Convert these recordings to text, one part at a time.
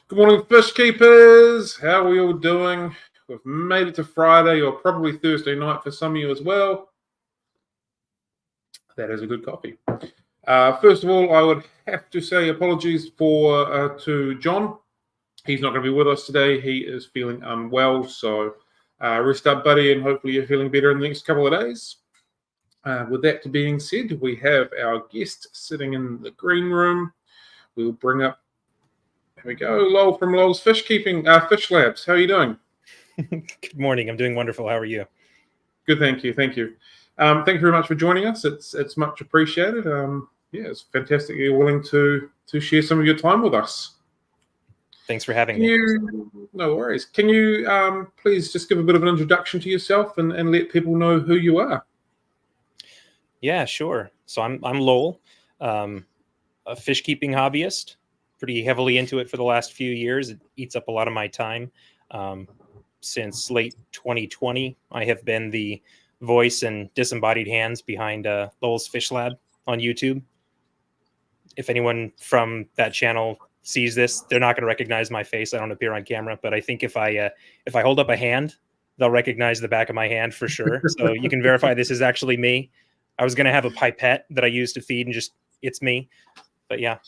Good morning, fish keepers. How are we all doing? We've made it to Friday, or probably Thursday night for some of you as well. That is a good coffee. First of all, I would have to say apologies to John. He's not going to be with us today. He is feeling unwell, so rest up, buddy, and hopefully you're feeling better in the next couple of days. With that being said, we have our guest sitting in the green room. We'll bring up. Here we go, Lowell from Lowell's Fish Labs. How are you doing? Good morning. I'm doing wonderful. How are you? Good, thank you. Thank you very much for joining us. It's much appreciated. It's fantastic you're willing to share some of your time with us. Thanks for having me. No worries. Can you please just give a bit of an introduction to yourself and let people know who you are? Yeah, sure. So I'm Lowell, a fish keeping hobbyist. Pretty heavily into it for the last few years. It eats up a lot of my time. Since late 2020, I have been the voice and disembodied hands behind Lowell's Fish Lab on YouTube. If anyone from that channel sees this, they're not going to recognize my face. I don't appear on camera, but I think if I hold up a hand, they'll recognize the back of my hand for sure. So you can verify this is actually me. I was going to have a pipette that I use to feed and it's me. But yeah.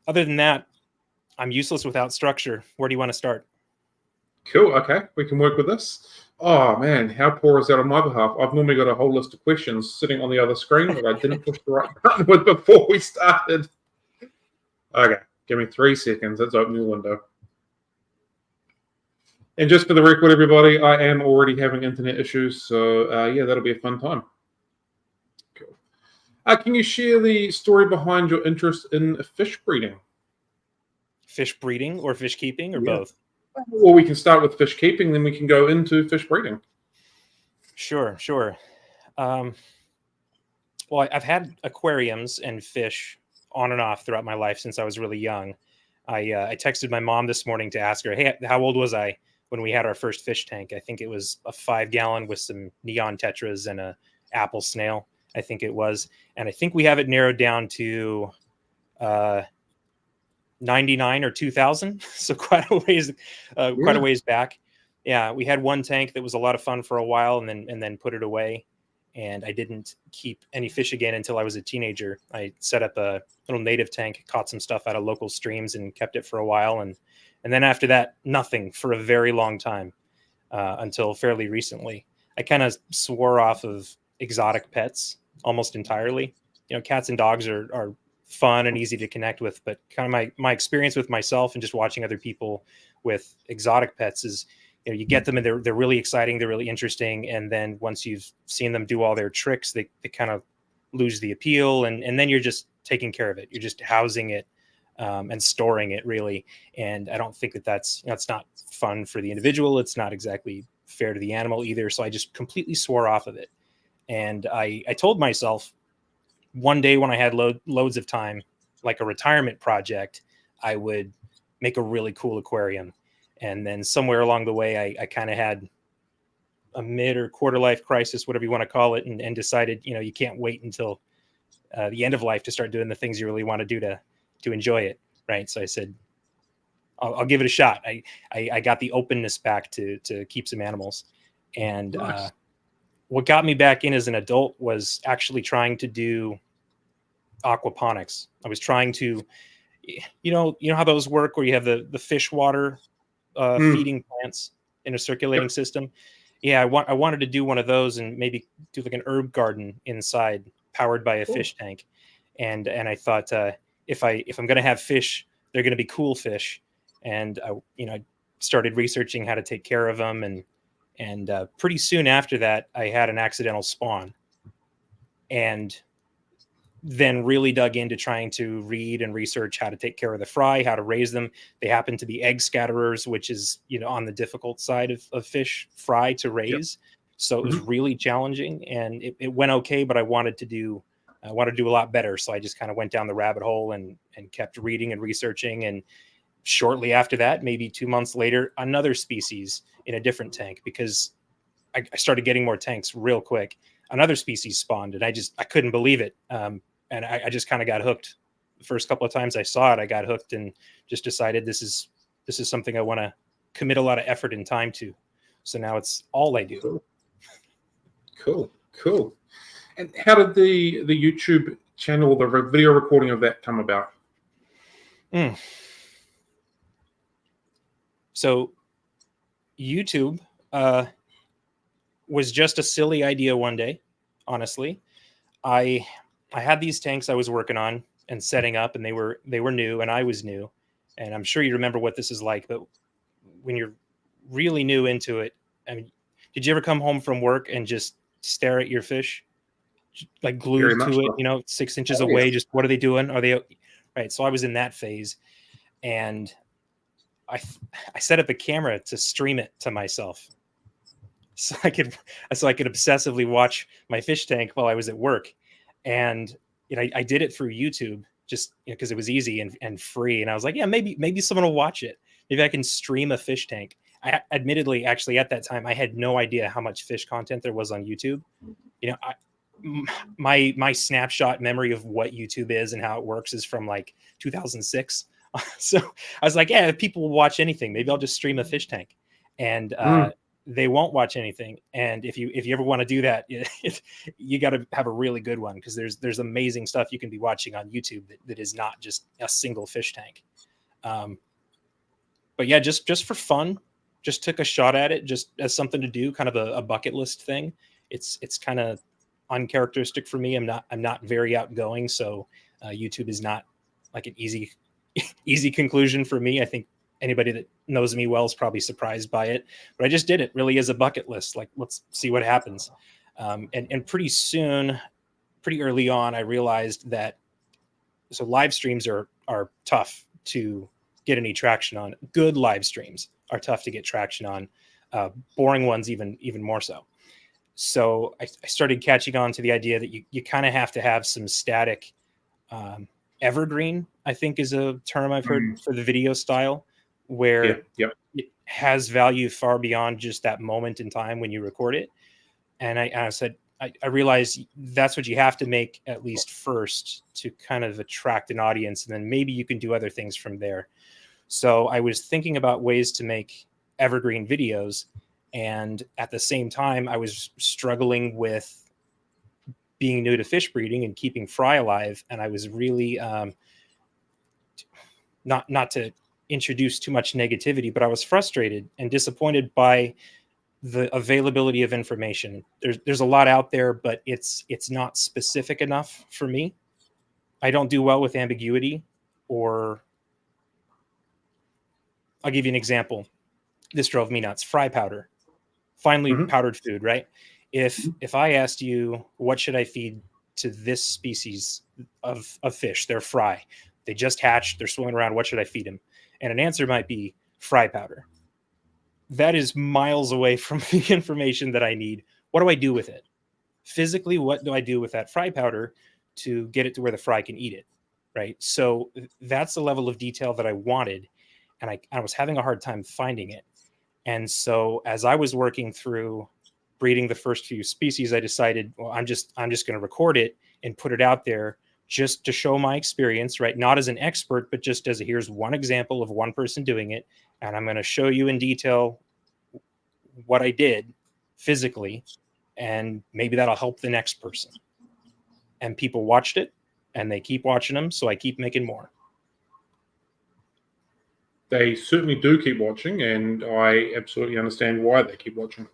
Other than that, I'm useless without structure. Where do you want to start? Cool. Okay, we can work with this. Oh man, how poor is that on my behalf? I've normally got a whole list of questions sitting on the other screen that I didn't push the right button with before we started. Okay, give me 3 seconds. Let's open the window. And just for the record, everybody, I am already having internet issues, so that'll be a fun time. Cool. Can you share the story behind your interest in fish breeding? Fish breeding or fish keeping or both? Well, we can start with fish keeping, then we can go into fish breeding. Sure. Well, I've had aquariums and fish on and off throughout my life since I was really young. I texted my mom this morning to ask her, hey, how old was I when we had our first fish tank? I think it was a 5-gallon with some neon tetras and a apple snail, I think it was. And I think we have it narrowed down to 99 or 2000. So quite a ways back. Yeah, we had one tank that was a lot of fun for a while and then put it away. And I didn't keep any fish again until I was a teenager. I set up a little native tank, caught some stuff out of local streams and kept it for a while. And then after that, nothing for a very long time until fairly recently. I kind of swore off of exotic pets almost entirely. You know, cats and dogs are fun and easy to connect with, but kind of my experience with myself and just watching other people with exotic pets is, you know, you get them and they're really exciting, they're really interesting, and then once you've seen them do all their tricks, they kind of lose the appeal, and then you're just taking care of it, you're just housing it and storing it, really. And I don't think that's not fun for the individual. It's not exactly fair to the animal either. So I just completely swore off of it, and I told myself one day when I had loads of time, like a retirement project, I would make a really cool aquarium. And then somewhere along the way, I kind of had a mid or quarter life crisis, whatever you want to call it, and decided, you know, you can't wait until the end of life to start doing the things you really want to do to enjoy it, right? So I said, I'll give it a shot. I got the openness back to keep some animals. And nice. What got me back in as an adult was actually trying to do aquaponics. I was trying to, you know how those work, where you have the fish water feeding plants in a circulating system. Yeah, I wanted to do one of those and maybe do like an herb garden inside, powered by a fish tank. And I thought, if I'm going to have fish, they're going to be cool fish. And I started researching how to take care of them, and pretty soon after that, I had an accidental spawn, and then really dug into trying to read and research how to take care of the fry, how to raise them. They happen to be egg scatterers, which is, on the difficult side of fish fry to raise. Yep. So it was really challenging, and it went okay, but I wanted to do a lot better. So I just kind of went down the rabbit hole and kept reading and researching. And shortly after that, maybe 2 months later, another species in a different tank, because I started getting more tanks real quick. Another species spawned, and I couldn't believe it. And I just kind of got hooked The first couple of times I saw it, I got hooked and just decided this is something I want to commit a lot of effort and time to. So now it's all I do. Cool. And how did the YouTube channel, the video recording of that come about? So YouTube was just a silly idea one day, honestly. I had these tanks I was working on and setting up, and they were new and I was new. And I'm sure you remember what this is like, but when you're really new into it, I mean, did you ever come home from work and just stare at your fish, like glued to it, so. 6 inches away? Just what are they doing? Are they right? So I was in that phase, and I set up a camera to stream it to myself, so I could obsessively watch my fish tank while I was at work. And I did it through YouTube just because it was easy and free. And I was like, yeah, maybe someone will watch it. Maybe I can stream a fish tank. I admittedly, actually, at that time, I had no idea how much fish content there was on YouTube. My snapshot memory of what YouTube is and how it works is from like 2006. So I was like, yeah, if people will watch anything, maybe I'll just stream a fish tank. And they won't watch anything. And if you ever want to do that, you got to have a really good one, because there's amazing stuff you can be watching on YouTube that is not just a single fish tank. But yeah, just for fun, just took a shot at it, just as something to do, kind of a bucket list thing. It's kind of uncharacteristic for me. I'm not very outgoing, so YouTube is not like an easy conclusion for me. I think anybody that knows me well is probably surprised by it, but I just did it really as a bucket list. Like, let's see what happens. And pretty soon, pretty early on, I realized that live streams are tough to get any traction on. Good live streams are tough to get traction on. Boring ones even more so. So I started catching on to the idea that you kind of have to have some static. Evergreen, I think, is a term I've heard for the video style, where it has value far beyond just that moment in time when you record it. And I said, I realized that's what you have to make at least first to kind of attract an audience, and then maybe you can do other things from there. So I was thinking about ways to make evergreen videos, and at the same time, I was struggling with being new to fish breeding and keeping fry alive. And I was really not to introduce too much negativity, but I was frustrated and disappointed by the availability of information. There's a lot out there, but it's not specific enough for me. I don't do well with ambiguity. Or I'll give you an example. This drove me nuts. Fry powder, finely powdered food, right? If I asked you, what should I feed to this species of fish? They're fry. They just hatched. They're swimming around. What should I feed them? And an answer might be fry powder. That is miles away from the information that I need. What do I do with it? Physically, what do I do with that fry powder to get it to where the fry can eat it, right? So that's the level of detail that I wanted, and I was having a hard time finding it. And so as I was working through breeding the first few species, I decided, well, I'm just going to record it and put it out there just to show my experience, right? Not as an expert, but just as here's one example of one person doing it. And I'm going to show you in detail what I did physically, and maybe that'll help the next person. And people watched it, and they keep watching them. So I keep making more. They certainly do keep watching, and I absolutely understand why they keep watching.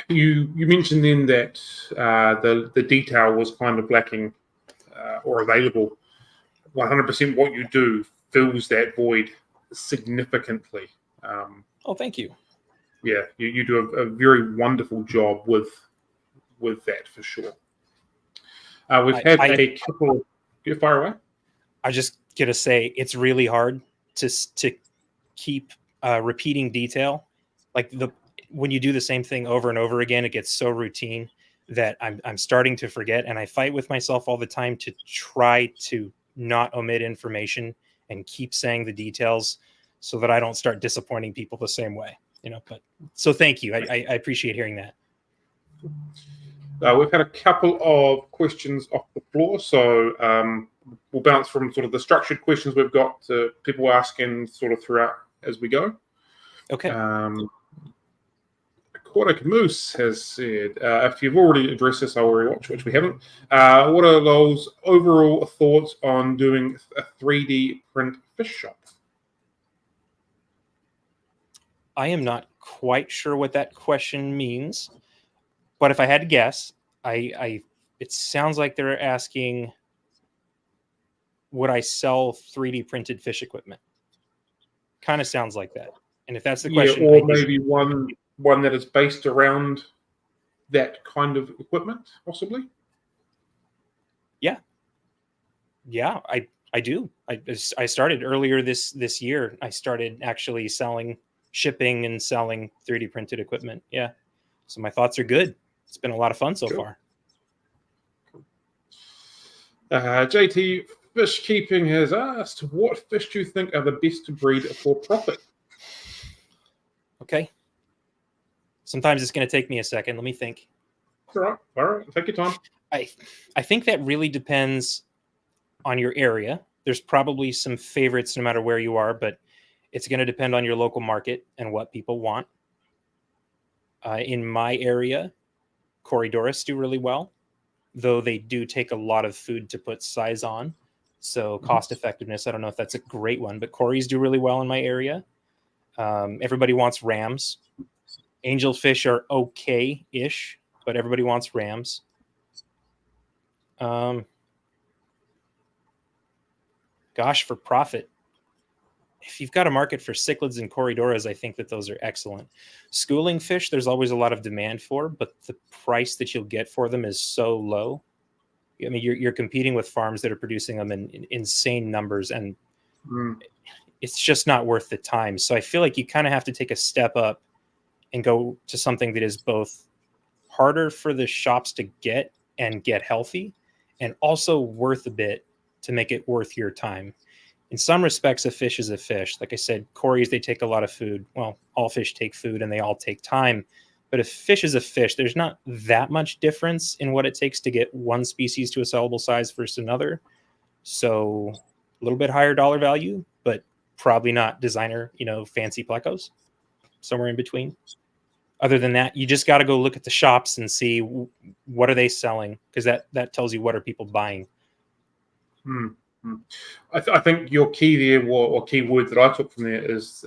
You mentioned then that the detail was kind of lacking or available. 100% what you do fills that void significantly. Oh, thank you. Yeah, you do a very wonderful job with that for sure. We've had a couple. Get far away. I just gotta say, it's really hard to keep repeating detail. Like when you do the same thing over and over again, it gets so routine that I'm starting to forget, and I fight with myself all the time to try to not omit information and keep saying the details so that I don't start disappointing people the same way. But so thank you. I appreciate hearing that. We've had a couple of questions off the floor, so we'll bounce from sort of the structured questions we've got to people asking sort of throughout as we go. Okay. Aquatic Moose has said, if you've already addressed this, I'll rewatch, which we haven't. What are Lowell's overall thoughts on doing a 3D print fish shop? I am not quite sure what that question means, but if I had to guess, it sounds like they're asking, would I sell 3D printed fish equipment? Kind of sounds like that. And if that's the question, or maybe one that is based around that kind of equipment, possibly. Yeah, I do. I started earlier this year. I started actually shipping and selling 3D printed equipment. Yeah. So my thoughts are good. It's been a lot of fun so far. JT Fish Keeping has asked, what fish do you think are the best to breed for profit? Okay. Sometimes it's going to take me a second. Let me think. All right. Take your time. I think that really depends on your area. There's probably some favorites no matter where you are, but it's going to depend on your local market and what people want. In my area, Corydoras do really well, though they do take a lot of food to put size on. So cost effectiveness, I don't know if that's a great one, but Corys do really well in my area. Everybody wants rams. Angelfish are okay-ish, but everybody wants rams. Gosh, for profit, if you've got a market for cichlids and Corydoras, I think that those are excellent. Schooling fish, there's always a lot of demand for, but the price that you'll get for them is so low. I mean, you're competing with farms that are producing them in insane numbers, and it's just not worth the time. So I feel like you kind of have to take a step up and go to something that is both harder for the shops to get and get healthy, and also worth a bit to make it worth your time. In some respects, a fish is a fish. Like I said, Corys, they take a lot of food. Well, all fish take food and they all take time. But if fish is a fish, there's not that much difference in what it takes to get one species to a sellable size versus another. So a little bit higher dollar value, but probably not designer, fancy plecos. Somewhere in between. Other than that, you just got to go look at the shops and see what are they selling, because that tells you what are people buying. I think your key there, or key word that I took from there, is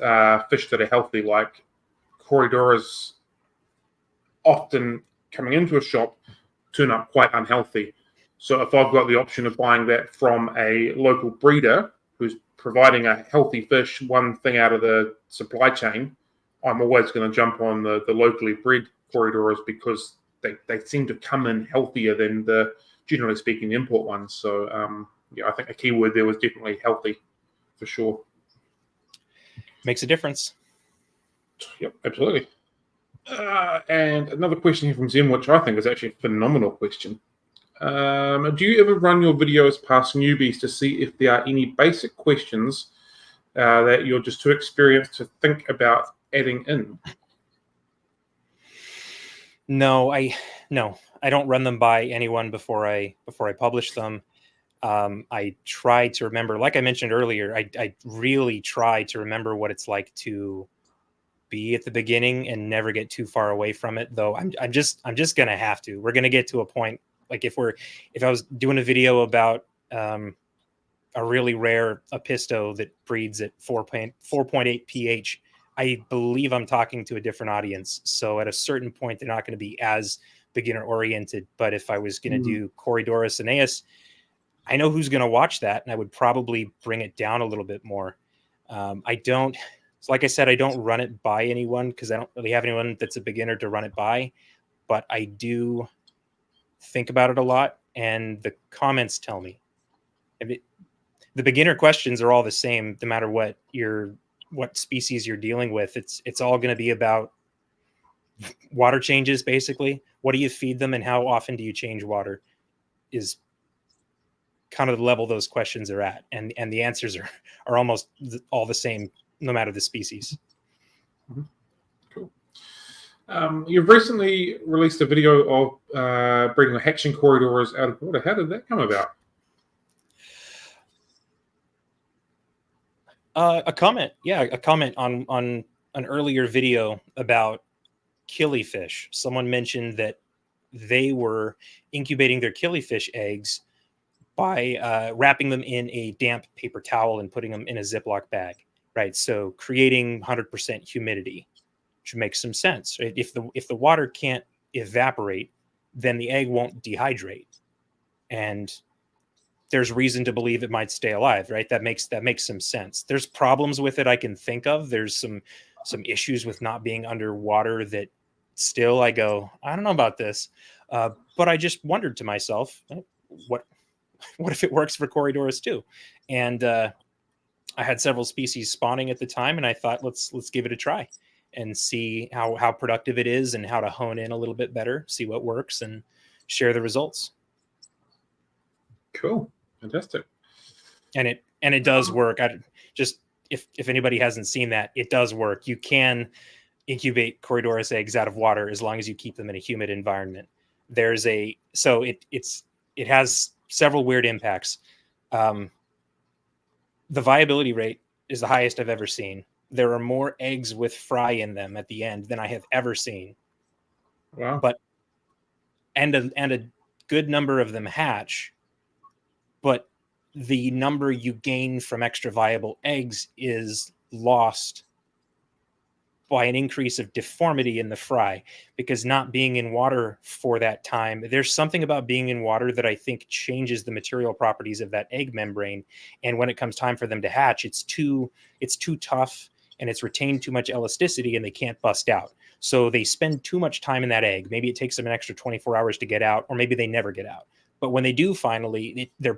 fish that are healthy. Like Corydoras, often coming into a shop, turn up quite unhealthy. So if I've got the option of buying that from a local breeder who's providing a healthy fish, one thing out of the supply chain, I'm always going to jump on the locally bred Corydoras, because they seem to come in healthier than the, generally speaking, the import ones. So I think a key word there was definitely healthy, for sure. Makes a difference. Yep, absolutely. And another question here from Zim, which I think is actually a phenomenal question. Do you ever run your videos past newbies to see if there are any basic questions that you're just too experienced to think about adding in? No, I don't run them by anyone before I publish them. I try to remember, like I mentioned earlier, I really try to remember what it's like to be at the beginning and never get too far away from it, though I'm just gonna have to. We're gonna get to a point, like if I was doing a video about a really rare apisto that breeds at 4.8 pH, I believe I'm talking to a different audience. So at a certain point, they're not going to be as beginner oriented. But if I was going to do Corydoras Aeneas, I know who's going to watch that, and I would probably bring it down a little bit more. Like I said, I don't run it by anyone because I don't really have anyone that's a beginner to run it by. But I do think about it a lot, and the comments tell me. The beginner questions are all the same, no matter what species you're dealing with. It's all going to be about water changes, basically. What do you feed them, and how often do you change water? Is kind of the level those questions are at, and the answers are almost all the same, no matter the species. Cool. You've recently released a video of breeding hatching corridors out of water. How did that come about? A comment on an earlier video about killifish. Someone mentioned that they were incubating their killifish eggs by wrapping them in a damp paper towel and putting them in a Ziploc bag, right? So creating 100% humidity, which makes some sense. Right? If the water can't evaporate, then the egg won't dehydrate, and there's reason to believe it might stay alive, right? That makes some sense. There's problems with it I can think of. There's some issues with not being underwater that still I go, I don't know about this. But I just wondered to myself, what if it works for Corydorus too? And I had several species spawning at the time, and I thought, let's give it a try and see how productive it is and how to hone in a little bit better, see what works, and share the results. Cool. Fantastic. And it does work. If anybody hasn't seen that, it does work. You can incubate Corydorus eggs out of water as long as you keep them in a humid environment. It has several weird impacts. The viability rate is the highest I've ever seen. There are more eggs with fry in them at the end than I have ever seen. Wow. But and a good number of them hatch, but the number you gain from extra viable eggs is lost by an increase of deformity in the fry, because not being in water for that time, there's something about being in water that I think changes the material properties of that egg membrane. And when it comes time for them to hatch, it's too tough and it's retained too much elasticity and they can't bust out. So they spend too much time in that egg. Maybe it takes them an extra 24 hours to get out, or maybe they never get out. But when they do finally, they're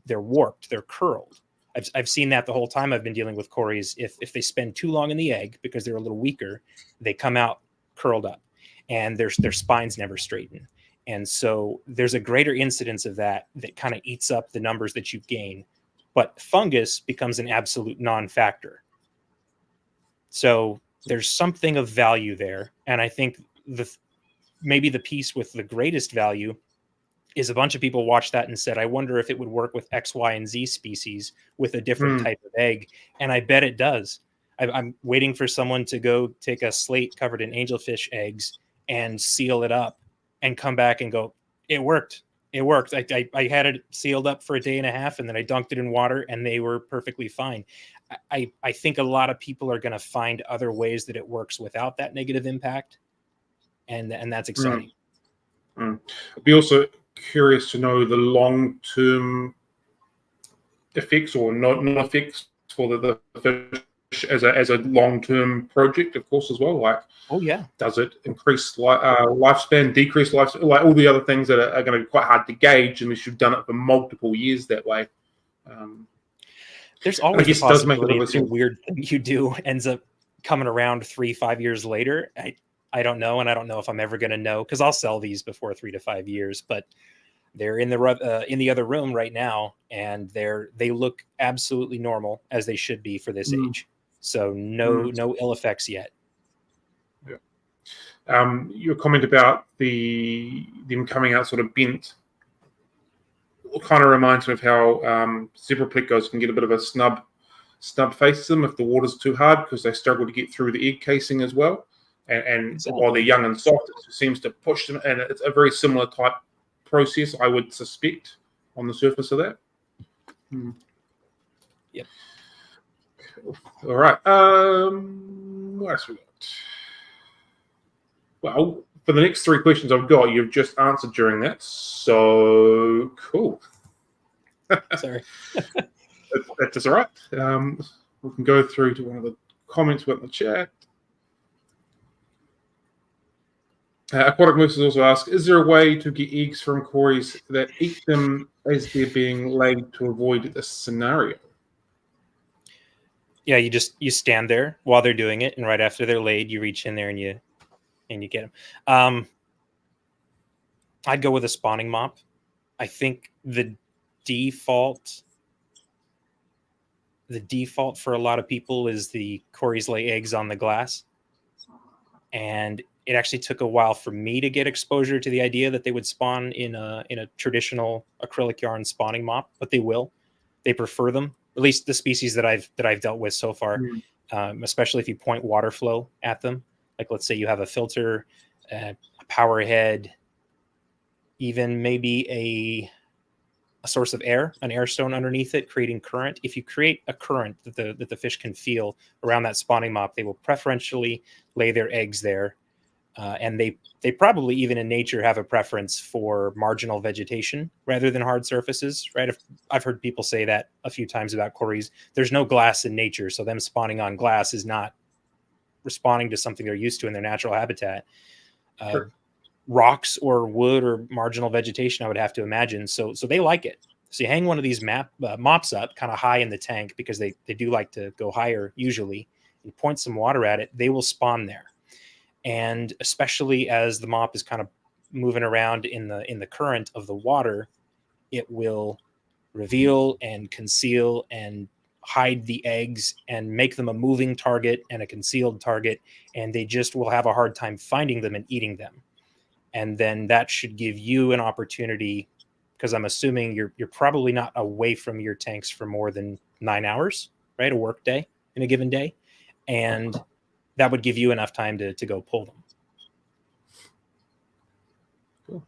warped, they're curled. I've seen that the whole time I've been dealing with Corys. If they spend too long in the egg because they're a little weaker, they come out curled up, and their spines never straighten. And so there's a greater incidence of that kind of eats up the numbers that you gain. But fungus becomes an absolute non-factor. So there's something of value there. And I think maybe the piece with the greatest value is a bunch of people watched that and said, I wonder if it would work with X, Y, and Z species with a different type of egg. And I bet it does. I'm waiting for someone to go take a slate covered in angelfish eggs and seal it up and come back and go, it worked. It worked. I had it sealed up for a day and a half, and then I dunked it in water and they were perfectly fine. I think a lot of people are going to find other ways that it works without that negative impact. And that's exciting. I'd be also curious to know the long-term effects or not effects for the fish as a long-term project, of course, as well. Like, does it increase lifespan, decrease lifespan, like all the other things that are going to be quite hard to gauge unless you've done it for multiple years that way? There's always the possibility that a weird thing you do ends up coming around 3-5 years later. I don't know, and I don't know if I'm ever going to know, because I'll sell these before 3 to 5 years. But they're in the other room right now, and they look absolutely normal, as they should be for this age. So no ill effects yet. Yeah. Your comment about them coming out sort of bent kind of reminds me of how zebra plecos can get a bit of a snub face to them if the water's too hard, because they struggle to get through the egg casing as well. And exactly. While they're young and soft, it seems to push them, and it's a very similar type process, I would suspect, on the surface of that. Yep. Cool. All right. What else we got? Well, for the next 3 questions I've got, you've just answered during that. So cool. Sorry. That's all right. We can go through to one of the comments we got in the chat. Aquatic Moose also asks, is there a way to get eggs from Corys that eat them as they're being laid to avoid this scenario? Yeah, you stand there while they're doing it, and right after they're laid, you reach in there and you get them. I'd go with a spawning mop. I think the default for a lot of people is the Corys lay eggs on the glass. And it actually took a while for me to get exposure to the idea that they would spawn in a traditional acrylic yarn spawning mop, but they will. They prefer them, at least the species that I've dealt with so far. Especially if you point water flow at them. Like, let's say you have a filter, a power head, even maybe a source of air, an air stone underneath it, creating current. If you create a current that the fish can feel around that spawning mop, they will preferentially lay their eggs there. And they probably, even in nature, have a preference for marginal vegetation rather than hard surfaces, right? I've heard people say that a few times about cories. There's no glass in nature, so them spawning on glass is not responding to something they're used to in their natural habitat. Sure. Rocks or wood or marginal vegetation, I would have to imagine. So they like it. So you hang one of these mops up kind of high in the tank, because they do like to go higher usually. You point some water at it, they will spawn there. And especially as the mop is kind of moving around in the current of the water, it will reveal and conceal and hide the eggs and make them a moving target and a concealed target, and they just will have a hard time finding them and eating them. And then that should give you an opportunity, because I'm assuming you're probably not away from your tanks for more than 9 hours, right? A work day in a given day. And that would give you enough time to go pull them. Cool.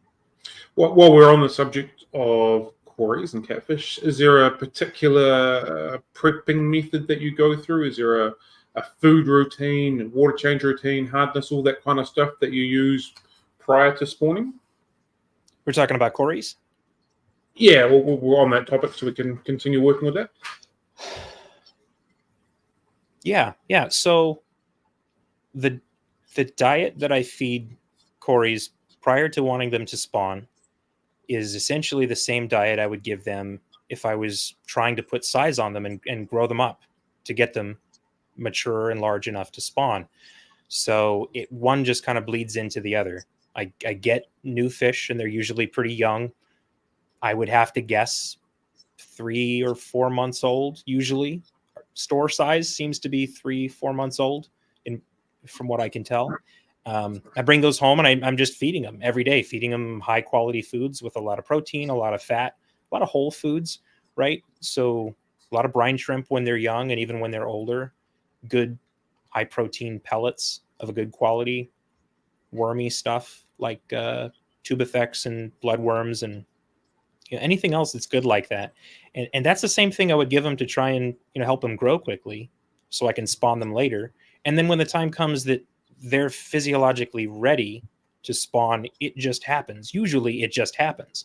Well, while we're on the subject of quarries and catfish, is there a particular prepping method that you go through? Is there a food routine, water change routine, hardness, all that kind of stuff that you use prior to spawning? We're talking about quarries? Yeah, we're on that topic, so we can continue working with that. Yeah. So the diet that I feed cories prior to wanting them to spawn is essentially the same diet I would give them if I was trying to put size on them and grow them up to get them mature and large enough to spawn. So one just kind of bleeds into the other. I get new fish, and they're usually pretty young. I would have to guess 3 or 4 months old. Usually store size seems to be 3-4 months old from what I can tell. I bring those home, and I'm just feeding them every day, feeding them high quality foods with a lot of protein, a lot of fat, a lot of whole foods, right? So a lot of brine shrimp when they're young, and even when they're older, good high protein pellets of a good quality, wormy stuff like tubifex and bloodworms, and anything else that's good like that. And that's the same thing I would give them to try and help them grow quickly, so I can spawn them later. And then when the time comes that they're physiologically ready to spawn, it just happens. Usually it just happens.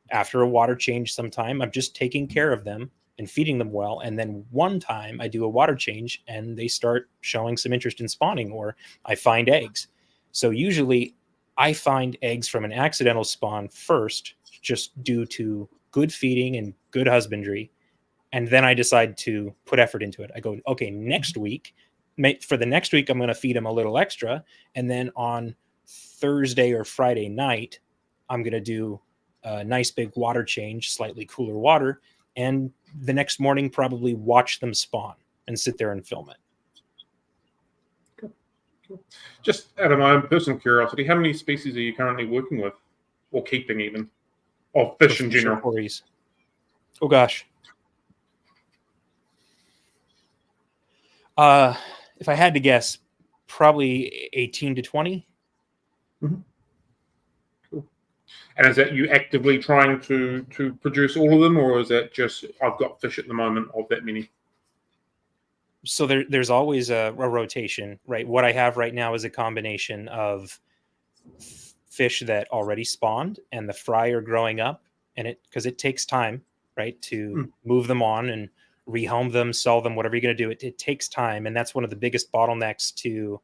After a water change sometime, I'm just taking care of them and feeding them well. And then one time I do a water change and they start showing some interest in spawning, or I find eggs. So usually I find eggs from an accidental spawn first, just due to good feeding and good husbandry. And then I decide to put effort into it. I go, okay, next week, for the next week, I'm going to feed them a little extra. And then on Thursday or Friday night, I'm going to do a nice big water change, slightly cooler water. And the next morning, probably watch them spawn and sit there and film it. Cool. Just out of my own personal curiosity, how many species are you currently working with, or keeping even, of fish in general? Quarries. Oh, gosh. If I had to guess, probably 18 to 20. Mm-hmm. Cool. And is that you actively trying to produce all of them, or is that just I've got fish at the moment of that many? So there's always a rotation, right? What I have right now is a combination of fish that already spawned and the fry are growing up, and because it takes time, right, to move them on and rehome them, sell them, whatever you're going to do. It takes time, and that's one of the biggest bottlenecks to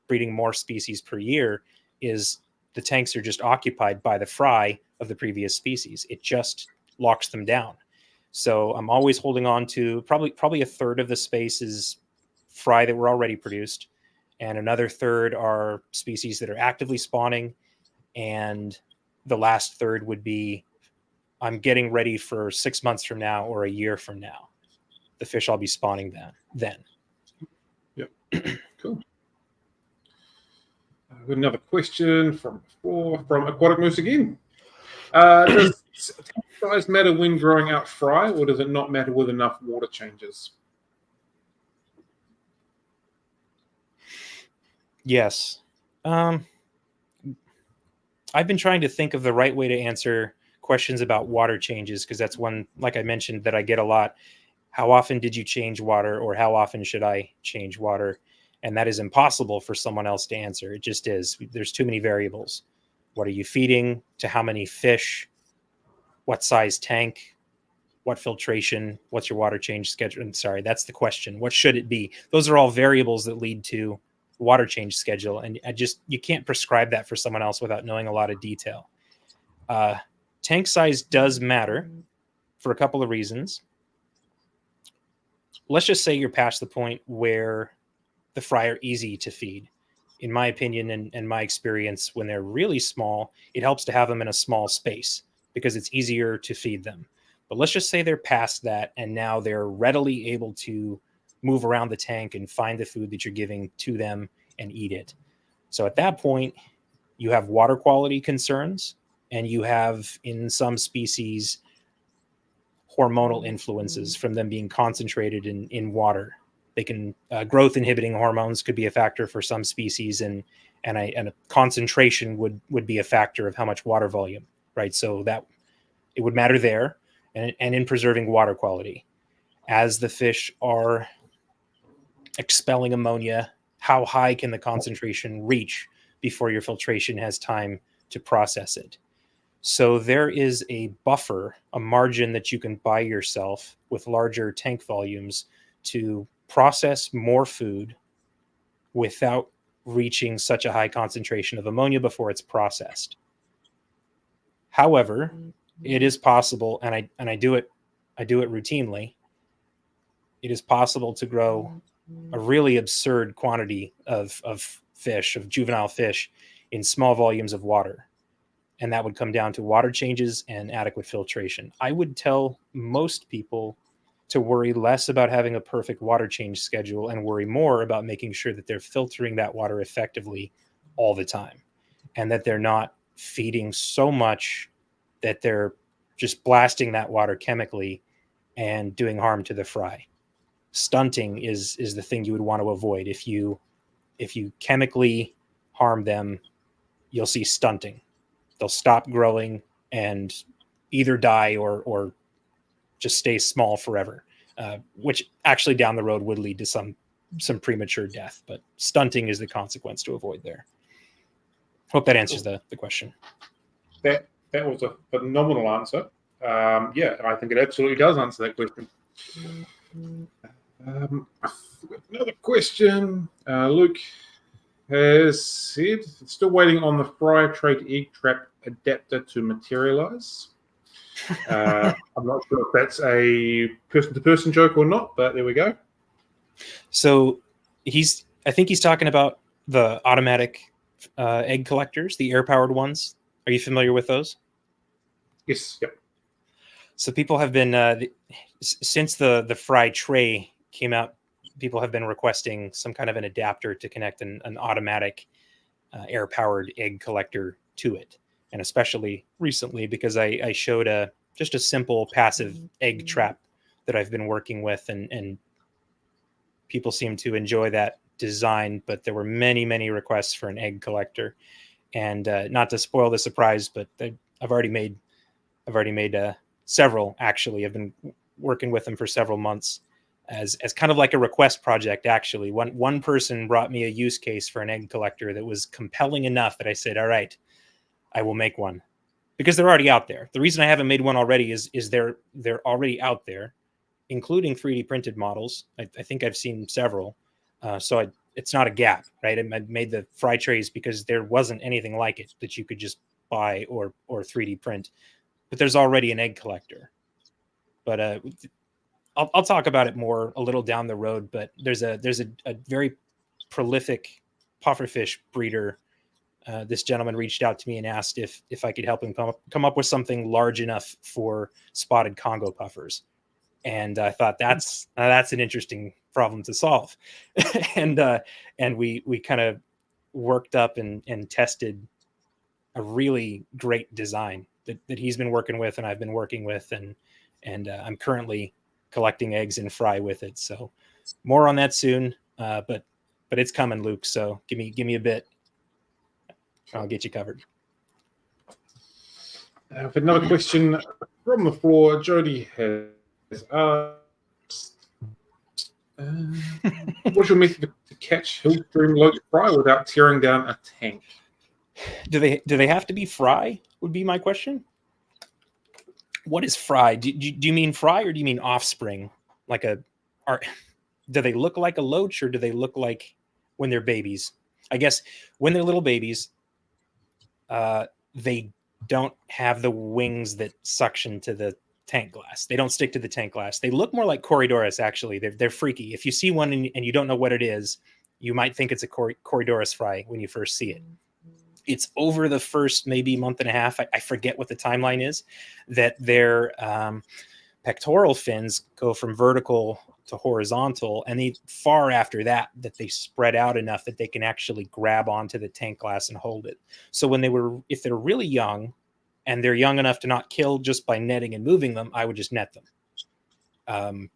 breeding more species per year, is the tanks are just occupied by the fry of the previous species. It just locks them down. So I'm always holding on to probably a third of the space is fry that were already produced, and another third are species that are actively spawning, and the last third would be I'm getting ready for 6 months from now or a year from now. The fish I'll be spawning then. Yep. Cool. Another question from Aquatic Moose again. Does tank size matter when growing out fry, or does it not matter with enough water changes? Yes. I've been trying to think of the right way to answer questions about water changes, because that's one, like I mentioned, that I get a lot. How often did you change water, or how often should I change water? And that is impossible for someone else to answer. It just is. There's too many variables. What are you feeding? To how many fish? What size tank? What filtration? What's your water change schedule? I'm sorry, that's the question. What should it be? Those are all variables that lead to water change schedule. And you can't prescribe that for someone else without knowing a lot of detail. Tank size does matter for a couple of reasons. Let's just say you're past the point where the fry are easy to feed. In my opinion and my experience, when they're really small, it helps to have them in a small space because it's easier to feed them. But let's just say they're past that, and now they're readily able to move around the tank and find the food that you're giving to them and eat it. So at that point, you have water quality concerns, and you have, in some species, hormonal influences from them being concentrated in water. They can growth inhibiting hormones could be a factor for some species, and a concentration would be a factor of how much water volume, right? So that it would matter there, and in preserving water quality. As the fish are expelling ammonia, how high can the concentration reach before your filtration has time to process it? So there is a buffer, a margin that you can buy yourself with larger tank volumes to process more food without reaching such a high concentration of ammonia before it's processed. However, it is possible, and I do it routinely. It is possible to grow a really absurd quantity of fish, of juvenile fish, in small volumes of water. And that would come down to water changes and adequate filtration. I would tell most people to worry less about having a perfect water change schedule and worry more about making sure that they're filtering that water effectively all the time, and that they're not feeding so much that they're just blasting that water chemically and doing harm to the fry. Stunting is the thing you would want to avoid. If you chemically harm them, you'll see stunting. They'll stop growing and either die or just stay small forever, which actually down the road would lead to some premature death. But stunting is the consequence to avoid there. Hope that answers the question. That was a phenomenal answer. Yeah, I think it absolutely does answer that question. Another question. Luke has said, still waiting on the fry tray egg trap adapter to materialize. I'm not sure if that's a person-to-person joke or not, but there we go. So I think he's talking about the automatic egg collectors, the air-powered ones. Are you familiar with those? Yes. Yep. So people have been, since the fry tray came out, people have been requesting some kind of an adapter to connect an automatic air-powered egg collector to it. And especially recently, because I showed just a simple passive egg trap that I've been working with, and people seem to enjoy that design, but there were many, many requests for an egg collector. And not to spoil the surprise, but I've already made several. Actually, I've been working with them for several months as kind of like a request project. Actually, one person brought me a use case for an egg collector that was compelling enough that I said, all right, I will make one, because they're already out there. The reason I haven't made one already is they're already out there, including 3D printed models. I think I've seen several. So it's not a gap, right? I made the fry trays because there wasn't anything like it that you could just buy or 3D print. But there's already an egg collector. But I'll talk about it more a little down the road. But there's a very prolific pufferfish breeder. This gentleman reached out to me and asked if I could help him come up with something large enough for spotted Congo puffers. And I thought that's an interesting problem to solve. and we kind of worked up and tested a really great design that he's been working with and I've been working with, and I'm currently collecting eggs and fry with it. So more on that soon, but it's coming, Luke. So give me a bit. I'll get you covered. Another question from the floor. Jody has what's your method to catch hill-stream loach fry without tearing down a tank? Do they have to be fry? Would be my question. What is fry? Do you mean fry or do you mean offspring? Like do they look like a loach or do they look like when they're babies? I guess when they're little babies, they don't have the wings that suction to the tank glass. They don't stick to the tank glass. They look more like Corydoras, actually. They're freaky. If you see one and you don't know what it is, you might think it's a Corydoras fry when you first see it. It's over the first maybe month and a half, I forget what the timeline is, that their pectoral fins go from vertical to horizontal, and far after that they spread out enough that they can actually grab onto the tank glass and hold it. So if they're really young and they're young enough to not kill just by netting and moving them, I would just net them.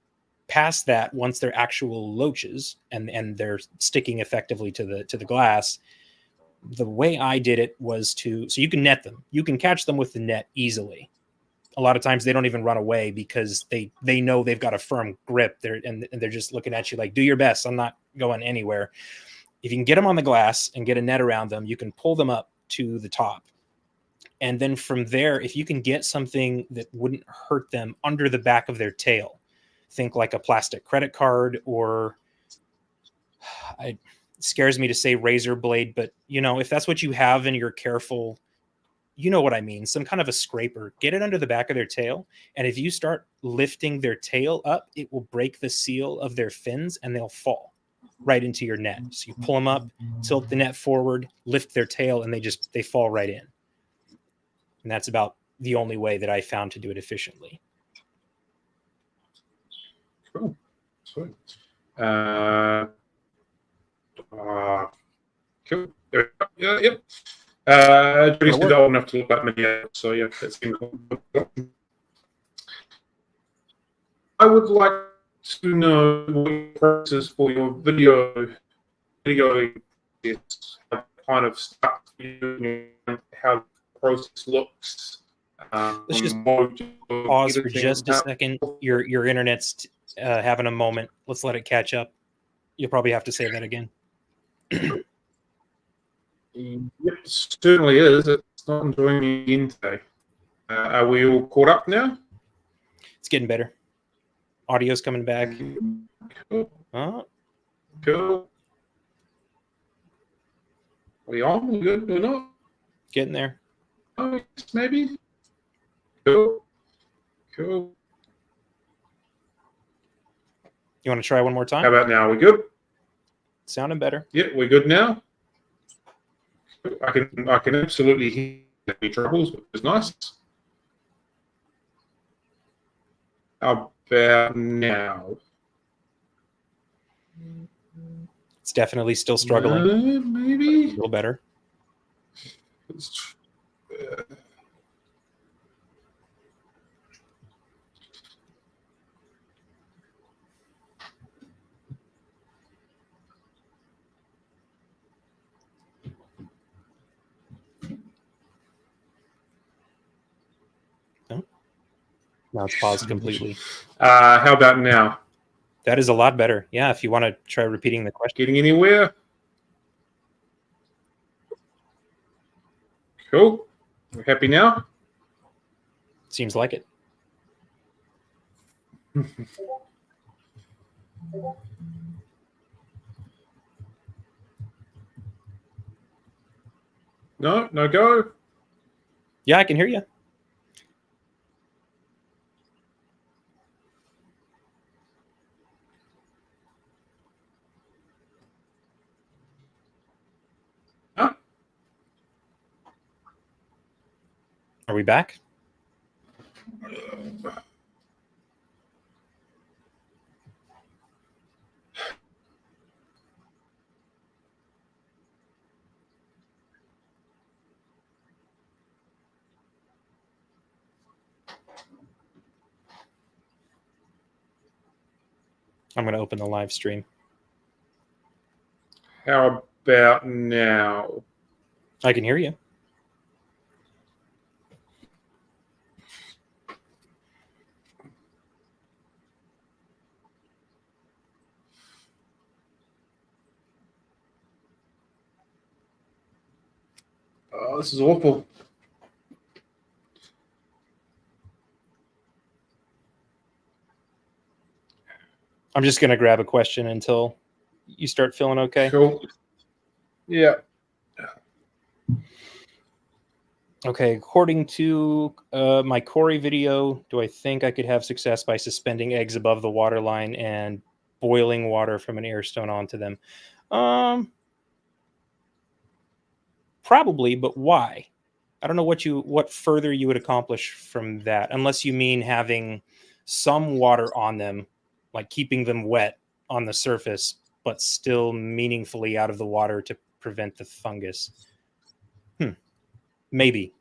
Past that, once they're actual loaches and they're sticking effectively to the glass, the way I did it was so you can net them. You can catch them with the net easily. A lot of times they don't even run away because they know they've got a firm grip. They're just looking at you like, do your best. I'm not going anywhere. If you can get them on the glass and get a net around them, you can pull them up to the top. And then from there, if you can get something that wouldn't hurt them under the back of their tail, think like a plastic credit card, or it scares me to say razor blade, but if that's what you have and you're careful, you know what I mean, some kind of a scraper, get it under the back of their tail. And if you start lifting their tail up, it will break the seal of their fins and they'll fall right into your net. So you pull them up, tilt the net forward, lift their tail, and they fall right in. And that's about the only way that I found to do it efficiently. Cool. Sweet. Cool. Yeah, yep. Jody's old enough to look like me, so yeah, that's been cool. I would like to know what your process for your video is, kind of stuck, how the process looks. Let's just pause for just a second. Your internet's having a moment. Let's let it catch up. You'll probably have to say that again. Yep, certainly is. It's not enjoying me again today. Are we all caught up now? It's getting better. Audio's coming back. Cool. Oh. Cool. Are we on? We good? We're not? Getting there. Oh, maybe. Cool. Cool. You want to try one more time? How about now? Are we good? Sounding better. Yeah, we're good now. I can absolutely hear any troubles, which is nice. How about now? It's definitely still struggling. Maybe a little better. Now it's paused completely. How about now? That is a lot better. Yeah, if you want to try repeating the question. Getting anywhere? Cool. We're happy now? Seems like it. No go? Yeah, I can hear you. Huh? Are we back? I'm going to open the live stream. How about now? I can hear you. Oh, this is awful. I'm just going to grab a question until you start feeling okay. Cool. Yeah. Okay, according to my Corey video, do I think I could have success by suspending eggs above the water line and boiling water from an air stone onto them? Probably, but why? I don't know what further you would accomplish from that, unless you mean having some water on them, like keeping them wet on the surface, but still meaningfully out of the water to prevent the fungus. Maybe.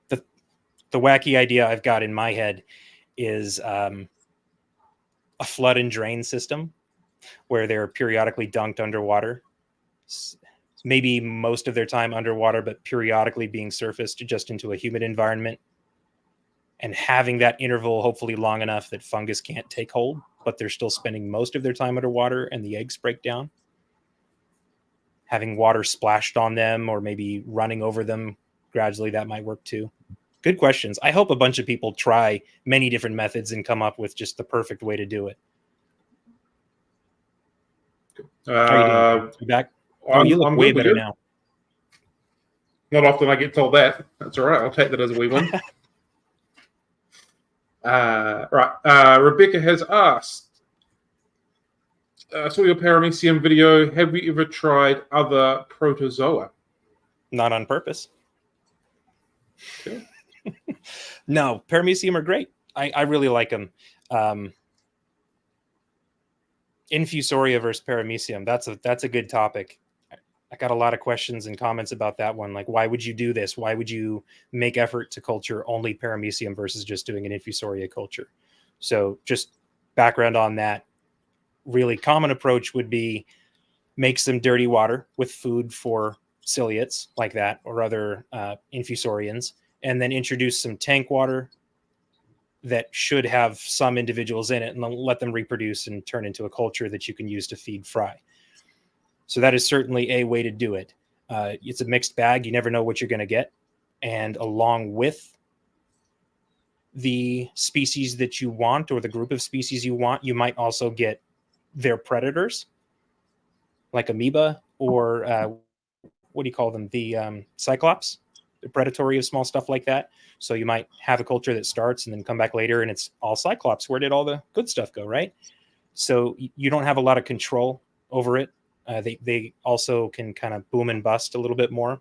The wacky idea I've got in my head is a flood and drain system where they're periodically dunked underwater. Maybe most of their time underwater, but periodically being surfaced just into a humid environment, and having that interval hopefully long enough that fungus can't take hold, but they're still spending most of their time underwater and the eggs break down. Having water splashed on them or maybe running over them gradually, that might work too. Good questions. I hope a bunch of people try many different methods and come up with just the perfect way to do it. How are you doing? You back? Oh, you look way better now. Not often I get told that. That's all right. I'll take that as a wee win. Right. Rebecca has asked, I saw your paramecium video. Have you ever tried other protozoa? Not on purpose. Okay. No, paramecium are great. I really like them. Infusoria versus paramecium. That's a good topic. I got a lot of questions and comments about that one. Like, why would you do this? Why would you make effort to culture only paramecium versus just doing an infusoria culture? So just background on that. Really common approach would be make some dirty water with food for ciliates like that or other infusorians, and then introduce some tank water that should have some individuals in it and let them reproduce and turn into a culture that you can use to feed fry. So that is certainly a way to do it. It's a mixed bag. You never know what you're going to get. And along with the species that you want or the group of species you want, you might also get their predators like amoeba or what do you call them? The cyclops, the predatory of small stuff like that. So you might have a culture that starts and then come back later and it's all cyclops. Where did all the good stuff go, right? So you don't have a lot of control over it. They also can kind of boom and bust a little bit more.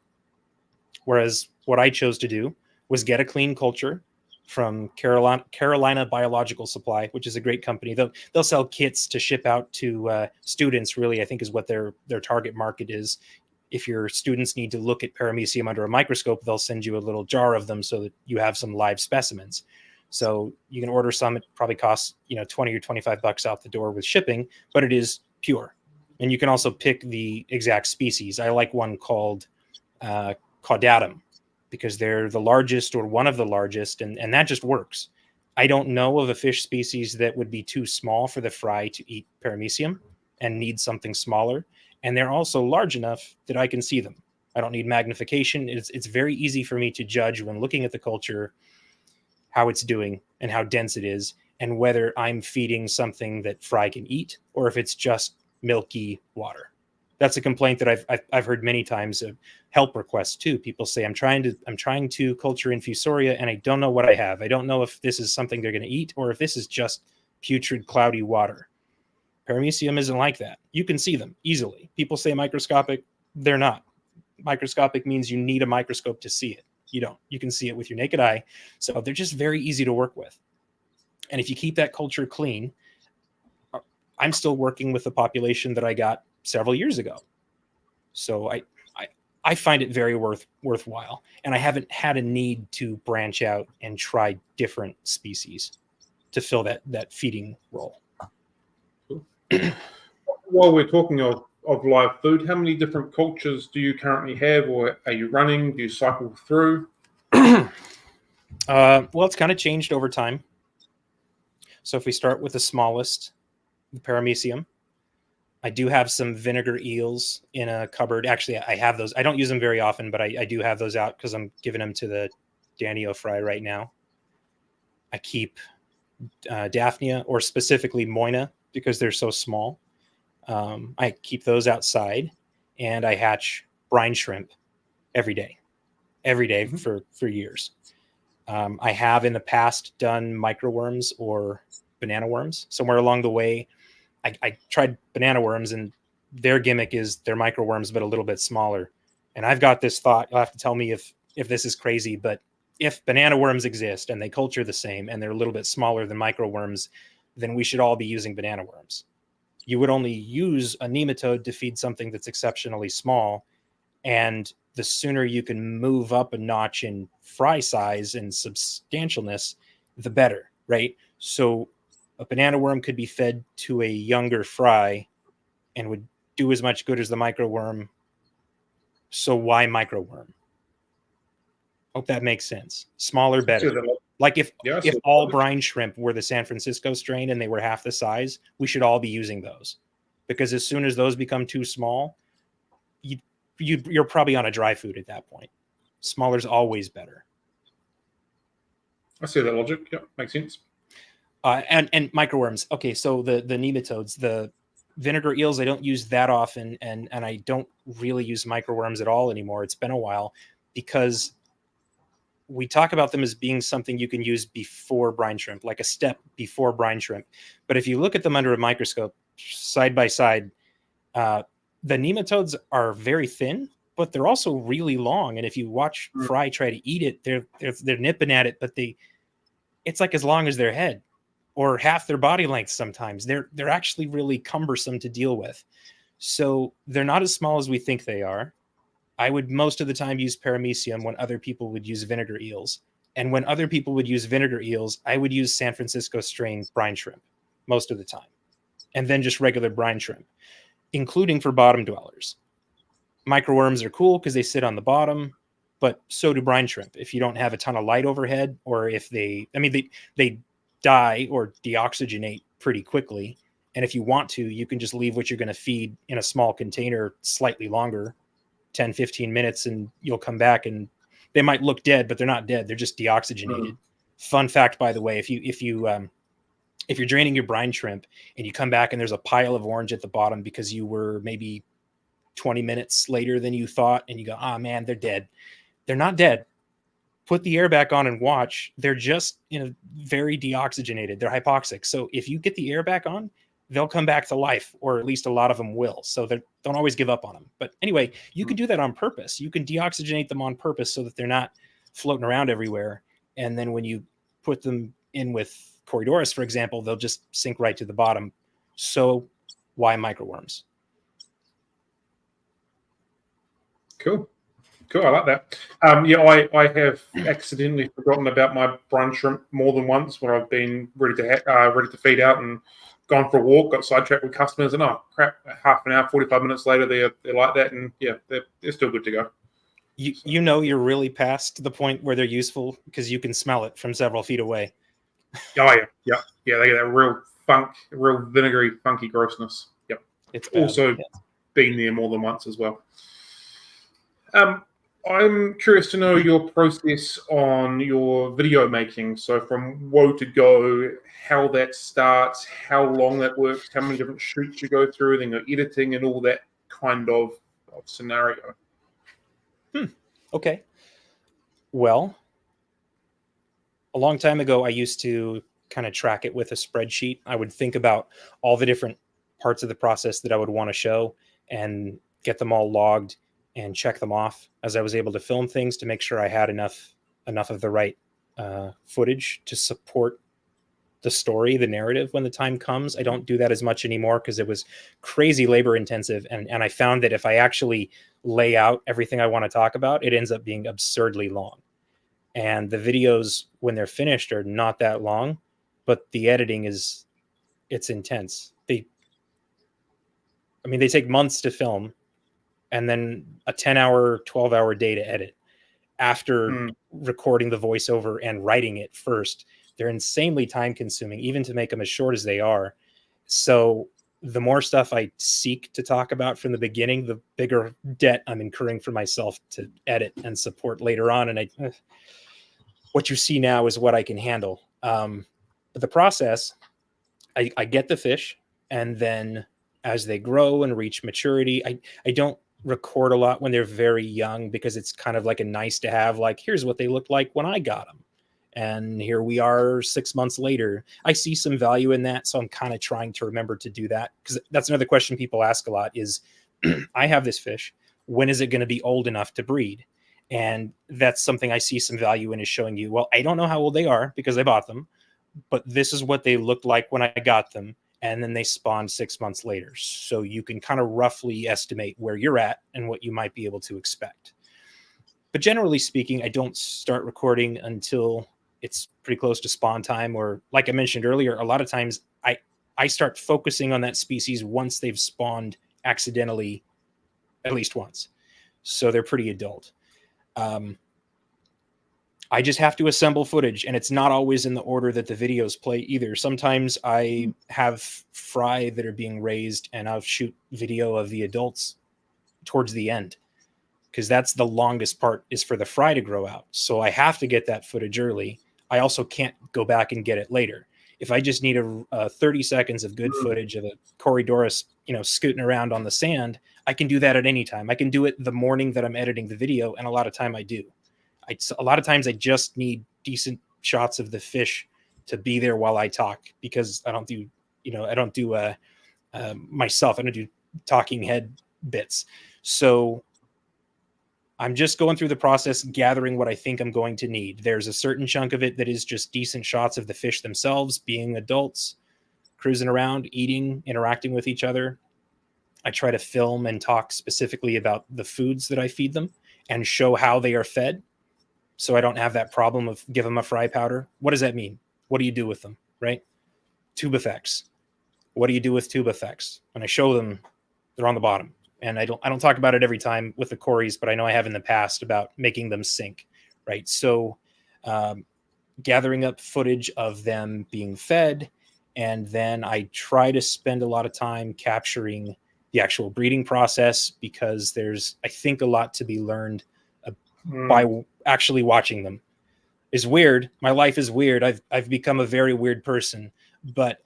Whereas what I chose to do was get a clean culture from Carolina Biological Supply, which is a great company. They'll sell kits to ship out to students, really, I think is what their target market is. If your students need to look at paramecium under a microscope, they'll send you a little jar of them so that you have some live specimens. So you can order some. It probably costs, $20 or $25 out the door with shipping, but it is pure. And you can also pick the exact species. I like one called caudatum because they're the largest or one of the largest, and that just works. I don't know of a fish species that would be too small for the fry to eat paramecium and need something smaller. And they're also large enough that I can see them. I don't need magnification. It's very easy for me to judge when looking at the culture how it's doing and how dense it is, and whether I'm feeding something that fry can eat or if it's just milky water. That's a complaint that I've heard many times of help requests too. People say, I'm trying to culture infusoria and I don't know what I have. I don't know if this is something they're going to eat or if this is just putrid, cloudy water. Paramecium isn't like that. You can see them easily. People say microscopic. They're not. Microscopic means you need a microscope to see it. You don't. You can see it with your naked eye. So they're just very easy to work with. And if you keep that culture clean, I'm still working with the population that I got several years ago. So I find it very worthwhile. And I haven't had a need to branch out and try different species to fill that feeding role. While we're talking of live food, how many different cultures do you currently have, or are you running? Do you cycle through? Well, it's kind of changed over time. So if we start with the smallest, the paramecium, I do have some vinegar eels in a cupboard. Actually, I have those. I don't use them very often, but I do have those out because I'm giving them to the Danio fry right now. I keep Daphnia, or specifically Moina, because they're so small. I keep those outside, and I hatch brine shrimp every day for years. I have in the past done microworms or banana worms. Somewhere along the way, I tried banana worms, and their gimmick is they're microworms, but a little bit smaller. And I've got this thought, you'll have to tell me if this is crazy, but if banana worms exist and they culture the same and they're a little bit smaller than microworms, then we should all be using banana worms. You would only use a nematode to feed something that's exceptionally small. And the sooner you can move up a notch in fry size and substantialness, the better, right? So a banana worm could be fed to a younger fry and would do as much good as the microworm. So why microworm? Hope that makes sense. Smaller, better. Like if all brine shrimp were the San Francisco strain and they were half the size, we should all be using those. Because as soon as those become too small, you're probably on a dry food at that point. Smaller's always better. I see that logic. Yeah, makes sense. And microworms. Okay, so the nematodes, the vinegar eels, I don't use that often, and I don't really use microworms at all anymore. It's been a while because we talk about them as being something you can use before brine shrimp, like a step before brine shrimp. But if you look at them under a microscope, side by side, the nematodes are very thin, but they're also really long. And if you watch fry try to eat it, they're nipping at it, but it's like as long as their head or half their body length. Sometimes they're actually really cumbersome to deal with. So they're not as small as we think they are. I would most of the time use paramecium when other people would use vinegar eels. And when other people would use vinegar eels, I would use San Francisco strain brine shrimp most of the time. And then just regular brine shrimp, including for bottom dwellers. Microworms are cool because they sit on the bottom, but so do brine shrimp. If you don't have a ton of light overhead, or if they die or deoxygenate pretty quickly. And if you want to, you can just leave what you're going to feed in a small container slightly longer, 10, 15 minutes, and you'll come back and they might look dead, but they're not dead. They're just deoxygenated. Fun fact, by the way, if you're draining your brine shrimp and you come back and there's a pile of orange at the bottom because you were maybe 20 minutes later than you thought, and you go, oh man, they're dead. They're not dead. Put the air back on and watch. They're just very deoxygenated. They're hypoxic. So if you get the air back on, they'll come back to life, or at least a lot of them will. So don't always give up on them. But anyway, you can do that on purpose. You can deoxygenate them on purpose so that they're not floating around everywhere. And then when you put them in with Corydoras, for example, they'll just sink right to the bottom. So why microworms? Cool. I like that. I have accidentally forgotten about my brine shrimp more than once when I've been ready to feed out and gone for a walk, got sidetracked with customers, and oh crap, half an hour, 45 minutes later, they're like that, and yeah, they're still good to go. You're really past the point where they're useful because you can smell it from several feet away. Oh yeah. They get that real vinegary, funky grossness. Yep. It's bad. Also been there more than once as well. I'm curious to know your process on your video making. So from woe to go, how that starts, how long that works, how many different shoots you go through, then your editing and all that kind of scenario. Okay. Well, a long time ago, I used to kind of track it with a spreadsheet. I would think about all the different parts of the process that I would want to show and get them all logged and check them off as I was able to film things to make sure I had enough of the right footage to support the story, the narrative when the time comes. I don't do that as much anymore because it was crazy labor intensive. And I found that if I actually lay out everything I want to talk about, it ends up being absurdly long. And the videos, when they're finished, are not that long, but the editing it's intense. I mean, they take months to film and then a 10-hour, 12-hour day to edit after recording the voiceover and writing it first. They're insanely time consuming, even to make them as short as they are. So the more stuff I seek to talk about from the beginning, the bigger debt I'm incurring for myself to edit and support later on. And what you see now is what I can handle. But the process, I get the fish, and then as they grow and reach maturity, I don't record a lot when they're very young, because it's kind of like a nice to have, like, here's what they looked like when I got them. And here we are 6 months later. I see some value in that. So I'm kind of trying to remember to do that, because that's another question people ask a lot is, I have this fish. When is it going to be old enough to breed? And that's something I see some value in, is showing you, well, I don't know how old they are because I bought them, but this is what they looked like when I got them. And then they spawned 6 months later. So you can kind of roughly estimate where you're at and what you might be able to expect. But generally speaking, I don't start recording until it's pretty close to spawn time, or like I mentioned earlier, a lot of times I start focusing on that species once they've spawned accidentally at least once. So they're pretty adult. I just have to assemble footage, and it's not always in the order that the videos play either. Sometimes I have fry that are being raised, and I'll shoot video of the adults towards the end, because that's the longest part, is for the fry to grow out. So I have to get that footage early. I also can't go back and get it later. If I just need a 30 seconds of good footage of a Corydoras, scooting around on the sand, I can do that at any time. I can do it the morning that I'm editing the video, and a lot of time I do. A lot of times I just need decent shots of the fish to be there while I talk, because I don't do myself. I don't do talking head bits. So I'm just going through the process, gathering what I think I'm going to need. There's a certain chunk of it that is just decent shots of the fish themselves being adults, cruising around, eating, interacting with each other. I try to film and talk specifically about the foods that I feed them and show how they are fed, so I don't have that problem of give them a fry powder. What does that mean? What do you do with them, right? Tube effects. What do you do with tube effects? And I show them, they're on the bottom. And I don't talk about it every time with the Corys, but I know I have in the past about making them sink, right? So gathering up footage of them being fed, and then I try to spend a lot of time capturing the actual breeding process, because there's, I think, a lot to be learned by actually watching them. Is weird. My life is weird. I've become a very weird person, but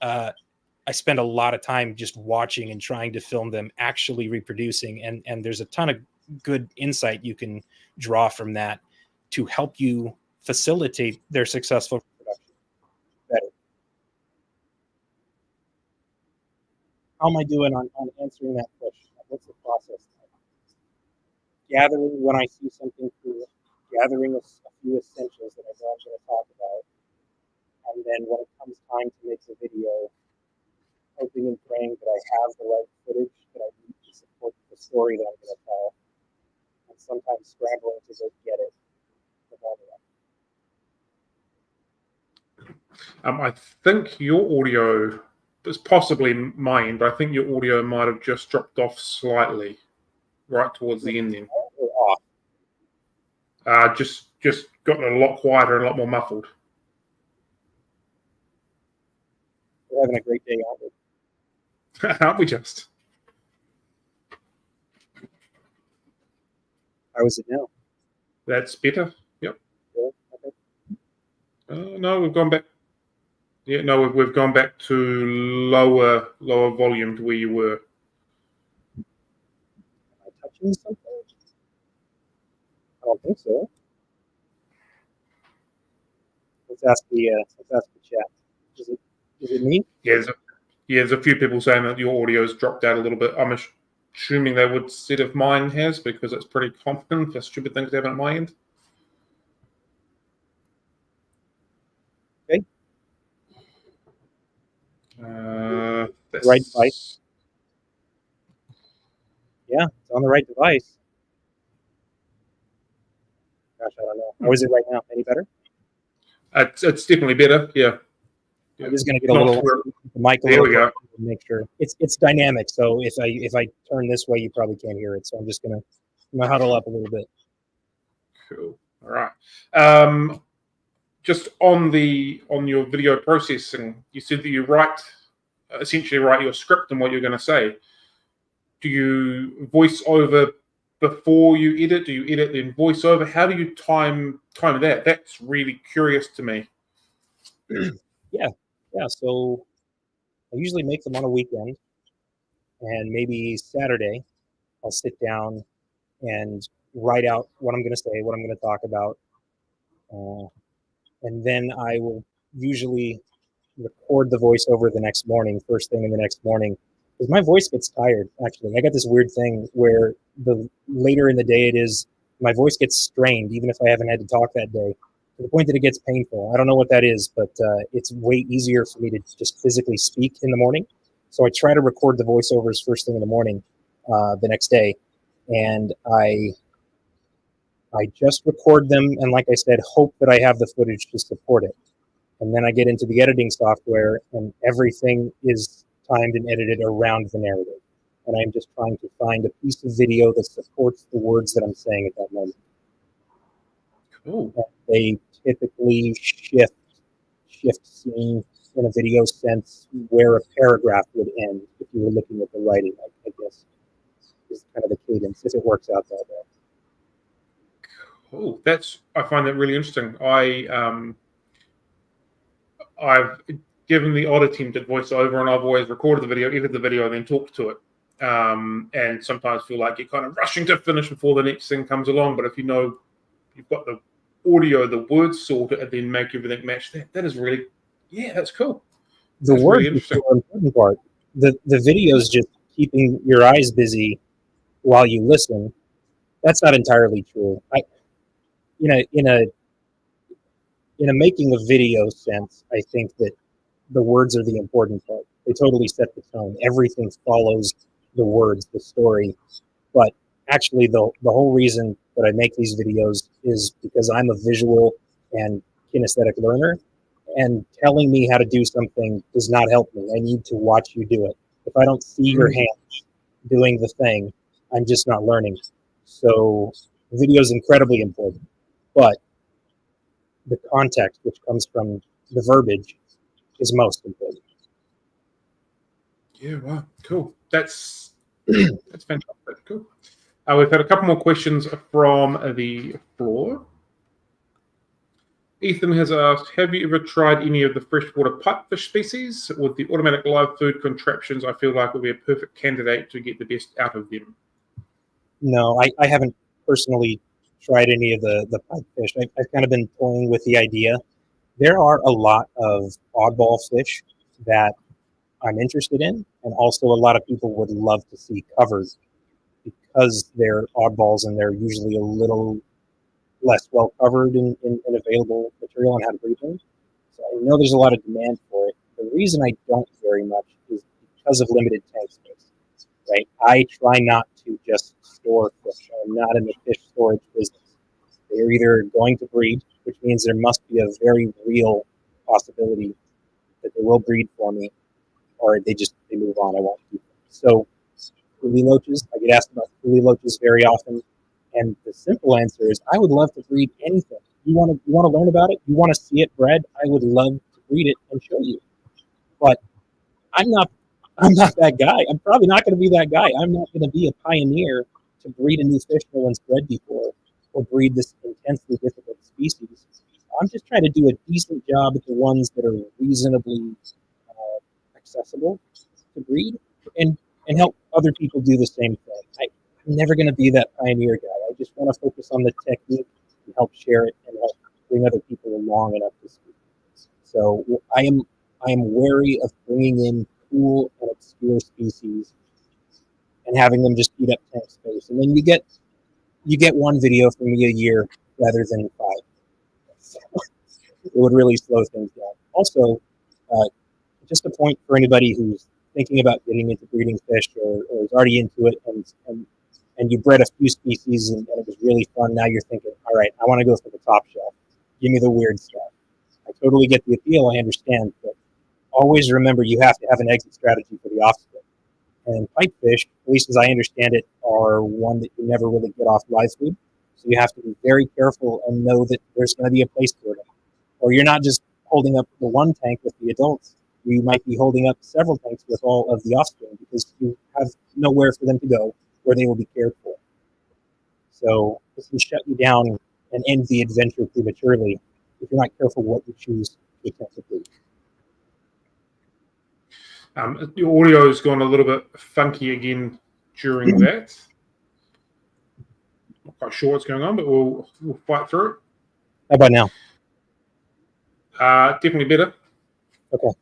I spend a lot of time just watching and trying to film them actually reproducing. And there's a ton of good insight you can draw from that to help you facilitate their successful reproduction better. How am I doing on answering that question? What's the process? Gathering when I see something cool, gathering a few essentials that I know I'm going to talk about, and then when it comes time to make the video, hoping and praying that I have the right footage that I need to support the story that I'm going to tell, and sometimes scrambling to go get it with all the I think your audio is possibly mine, but I think your audio might have just dropped off slightly right towards the ending. Just gotten a lot quieter and a lot more muffled. We're having a great day, aren't we? Aren't we just? How is it now? That's better. Yep. Okay. No, we've gone back. Yeah, no, we've gone back to lower volume to where you were. Am I touching something? I don't think so. Let's ask the chat. Is it me? Yeah, there's a few people saying that your audio's dropped out a little bit. I'm assuming they would say if mine has, because it's pretty common for stupid things to happen at my end. Okay. Right device. Yeah, it's on the right device. Gosh, I don't know. How is it right now? Any better? It's definitely better. Yeah. Yeah. I'm just going to get a little the mic a There little we go. closer to make sure it's dynamic. So if I turn this way, you probably can't hear it. So I'm just going to huddle up a little bit. Cool. All right. Just on your video processing, you said that you essentially write your script and what you're going to say. Do you voice over before you edit? Do you edit then voice over? How do you time that? That's really curious to me. Yeah. So I usually make them on a weekend, and maybe Saturday I'll sit down and write out what I'm going to say, what I'm going to talk about, and then I will usually record the voiceover the next morning, first thing in the next morning, because my voice gets tired. Actually, I got this weird thing where the later in the day it is, my voice gets strained, even if I haven't had to talk that day, to the point that it gets painful. I don't know what that is, but it's way easier for me to just physically speak in the morning. So I try to record the voiceovers first thing in the morning, the next day, and I just record them, and like I said, hope that I have the footage to support it. And then I get into the editing software, and everything is timed and edited around the narrative. And I'm just trying to find a piece of video that supports the words that I'm saying at that moment. Cool. And they typically shift scene in a video sense where a paragraph would end if you were looking at the writing, I guess, is kind of the cadence, if it works out that way. Cool. I find that really interesting. I've given the odd attempt at voiceover, and I've always recorded the video, edited the video, and then talked to it. And sometimes feel like you're kind of rushing to finish before the next thing comes along. But if you know you've got the audio, the words sorted, and then make everything match that is really, that's cool. The word is the important part. The video is just keeping your eyes busy while you listen. That's not entirely true. In a making a video sense, I think that the words are the important part. They totally set the tone. Everything follows the words, the story. But actually, the whole reason that I make these videos is because I'm a visual and kinesthetic learner, and telling me how to do something does not help me. I need to watch you do it. If I don't see your hands doing the thing, I'm just not learning. So video is incredibly important. But the context, which comes from the verbiage, is most important. Yeah, wow, cool. That's fantastic. Cool. We've had a couple more questions from the floor. Ethan has asked, have you ever tried any of the freshwater pipefish species? With the automatic live food contraptions, I feel like would be a perfect candidate to get the best out of them. No, I haven't personally tried any of the pipefish. I've kind of been toying with the idea. There are a lot of oddball fish that I'm interested in, and also a lot of people would love to see covered because they're oddballs and they're usually a little less well covered in available material on how to breed them. So I know there's a lot of demand for it. The reason I don't very much is because of limited tank space. Right? I try not to just store fish. I'm not in the fish storage business. They're either going to breed, which means there must be a very real possibility that they will breed for me, or they move on. I won't keep them. So Coolie loaches, I get asked about Coolie loaches very often, and the simple answer is I would love to breed anything. You want to learn about it? You want to see it bred? I would love to breed it and show you. But I'm not that guy. I'm probably not going to be that guy. I'm not going to be a pioneer to breed a new fish no one's bred before, or breed this intensely difficult species. I'm just trying to do a decent job at the ones that are reasonably accessible to breed, and help other people do the same thing. I'm never going to be that pioneer guy. I just want to focus on the technique and help share it and help bring other people along enough to speak. So I am wary of bringing in cool and obscure species and having them just eat up tank space. And then you get one video from me a year rather than 5. It would really slow things down. Also, just a point for anybody who's thinking about getting into breeding fish or is already into it, and you bred a few species and it was really fun. Now you're thinking, all right, I want to go for the top shelf. Give me the weird stuff. I totally get the appeal. I understand, but always remember you have to have an exit strategy for the offspring. And pipefish, at least as I understand it, are one that you never really get off live food. So you have to be very careful and know that there's going to be a place for them. Or you're not just holding up the one tank with the adults. You might be holding up several tanks with all of the offspring because you have nowhere for them to go where they will be cared for. So this can shut you down and end the adventure prematurely if you're not careful what you choose to attempt to do. Your audio has gone a little bit funky again during that. Not quite sure what's going on, but we'll fight through it. How about now? Definitely better. Okay.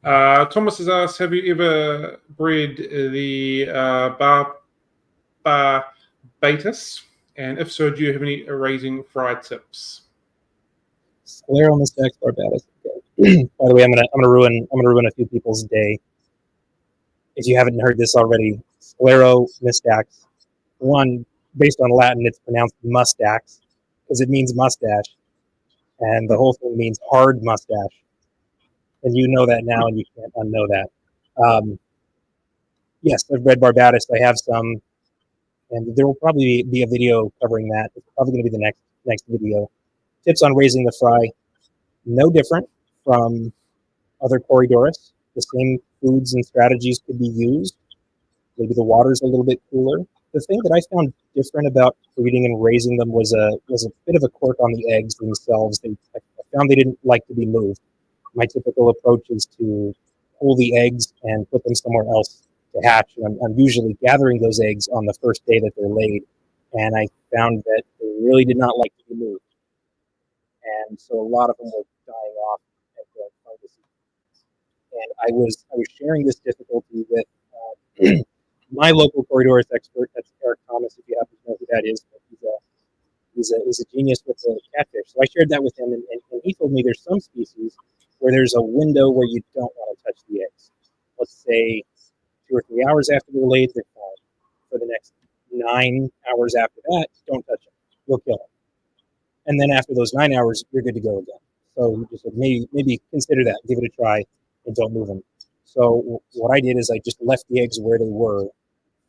Thomas has asked, have you ever bred the Barbatus? And if so, do you have any raising fry tips? Scleromistax barbatus. Okay. By the way, I'm gonna ruin a few people's day. If you haven't heard this already, Scleromistax. One, based on Latin, it's pronounced mustax because it means mustache, and the whole thing means hard mustache. And you know that now, and you can't unknow that. Yes, I've bred barbatus. I have some, and there will probably be a video covering that. It's probably going to be the next video. Tips on raising the fry. No different from other Corydoras. The same foods and strategies could be used. Maybe the water's a little bit cooler. The thing that I found different about breeding and raising them was a bit of a quirk on the eggs themselves. I found they didn't like to be moved. My typical approach is to pull the eggs and put them somewhere else to hatch. And I'm usually gathering those eggs on the first day that they're laid. And I found that they really did not like to be moved. And so a lot of them were dying off at the fungus. And I was sharing this difficulty with my local Corydoras expert. That's Eric Thomas, if you happen to know who that is. He's a genius with the catfish. So I shared that with him, and he told me there's some species where there's a window where you don't want to touch the eggs. Let's say 2 or 3 hours after they're laid, they're fine. For the next 9 hours after that, don't touch them. You'll kill them. And then after those 9 hours, you're good to go again. So just maybe consider that, give it a try, and don't move them. So what I did is I just left the eggs where they were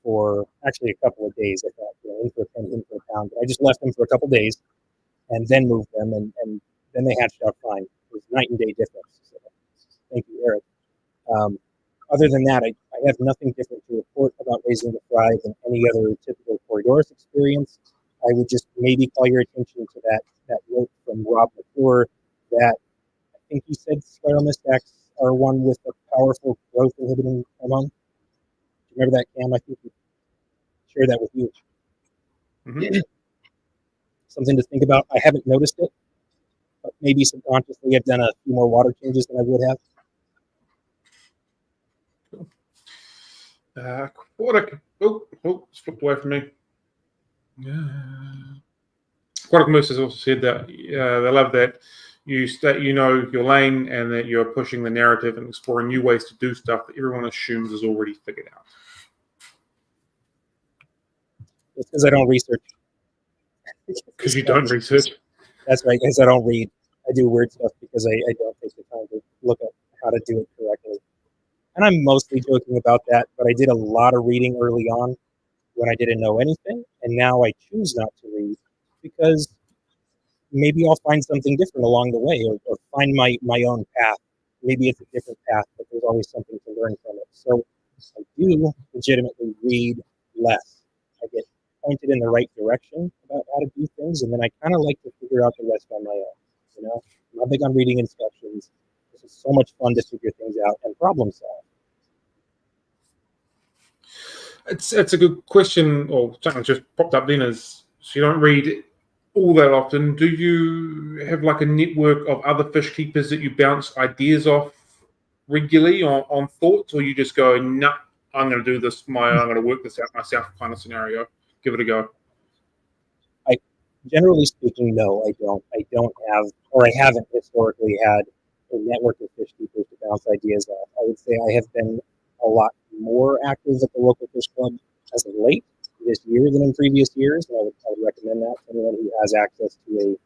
for actually a couple of days. I thought, in for a penny, in for a pound. But I just left them for a couple of days and then moved them, and then they hatched out fine. It was night and day difference. So, thank you, Eric. Other than that, I have nothing different to report about raising the fry than any other typical Corydoras experience. I would just maybe call your attention to that note from Rob McClure that I think he said Scleromistax are one with a powerful growth inhibiting hormone. Do you remember that, Cam? I think he shared that with you. Mm-hmm. Something to think about. I haven't noticed it, but maybe subconsciously I've done a few more water changes than I would have. Slipped away from me. Aquatic Moose has also said that they love that you know your lane and that you're pushing the narrative and exploring new ways to do stuff that everyone assumes is already figured out. It's because I don't research. Because you don't research? That's right, because I don't read. I do weird stuff because I don't take the time to look at how to do it correctly. And I'm mostly joking about that, but I did a lot of reading early on when I didn't know anything, and now I choose not to read because maybe I'll find something different along the way or find my own path. Maybe it's a different path, but there's always something to learn from it. So I do legitimately read less. I get pointed in the right direction about how to do things, and then I kind of like to figure out the rest on my own. I'm not big on reading instructions. This is so much fun to figure things out and problem solve. It's a good question, or something just popped up then is, so you don't read all that often. Do you have like a network of other fish keepers that you bounce ideas off regularly on thoughts, or you just go, nah, I'm going to do this, I'm going to work this out myself kind of scenario? Give it a go. Generally speaking, no, I don't. I don't have, or I haven't historically had a network of fish keepers to bounce ideas off. I would say I have been a lot more active at the local fish club as of late this year than in previous years, and I would recommend that to anyone who has access to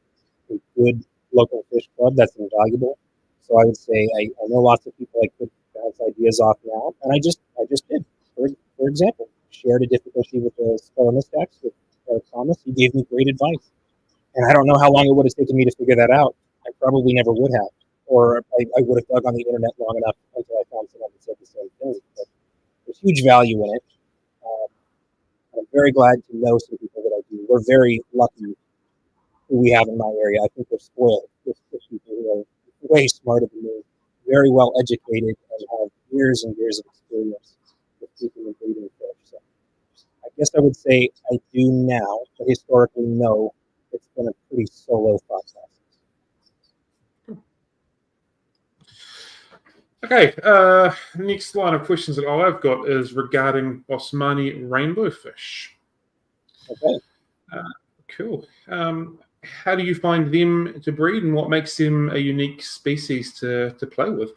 a good local fish club. That's invaluable. So I would say I know lots of people I could bounce ideas off now, and I just did. For example, shared a difficulty with the Spellomistax with Thomas. He gave me great advice, and I don't know how long it would have taken me to figure that out. I probably never would have, or I would have dug on the internet long enough until I found someone that said the same thing. But there's huge value in it. I'm very glad to know some people that I do. We're very lucky who we have in my area. I think we're spoiled with people who are way smarter than me, very well educated, and have years and years of experience with keeping and breeding fish. So I guess I would say I do now, but historically, no. It's been a pretty solo process. Okay, next line of questions that I've got is regarding Bosmani rainbow fish. Okay. Cool. How do you find them to breed, and what makes them a unique species to play with?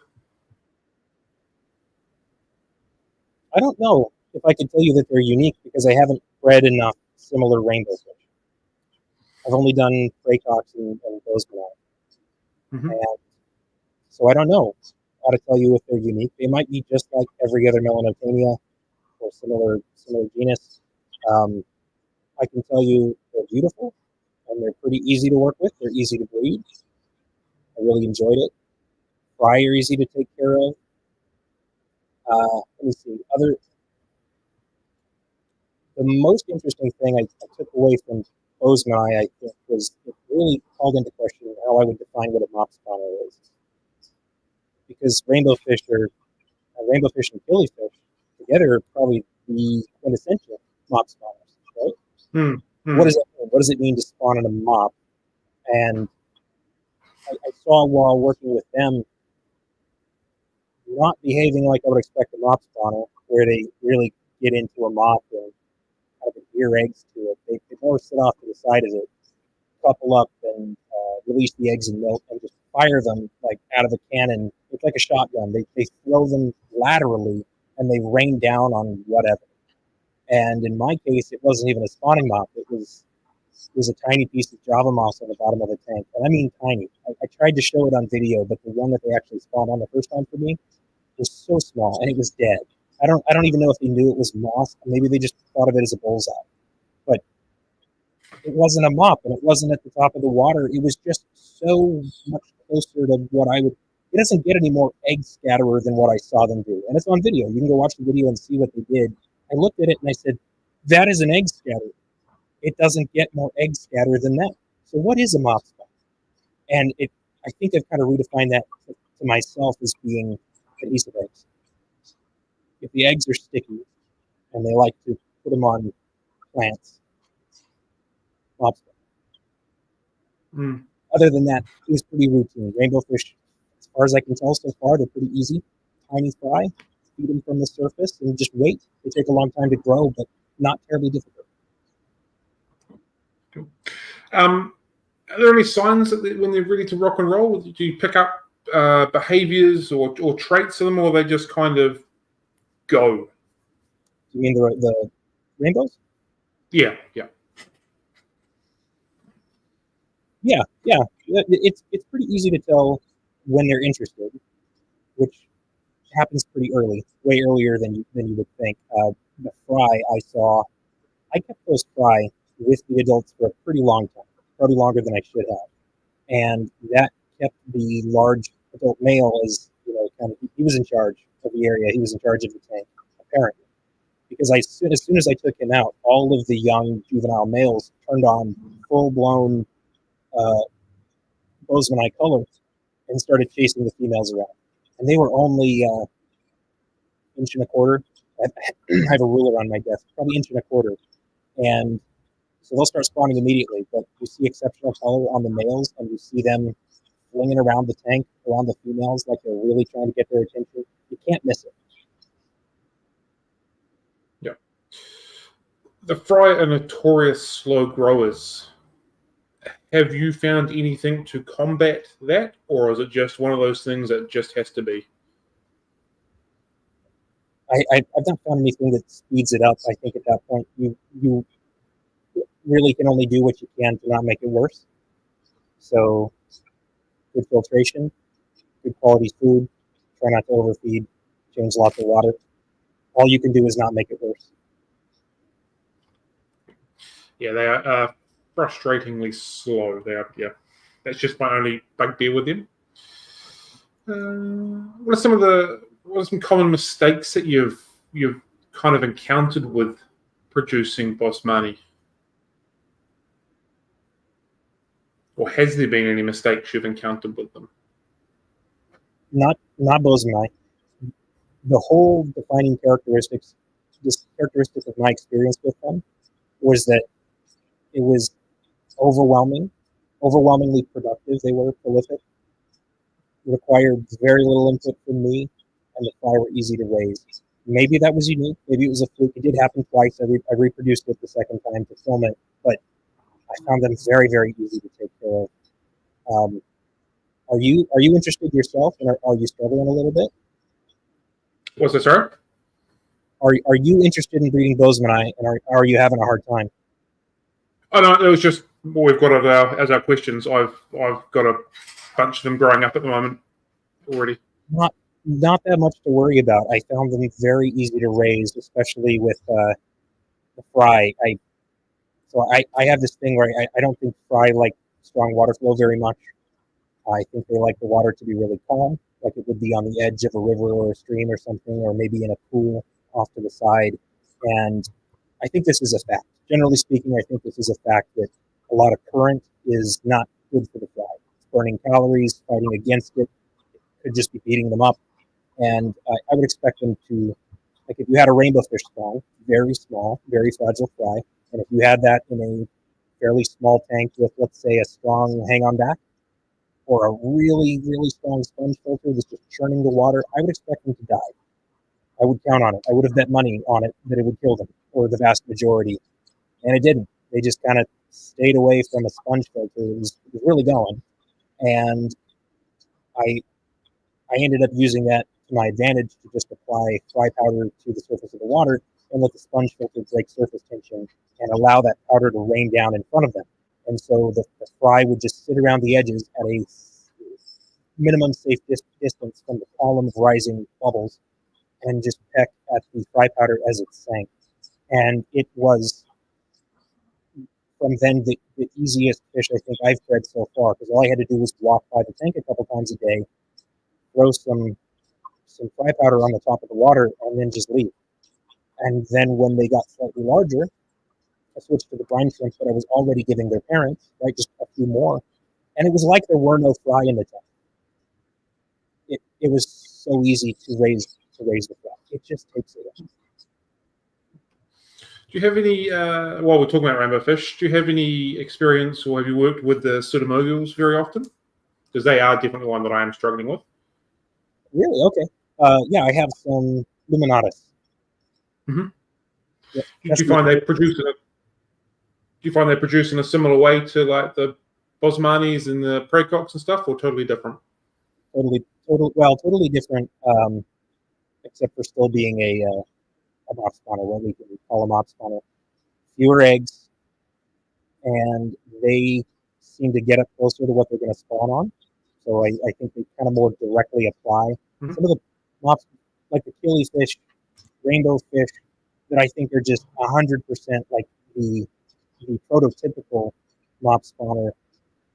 I don't know if I can tell you that they're unique because I haven't bred enough similar rainbow fish. I've only done Freycox and Bozeman. Mm-hmm. And so I don't know how to tell you if they're unique. They might be just like every other Melanotania or similar genus. I can tell you they're beautiful and they're pretty easy to work with. They're easy to breed. I really enjoyed it. Fry are easy to take care of. Let me see. The most interesting thing I took away from Bozeman, I think, was it really called into question how I would define what a mop spawner is. Because rainbow fish and killifish together are probably the quintessential mop spawners, right? Mm-hmm. What does that mean? What does it mean to spawn in a mop? And I saw while working with them not behaving like I would expect a mop spawner, where they really get into a mop and kind of adhere eggs to it. They more sit off to the side of it, couple up and release the eggs and milk and just fire them like out of a cannon. It's like a shotgun. They throw them laterally and they rain down on whatever. And in my case, it wasn't even a spawning mop. It was a tiny piece of Java moss on the bottom of the tank. And I mean tiny. I tried to show it on video, but the one that they actually spawned on the first time for me was so small and it was dead. I don't even know if they knew it was moss. Maybe they just thought of it as a bullseye. But it wasn't a mop and it wasn't at the top of the water. It was just so much closer to what I would. It doesn't get any more egg scatterer than what I saw them do. And it's on video. You can go watch the video and see what they did. I looked at it and I said, that is an egg scatter. It doesn't get more egg scatter than that. So what is a mop spawn? And I think I've kind of redefined that to myself as being adhesive eggs. If the eggs are sticky and they like to put them on plants, mop spawn. Other than that, it was pretty routine. Rainbow fish, as far as I can tell so far, they're pretty easy. Tiny fry, feed them from the surface, and just wait. They take a long time to grow, but not terribly difficult. Cool. Are there any signs that when they're ready to rock and roll? Do you pick up behaviors or traits of them, or they just kind of go? You mean the rainbows? Yeah. It's pretty easy to tell when they're interested, which happens pretty early, way earlier than you would think. The fry I kept those fry with the adults for a pretty long time, probably longer than I should have, and that kept the large adult male as kind of he was in charge of the area. He was in charge of the tank, apparently, because as soon as I took him out, all of the young juvenile males turned on full blown Bozeman colors and started chasing the females around. And they were only inch and a quarter. I have a ruler on my desk, probably inch and a quarter. And so they'll start spawning immediately. But you see exceptional color on the males, and you see them flinging around the tank, around the females, like they're really trying to get their attention. You can't miss it. Yeah. The fry are notorious slow growers. Have you found anything to combat that, or is it just one of those things that just has to be? I've not found anything that speeds it up. I think at that point you really can only do what you can to not make it worse. So good filtration, good quality food, try not to overfeed, change lots of water. All you can do is not make it worse. Yeah, they are frustratingly slow. They are, yeah. That's just my only bugbear with them. What are some common mistakes that you've kind of encountered with producing Bosmani? Or has there been any mistakes you've encountered with them? Not Bozeman. The whole defining characteristic of my experience with them was that it was overwhelmingly productive. They were prolific, required very little input from me, and the fry were easy to raise. Maybe that was unique. Maybe it was a fluke. It did happen twice. I reproduced it the second time to film it, but I found them very, very easy to take care of. Are you interested yourself, and are you struggling a little bit? What's that, sorry? Are you interested in breeding Bozeman, and are you having a hard time? Oh no, it was just we've got it as our questions. I've got a bunch of them growing up at the moment already. Not that much to worry about. I found them very easy to raise, especially with the fry. I have this thing where I don't think fry like strong water flow very much. I think they like the water to be really calm, like it would be on the edge of a river or a stream or something, or maybe in a pool off to the side. And I think this is a fact. Generally speaking, I think this is a fact that a lot of current is not good for the fry. It's burning calories, fighting against it. It could just be beating them up. And I would expect them to, like if you had a rainbow fish spawn, very small, very fragile fry, and if you had that in a fairly small tank with, let's say, a strong hang-on back, or a really, really strong sponge filter that's just churning the water, I would expect them to die. I would count on it. I would have bet money on it that it would kill them, or the vast majority. And it didn't. They just kind of stayed away from a sponge filter. It was really going. And I ended up using that to my advantage to just apply fry powder to the surface of the water and let the sponge filter break surface tension and allow that powder to rain down in front of them. And so the fry would just sit around the edges at a minimum safe distance from the column of rising bubbles and just peck at the fry powder as it sank. And it was, from then, the easiest fish I think I've bred so far, because all I had to do was walk by the tank a couple times a day, throw some fry powder on the top of the water, and then just leave. And then when they got slightly larger, I switched to the brine shrimp that I was already giving their parents, right, just a few more. And it was like there were no fry in the tank. It was so easy to raise the fry. It just takes it in. Do you have any, while we're talking about rainbow fish, do you have any experience or have you worked with the pseudomobiles very often? Because they are definitely one that I am struggling with. Really? Okay. Yeah, I have some luminatus. Mm-hmm. Yeah, do you find they produce in a similar way to like the Bosmanis and the Precox and stuff, or totally different? Totally different, except for still being a mop spawner, what we can call a mop spawner. Fewer eggs, and they seem to get up closer to what they're going to spawn on. So I think they kind of more directly apply. Mm-hmm. Some of the mops, like the killifish, rainbow fish, that I think are just 100% like the prototypical mop spawner.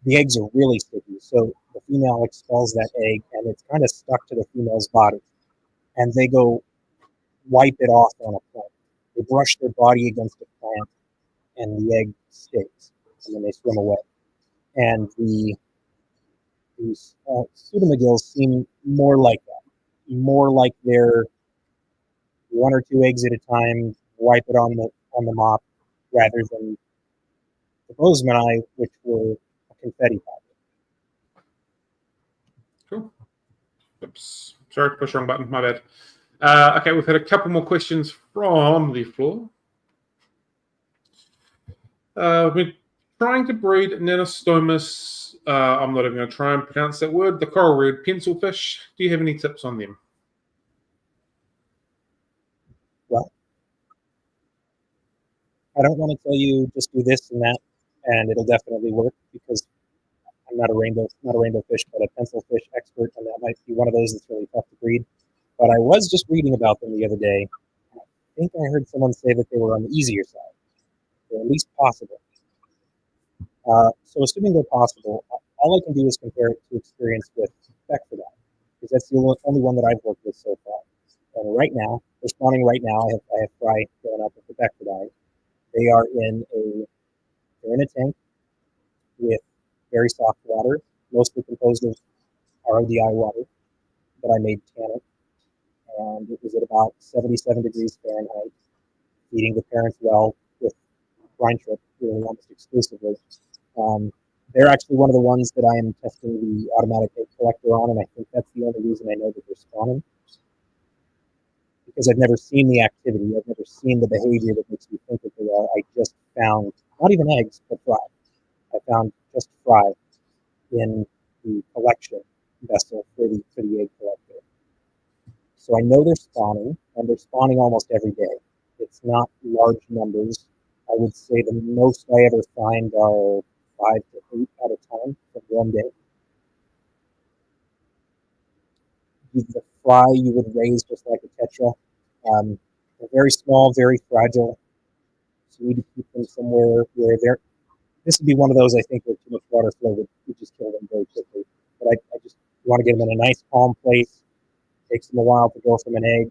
The eggs are really sticky, so the female expels that egg, and it's kind of stuck to the female's body. And they go wipe it off on a plant. They brush their body against a plant, and the egg stays, and then they swim away. And these pseudomagills seem more like that, more like they're one or two eggs at a time, wipe it on the mop, rather than the Bozeman, which were a confetti packet. Cool. Oops. Sorry, push wrong button. My bad. Okay, we've had a couple more questions from the floor. We've been trying to breed Nanostomus. I'm not even going to try and pronounce that word. The coral red pencilfish. Do you have any tips on them? Well, I don't want to tell you just do this and that, and it'll definitely work, because I'm not a rainbow fish, but a pencil fish expert, and that might be one of those that's really tough to breed. But I was just reading about them the other day. I think I heard someone say that they were on the easier side, or at least possible. So assuming they're possible, all I can do is compare it to experience with Beckford, because that's the only one that I've worked with so far. And right now, they're spawning right now. I have fry going up with the Beckford. They are they're in a tank with very soft water, mostly composed of RODI water that I made tannic. And it was at about 77 degrees Fahrenheit, feeding the parents well with brine trip, really almost exclusively. They're actually one of the ones that I am testing the automatic egg collector on, and I think that's the only reason I know that they're spawning. Because I've never seen the activity, I've never seen the behavior that makes me think that they are. I just found, not even eggs, but fry. I found just fry in the collection vessel for the egg collector. So I know they're spawning, and they're spawning almost every day. It's not large numbers. I would say the most I ever find are 5 to 8 at a time from one day. The fly you would raise just like a tetra. They're very small, very fragile. So you need to keep them somewhere where they're. This would be one of those, I think, where too much water flow would just kill them very quickly. But I just want to get them in a nice, calm place. It takes them a while to go from an egg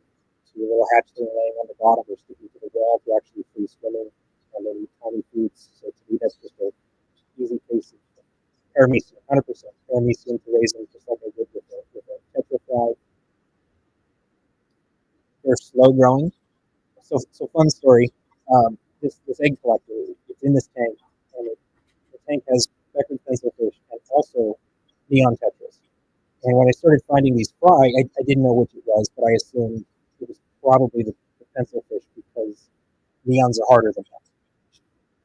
to a little hatchling laying on the bottom or sticking to the wall to actually free swimming, and then tiny foods. So to me, that's just an easy case of paramecium, 100% paramecium to raise them, just like I did with a tetra fly. They're slow growing. So fun story. This egg collector, it's in this tank, and the tank has speckled pencilfish and also neon tetras. And when I started finding these fry, I didn't know which it was, but I assumed it was probably the pencilfish because neons are harder than that.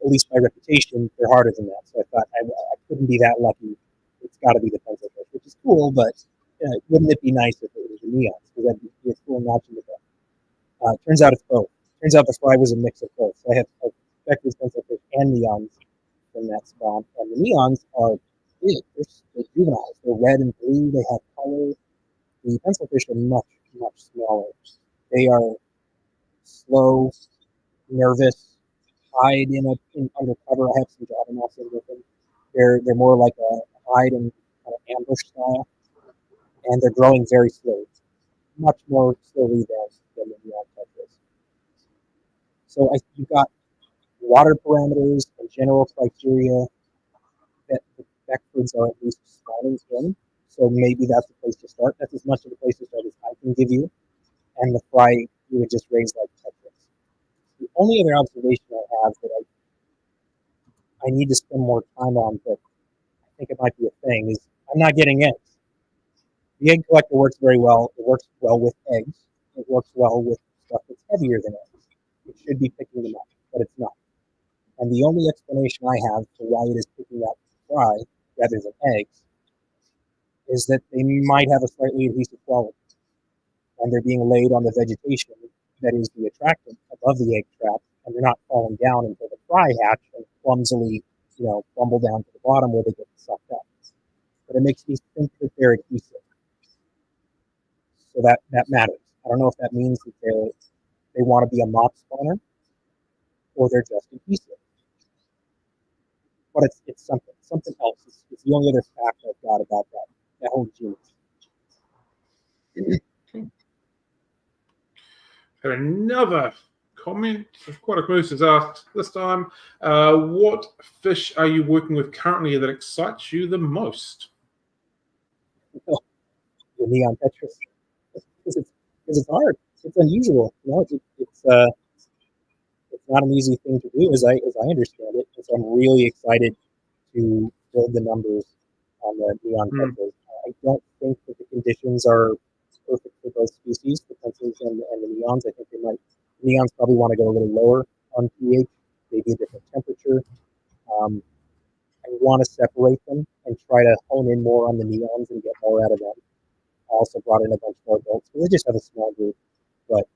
At least by reputation, they're harder than that. So I thought I couldn't be that lucky. It's got to be the pencilfish, which is cool, but wouldn't it be nice if it was the neons? Because that'd be a cool notch in the book. Turns out it's both. Turns out the fry was a mix of both. So I have speckled pencilfish and neons from that spawn. And the neons are big. They're juveniles. They're red and blue. They have color. The pencilfish are much, much smaller. They are slow, nervous, hide in undercover. I have some java in with them. They're more like a hide and kind of ambush style, and they're growing very slowly, much more slowly than the neon tetras. So you've got water parameters and general criteria that the Beckfords are at least spawning in. So maybe that's the place to start. That's as much of a place to start as I can give you. And the fry you would just raise like tetras. The only other observation I have that I need to spend more time on, but I think it might be a thing, is I'm not getting eggs. The egg collector works very well. It works well with eggs. It works well with stuff that's heavier than eggs. It should be picking them up, but it's not. And the only explanation I have for why it is picking up fry rather than eggs is that they might have a slightly adhesive quality. And they're being laid on the vegetation that is the attractant above the egg trap, and they're not falling down until the fry hatch and clumsily, bumble down to the bottom where they get sucked up. But it makes me think that they're adhesive. So that matters. I don't know if that means that they want to be a mop spawner or they're just adhesive. But it's something else. It's the only other fact I've got about that whole genus. Had another comment. Quite a person's asked this time. What fish are you working with currently that excites you the most? The neon tetras. Because it's hard. It's unusual. It's not an easy thing to do, as I understand it. And so I'm really excited to build the numbers on the neon tetras. I don't think that the conditions are perfect for both species, the pencils and the neons. I think neons probably want to go a little lower on pH, maybe a different temperature. I want to separate them and try to hone in more on the neons and get more out of them. I also brought in a bunch more adults because I just have a small group, but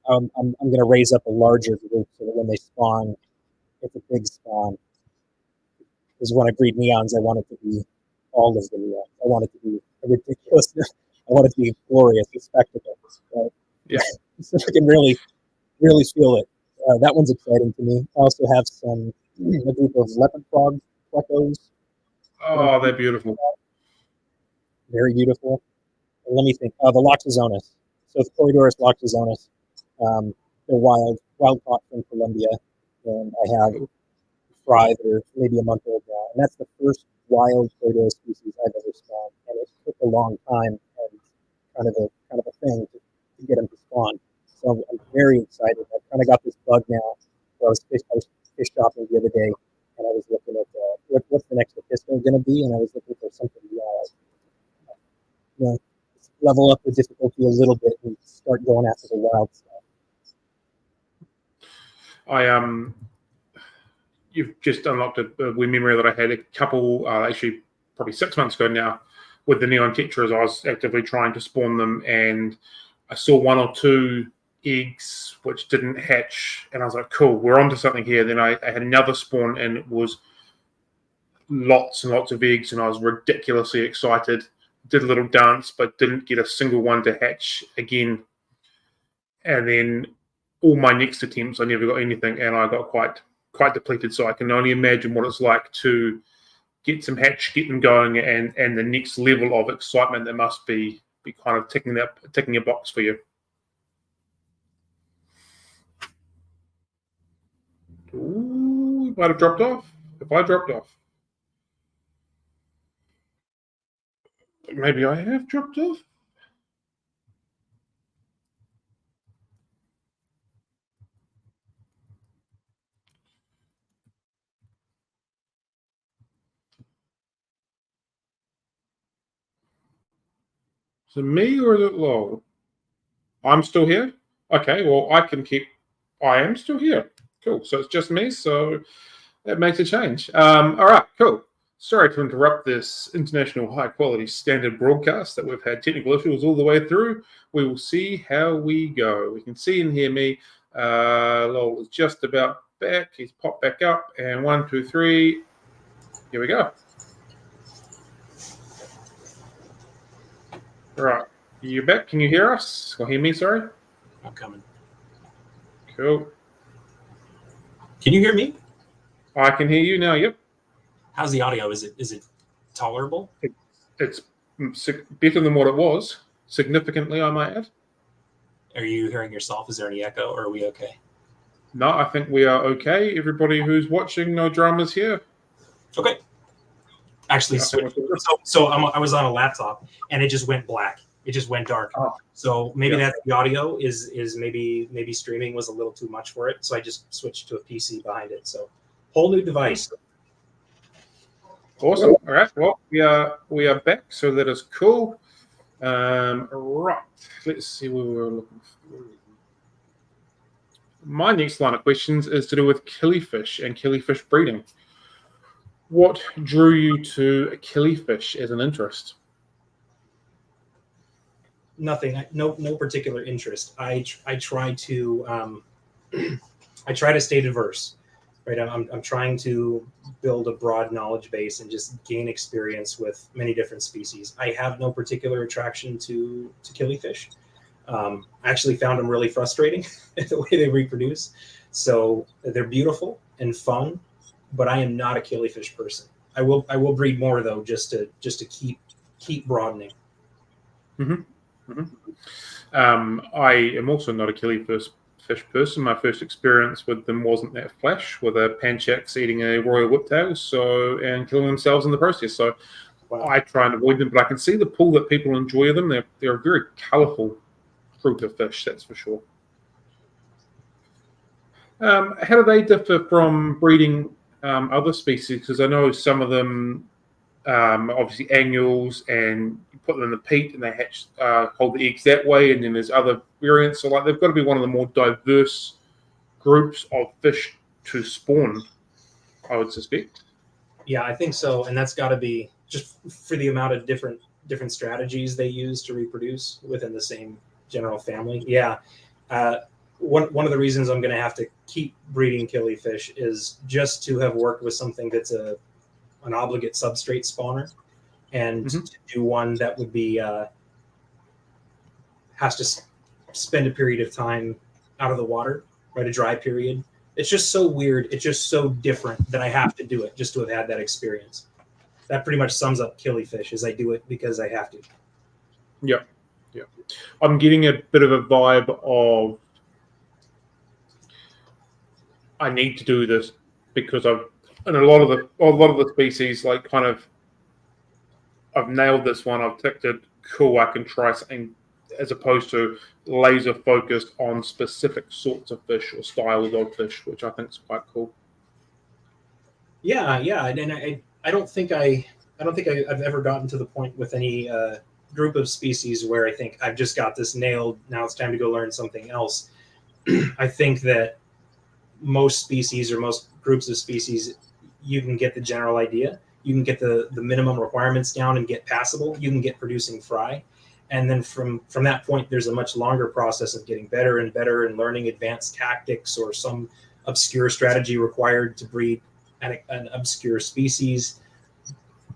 I'm going to raise up a larger group so that when they spawn, it's a big spawn. Because when I breed neons, I want it to be all of the neons. I want it to be a ridiculous. I want it to be glorious, a spectacle. Right? Yeah. So I can really feel it. That one's exciting to me. I also have a group of leopard frog plecos. Oh, they're beautiful. Very beautiful. And let me think. The Loxozonis. So it's Polydorus loxozonis. They're wild caught from Colombia, and I have fry that are maybe a month old now, and that's the first wild Polydorus species I've ever spawned, and it took a long time and kind of a thing to get them to spawn. So I'm very excited. I've kind of got this bug now. Where I was fish shopping the other day, and I was looking at what's the next epistle going to be, and I was looking for something level up the difficulty a little bit and start going after the wild stuff. You've just unlocked a wee memory that I had a couple, actually probably 6 months ago now, with the neon tetras. I was actively trying to spawn them, and I saw 1 or 2 eggs which didn't hatch, and I was like, cool, we're onto something here. Then I had another spawn, and it was lots and lots of eggs, and I was ridiculously excited. Did a little dance, but didn't get a single one to hatch again. And then all my next attempts, I never got anything, and I got quite depleted. So I can only imagine what it's like to get some hatch, get them going, and the next level of excitement that must be kind of ticking a box for you. Ooh, you might have dropped off. If I dropped off. Maybe I have dropped off. Is it me or is it Lowell? I'm still here? Okay, well, I am still here. Cool. So it's just me, so that makes a change. All right, cool. Sorry to interrupt this international high-quality standard broadcast that we've had technical issues all the way through. We will see how we go. We can see and hear me. Lowell is just about back. He's popped back up. And 1, 2, 3. Here we go. All right. You back? Can you hear us? Or hear me, sorry? I'm coming. Cool. Can you hear me? I can hear you now, yep. How's the audio? Is it tolerable? It's better than what it was, significantly, I might add. Are you hearing yourself? Is there any echo, or are we okay? No, I think we are okay. Everybody who's watching, no dramas here. Okay. Actually, I was on a laptop, and it just went black. It just went dark. Oh. So maybe that's the audio is maybe streaming was a little too much for it. So I just switched to a PC behind it. So whole new device. Awesome. All right. Well, we are back, so that is cool. Right. Let's see where we were looking for. My next line of questions is to do with killifish and killifish breeding. What drew you to killifish as an interest? Nothing. No particular interest. I try to I try to stay diverse. Right. I'm trying to build a broad knowledge base and just gain experience with many different species. I have no particular attraction to killifish. I actually found them really frustrating the way they reproduce. So they're beautiful and fun, but I am not a killifish person. I will breed more though, just to keep broadening. Mm-hmm. Mm-hmm. I am also not a killifish person. My first experience with them wasn't that flash, with a panchax eating a royal whiptail, and killing themselves in the process. So wow. I try and avoid them, but I can see the pull that people enjoy them. They're a very colourful fruit of fish, that's for sure. How do they differ from breeding other species? Because I know some of them, obviously annuals, and you put them in the peat and they hatch, hold the eggs that way, and then there's other variants. So like they've got to be one of the more diverse groups of fish to spawn, I would suspect. Yeah, I think so, and that's got to be just for the amount of different strategies they use to reproduce within the same general family. Yeah, one of the reasons I'm going to have to keep breeding killifish is just to have worked with something that's a an obligate substrate spawner, and Mhm. to do one that would be has to spend a period of time out of the water, right? A dry period. It's just so weird. It's just so different that I have to do it just to have had that experience. That pretty much sums up killifish, is I do it because I have to. Yeah. I'm getting a bit of a vibe of I need to do this because and a lot of the species like kind of I've nailed this one. I've ticked it. Cool. I can try something as opposed to laser focused on specific sorts of fish or styles of fish, which I think is quite cool. Yeah, and I don't think I've ever gotten to the point with any group of species where I think I've just got this nailed. Now it's time to go learn something else. I think that most species or most groups of species, you can get the general idea. You can get the minimum requirements down and get passable. You can get producing fry. And then from that point, there's a much longer process of getting better and better and learning advanced tactics or some obscure strategy required to breed an obscure species,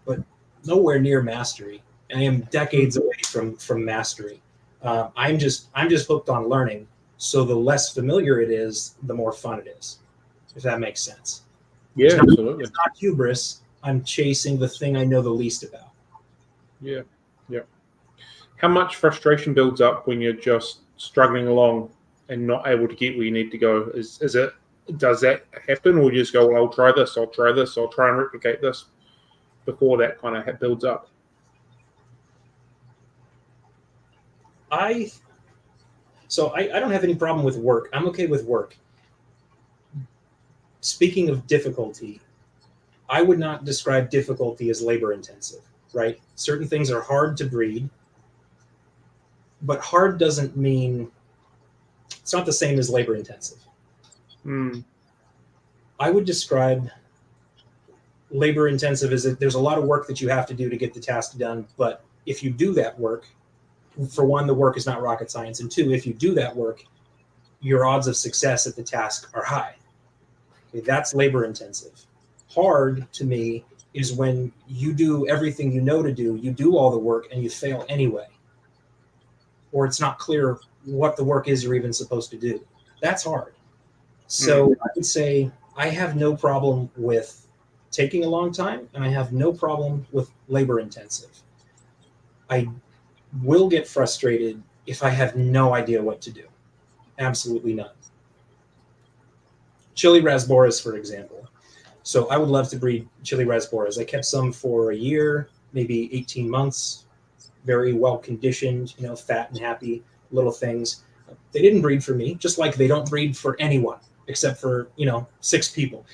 but nowhere near mastery. I am decades away from mastery. I'm just hooked on learning. So the less familiar it is, the more fun it is, if that makes sense. Yeah, absolutely. It's not hubris. I'm chasing the thing I know the least about. Yeah. How much frustration builds up when you're just struggling along and not able to get where you need to go? Does that happen, or you just go, well, I'll try this, I'll try and replicate this before that kind of builds up? I don't have any problem with work. I'm okay with work. Speaking of difficulty, I would not describe difficulty as labor intensive, right? Certain things are hard to breed, but hard doesn't mean it's not the same as labor intensive. I would describe labor intensive as that there's a lot of work that you have to do to get the task done, but if you do that work, for one, the work is not rocket science, and two, if you do that work, your odds of success at the task are high. Okay, that's labor intensive. Hard to me is when you do everything you know to do, you do all the work and you fail anyway, or it's not clear what the work is you're even supposed to do. That's hard. So I would say I have no problem with taking a long time, and I have no problem with labor intensive. I will get frustrated if I have no idea what to do. Absolutely none. Chili rasboras, for example. So I would love to breed chili rasboras. I kept some for a year, maybe 18 months, very well conditioned, fat and happy little things. They didn't breed for me, just like they don't breed for anyone except for 6 people.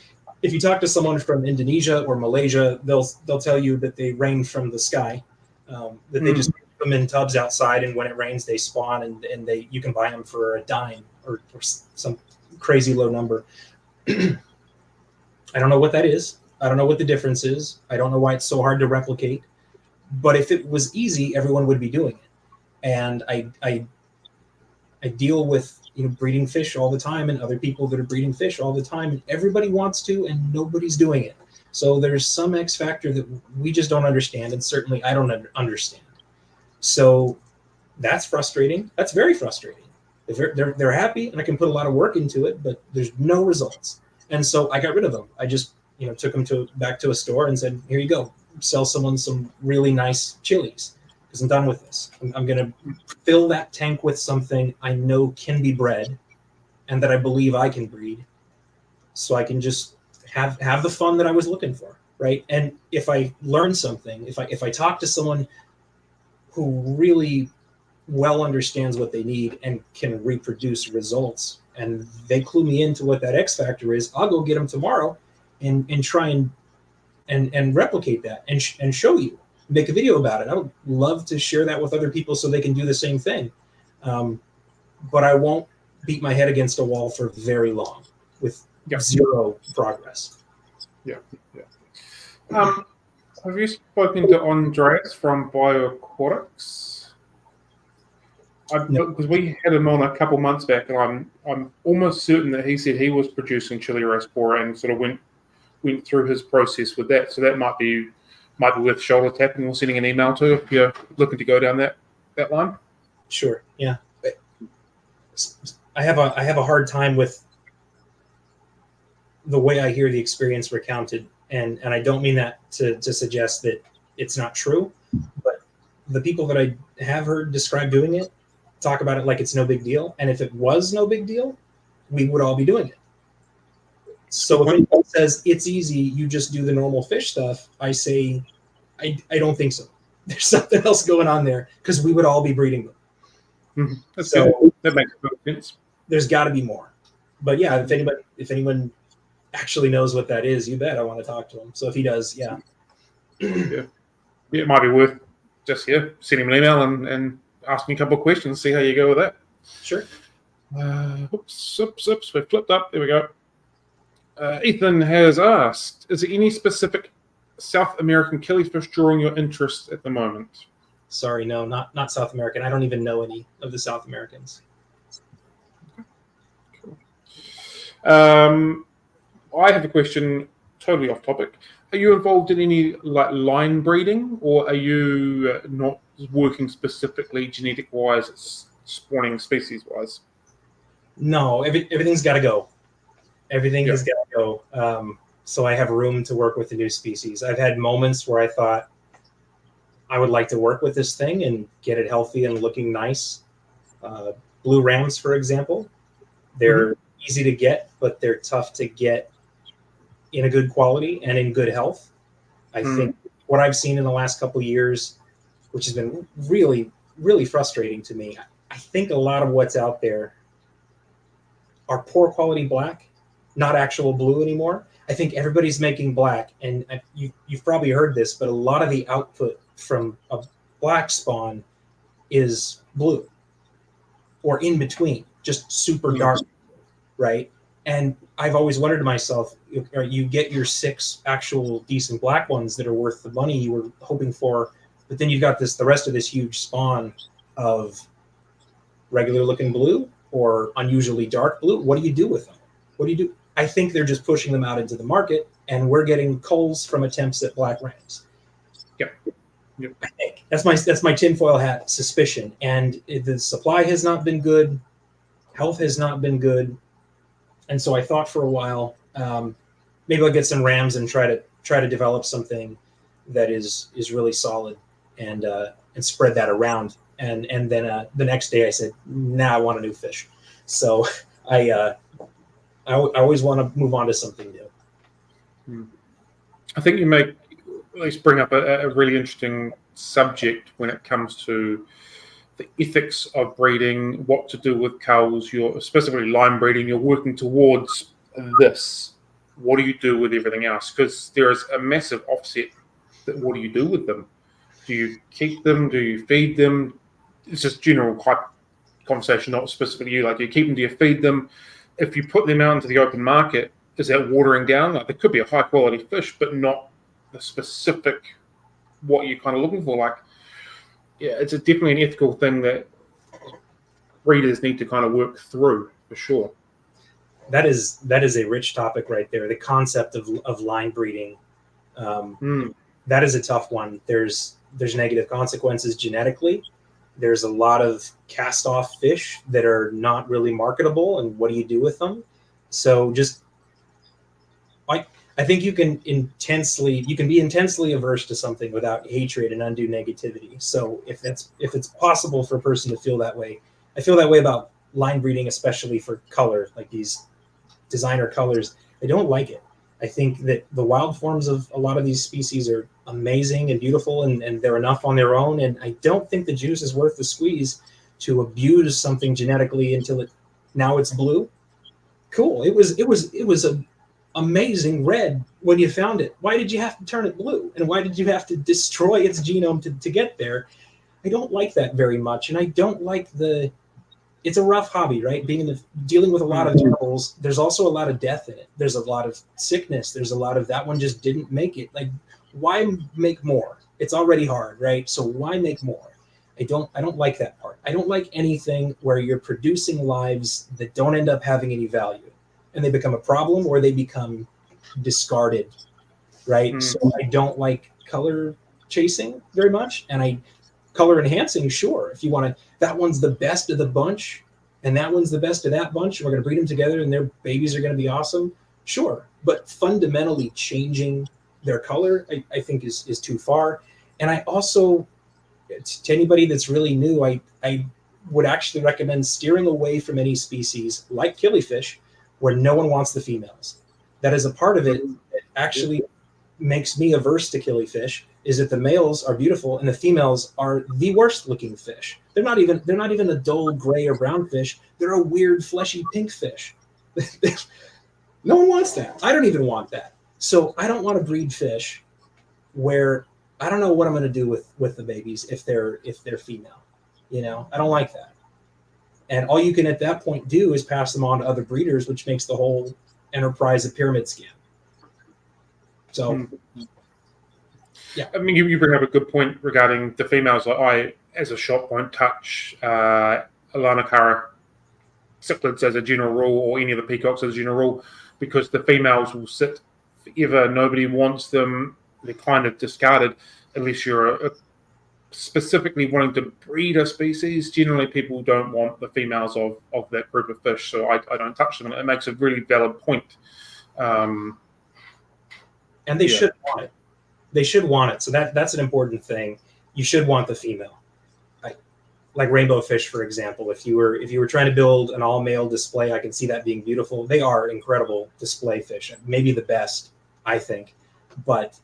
If you talk to someone from Indonesia or Malaysia, they'll tell you that they rain from the sky, that they just put them in tubs outside, and when it rains, they spawn, and you can buy them for a dime or some crazy low number. I don't know what that is. I don't know what the difference is. I don't know why it's so hard to replicate. But if it was easy, everyone would be doing it. And I deal with breeding fish all the time, and other people that are breeding fish all the time, and everybody wants to, and nobody's doing it. So there's some X factor that we just don't understand, and certainly I don't understand. So that's frustrating. That's very frustrating. They're happy, and I can put a lot of work into it, but there's no results. And so I got rid of them. I just took them back to a store and said, here you go, sell someone some really nice chilies, because I'm done with this. I'm going to fill that tank with something I know can be bred and that I believe I can breed, so I can just have the fun that I was looking for, right? And if I learn something, if I talk to someone who really well understands what they need and can reproduce results, and they clue me into what that X factor is, I'll go get them tomorrow and try and replicate that and show you, make a video about it. I would love to share that with other people so they can do the same thing. But I won't beat my head against a wall for very long with zero progress. Yeah. Have you spoken to Andreas from Bioaquatics? Because we had him on a couple months back, and I'm almost certain that he said he was producing chili raspora and sort of went went through his process with that. So that might be worth shoulder tapping or sending an email to if you're looking to go down that line. Sure. Yeah. I have a hard time with the way I hear the experience recounted, and I don't mean that to suggest that it's not true, but the people that I have heard describe doing it talk about it like it's no big deal. And if it was no big deal, we would all be doing it. So if anyone says it's easy, you just do the normal fish stuff, I say, I don't think so. There's something else going on there, because we would all be breeding them. Mm-hmm. That's so good. That makes sense. There's got to be more. But yeah, if anyone actually knows what that is, you bet I want to talk to him. So if he does, yeah. Yeah, it might be worth just send him an email and ask me a couple of questions, see how you go with that. Sure. Oops, we flipped up. There we go. Ethan has asked, is there any specific South American killifish drawing your interest at the moment? Sorry, no, not South American. I don't even know any of the South Americans. Cool. I have a question, totally off topic. Are you involved in any line breeding, or are you not working specifically genetic-wise, spawning species-wise? No, everything's got to go. Everything has got to go. So I have room to work with the new species. I've had moments where I thought I would like to work with this thing and get it healthy and looking nice. Blue rams, for example, they're easy to get, but they're tough to get in a good quality and in good health. I think what I've seen in the last couple of years, which has been really, really frustrating to me, I think a lot of what's out there are poor quality black, not actual blue anymore. I think everybody's making black, and you've probably heard this, but a lot of the output from a black spawn is blue or in between, just super dark, right? And I've always wondered to myself, you get your 6 actual decent black ones that are worth the money you were hoping for, but then you've got the rest of this huge spawn of regular looking blue or unusually dark blue. What do you do with them? What do you do? I think they're just pushing them out into the market, and we're getting culls from attempts at black rams. Yep. I think that's my tinfoil hat suspicion. And the supply has not been good, health has not been good, and so I thought for a while, maybe I'll get some rams and try to develop something that is really solid and spread that around. And then the next day I said, nah, I want a new fish. So I always want to move on to something new. I think you make at least bring up a really interesting subject when it comes to the ethics of breeding, what to do with culls. You're specifically line breeding. You're working towards this. What do you do with everything else? Because there is a massive offset. That what do you do with them? Do you keep them? Do you feed them? It's just general conversation, not specifically you. Like, do you keep them? Do you feed them? If you put them out into the open market, is that watering down? Like, there could be a high quality fish, but not the specific what you're kind of looking for. Like, yeah, it's definitely an ethical thing that breeders need to kind of work through for sure. That is a rich topic right there. The concept of line breeding, that is a tough one. There's negative consequences genetically. There's a lot of cast off fish that are not really marketable, and what do you do with them? So I think you can be intensely averse to something without hatred and undue negativity. So if it's possible for a person to feel that way, I feel that way about line breeding, especially for color, like these designer colors. I don't like it. I think that the wild forms of a lot of these species are amazing and beautiful, and they're enough on their own. And I don't think the juice is worth the squeeze to abuse something genetically until now it's blue. Cool. It was a amazing red when you found it. Why did you have to turn it blue? And why did you have to destroy its genome to get there? I don't like that very much. And I don't like it's a rough hobby, right? Dealing with a lot of troubles. There's also a lot of death in it. There's a lot of sickness. There's a lot of that one just didn't make it. Like, why make more? It's already hard, right? So why make more? I don't like that part. I don't like anything where you're producing lives that don't end up having any value, and they become a problem, or they become discarded, right? So I don't like color chasing very much, and color enhancing, sure. If you want to, that one's the best of the bunch, and that one's the best of that bunch, and we're going to breed them together, and their babies are going to be awesome, sure. But fundamentally changing their color, I think is too far. And I also, to anybody that's really new, I would actually recommend steering away from any species like killifish, where no one wants the females. That is a part of it that actually makes me averse to killifish, is that the males are beautiful and the females are the worst looking fish. They're not even a dull gray or brown fish. They're a weird fleshy pink fish. No one wants that. I don't even want that. So I don't want to breed fish where I don't know what I'm going to do with the babies if they're female. You know, I don't like that. And all you can at that point do is pass them on to other breeders, which makes the whole enterprise a pyramid scheme. So, yeah. I mean, you bring up a good point regarding the females. Like I, as a shop, won't touch Alanacara cichlids as a general rule, or any of the peacocks as a general rule, because the females will sit forever. Nobody wants them. They're kind of discarded unless you're specifically wanting to breed a species. Generally, people don't want the females of that group of fish, so I don't touch them. It makes a really valid point. And they should want it. They should want it. So that's an important thing. You should want the female. Like rainbow fish, for example. If you were trying to build an all-male display, I can see that being beautiful. They are incredible display fish, maybe the best, I think. But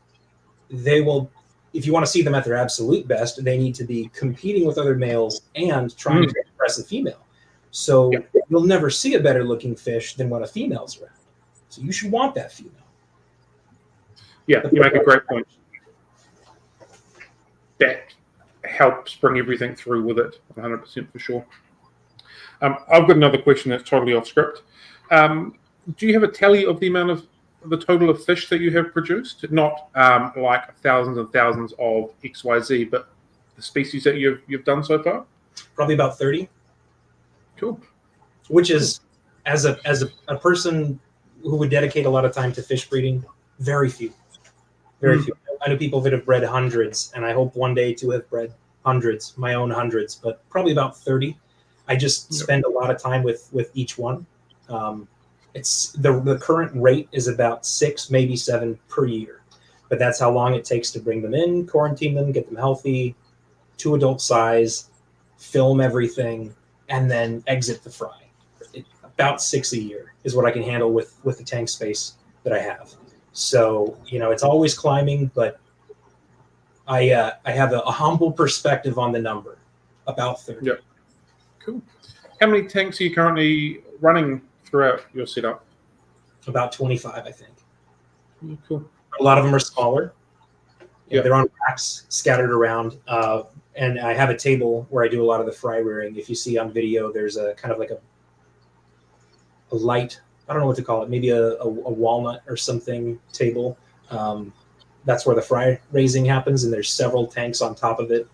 they will, if you want to see them at their absolute best, they need to be competing with other males and trying to impress a female. So you'll never see a better looking fish than when a female's around. So you should want that female. Yeah, you make a great point. That helps bring everything through with it, 100% for sure. I've got another question that's totally off script. Do you have a tally of the amount of the total of fish that you have produced? Not like thousands and thousands of XYZ, but the species that you've done so far? Probably about 30. Cool. Which is, as a person who would dedicate a lot of time to fish breeding, very few. Very few. I know people that have bred hundreds, and I hope one day to have bred hundreds, my own hundreds, but probably about 30. I just spend a lot of time with each one. It's the current rate is about 6, maybe 7 per year, but that's how long it takes to bring them in, quarantine them, get them healthy, to adult size, film everything, and then exit the fry. About 6 a year is what I can handle with the tank space that I have. So, it's always climbing, but I have a humble perspective on the number, about 30. Yeah. Cool. How many tanks are you currently running throughout your setup? About 25, I think. Cool. A lot of them are smaller. They're on racks scattered around. And I have a table where I do a lot of the fry rearing. If you see on video, there's a kind of like a light, I don't know what to call it, maybe a walnut or something table. That's where the fry raising happens, and there's several tanks on top of it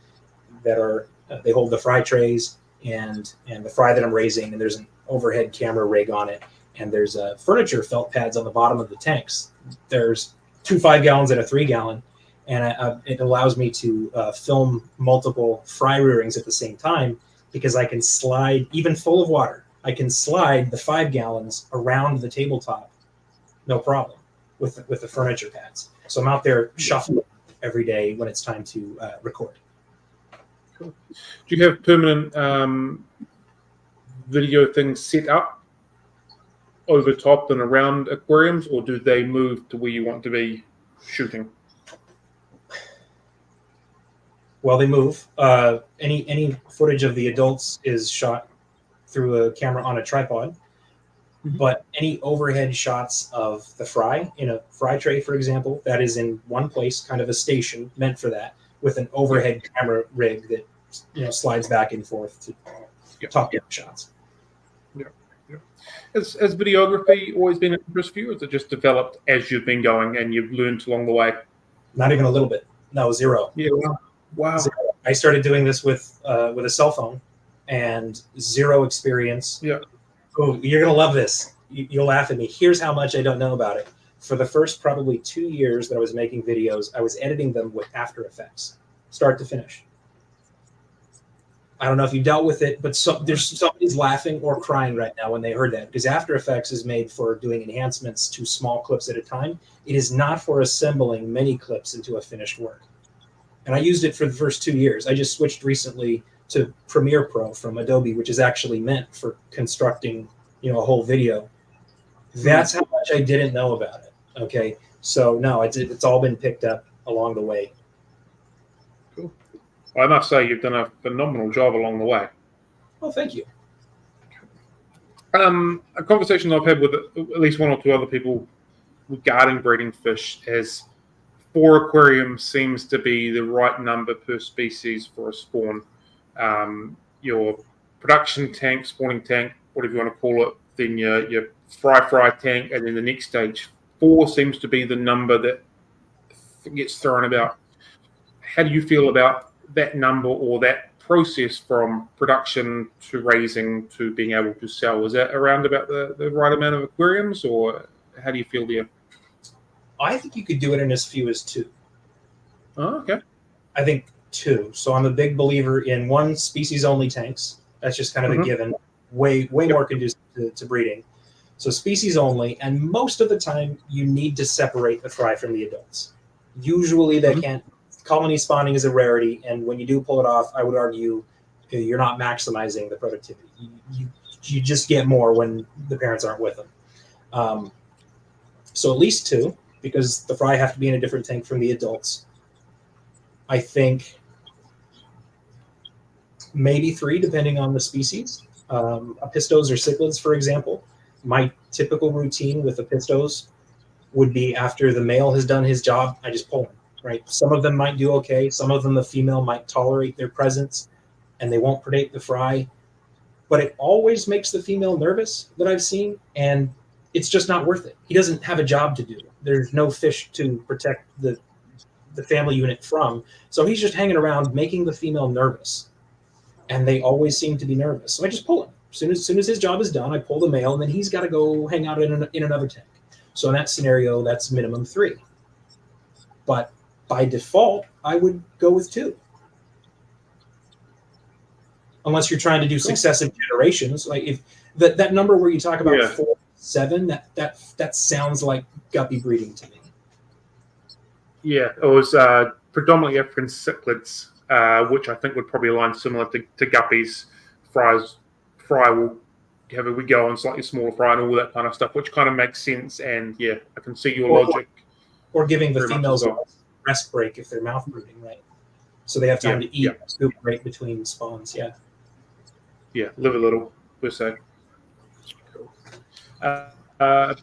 that are they hold the fry trays and the fry that I'm raising, and there's an overhead camera rig on it, and there's furniture felt pads on the bottom of the tanks. There's 2 5-gallons and a 3-gallon, and it allows me to film multiple fry rearings at the same time, because I can slide, even full of water, I can slide the 5 gallons around the tabletop, no problem, with the furniture pads. So I'm out there shuffling every day when it's time to record. Cool. Do you have permanent video things set up over top and around aquariums, or do they move to where you want to be shooting? Well, they move. Any footage of the adults is shot through a camera on a tripod, but any overhead shots of the fry in a fry tray, for example, that is in one place, kind of a station meant for that, with an overhead camera rig that slides back and forth to top-down shots. Has videography always been an interest for you, or is it just developed as you've been going and you've learned along the way? Not even a little bit. No, zero. Yeah. Wow. Zero. I started doing this with a cell phone and zero experience. Yeah. Oh, you're gonna love this. You'll laugh at me. Here's how much I don't know about it. For the first probably 2 years that I was making videos, I was editing them with After Effects, start to finish. I don't know if you dealt with it, but somebody's laughing or crying right now when they heard that, because After Effects is made for doing enhancements to small clips at a time. It is not for assembling many clips into a finished work. And I used it for the first 2 years. I just switched recently to Premiere Pro from Adobe, which is actually meant for constructing, a whole video. That's how much I didn't know about it. Okay, so no, it's all been picked up along the way. Cool. I must say you've done a phenomenal job along the way. Oh, thank you. A conversation I've had with at least one or two other people regarding breeding fish is 4 aquariums seems to be the right number per species for a spawn. Your production tank, spawning tank, whatever you want to call it, then your fry tank, and then the next stage. 4 seems to be the number that gets thrown about. How do you feel about that number or that process from production to raising to being able to sell? Is that around about the right amount of aquariums, or how do you feel there? I think you could do it in as few as 2. Oh, okay. I think 2. So I'm a big believer in 1 species only tanks. That's just kind of a given. Way more conducive to breeding. So species only, and most of the time you need to separate the fry from the adults. Usually they can't. Colony spawning is a rarity, and when you do pull it off, I would argue you're not maximizing the productivity. You just get more when the parents aren't with them. So at least 2, because the fry have to be in a different tank from the adults. I think maybe 3, depending on the species. Apistos or cichlids, for example. My typical routine with apistos would be after the male has done his job, I just pull him, right? Some of them might do okay. Some of them, the female might tolerate their presence and they won't predate the fry. But it always makes the female nervous that I've seen, and it's just not worth it. He doesn't have a job to do. There's no fish to protect the family unit from. So he's just hanging around making the female nervous. And they always seem to be nervous. So I just pull him. As soon as his job is done, I pull the male, and then he's got to go hang out in another tank. So in that scenario, that's minimum 3. But by default, I would go with 2. Unless you're trying to do successive generations. Like if that number where you talk about 4, 7, that sounds like guppy breeding to me. Yeah, it was predominantly African cichlids, which I think would probably align similar to guppies. Fry will have a wee go on slightly smaller fry and all that kind of stuff, which kind of makes sense. And yeah, I can see your logic. Or giving the females a rest break if they're mouth brooding, right? So they have time to eat, recuperate between spawns. Yeah. Yeah, live a little, per se. Cool.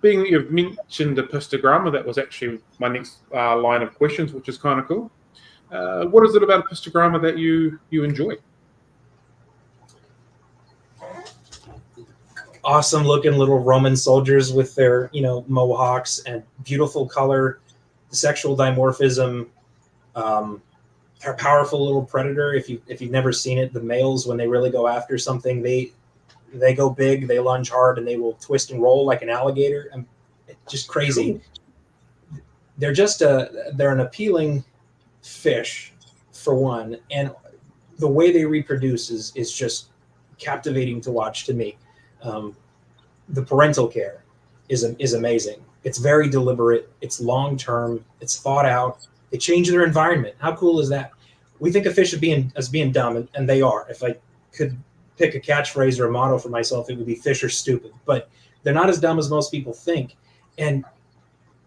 Being that you've mentioned the pistogramma, that was actually my next line of questions, which is kind of cool. What is it about a pistogramma that you enjoy? Awesome looking little Roman soldiers with their, mohawks and beautiful color, the sexual dimorphism, a powerful little predator. If you've never seen it, the males, when they really go after something, they go big, they lunge hard, and they will twist and roll like an alligator. And it's just crazy. They're they're an appealing fish for one, and the way they reproduce is just captivating to watch to me. The parental care is amazing. It's very deliberate. It's long term. It's thought out. They change their environment. How cool is that? We think of fish as being dumb, and they are. If I could pick a catchphrase or a motto for myself, it would be fish are stupid. But they're not as dumb as most people think. And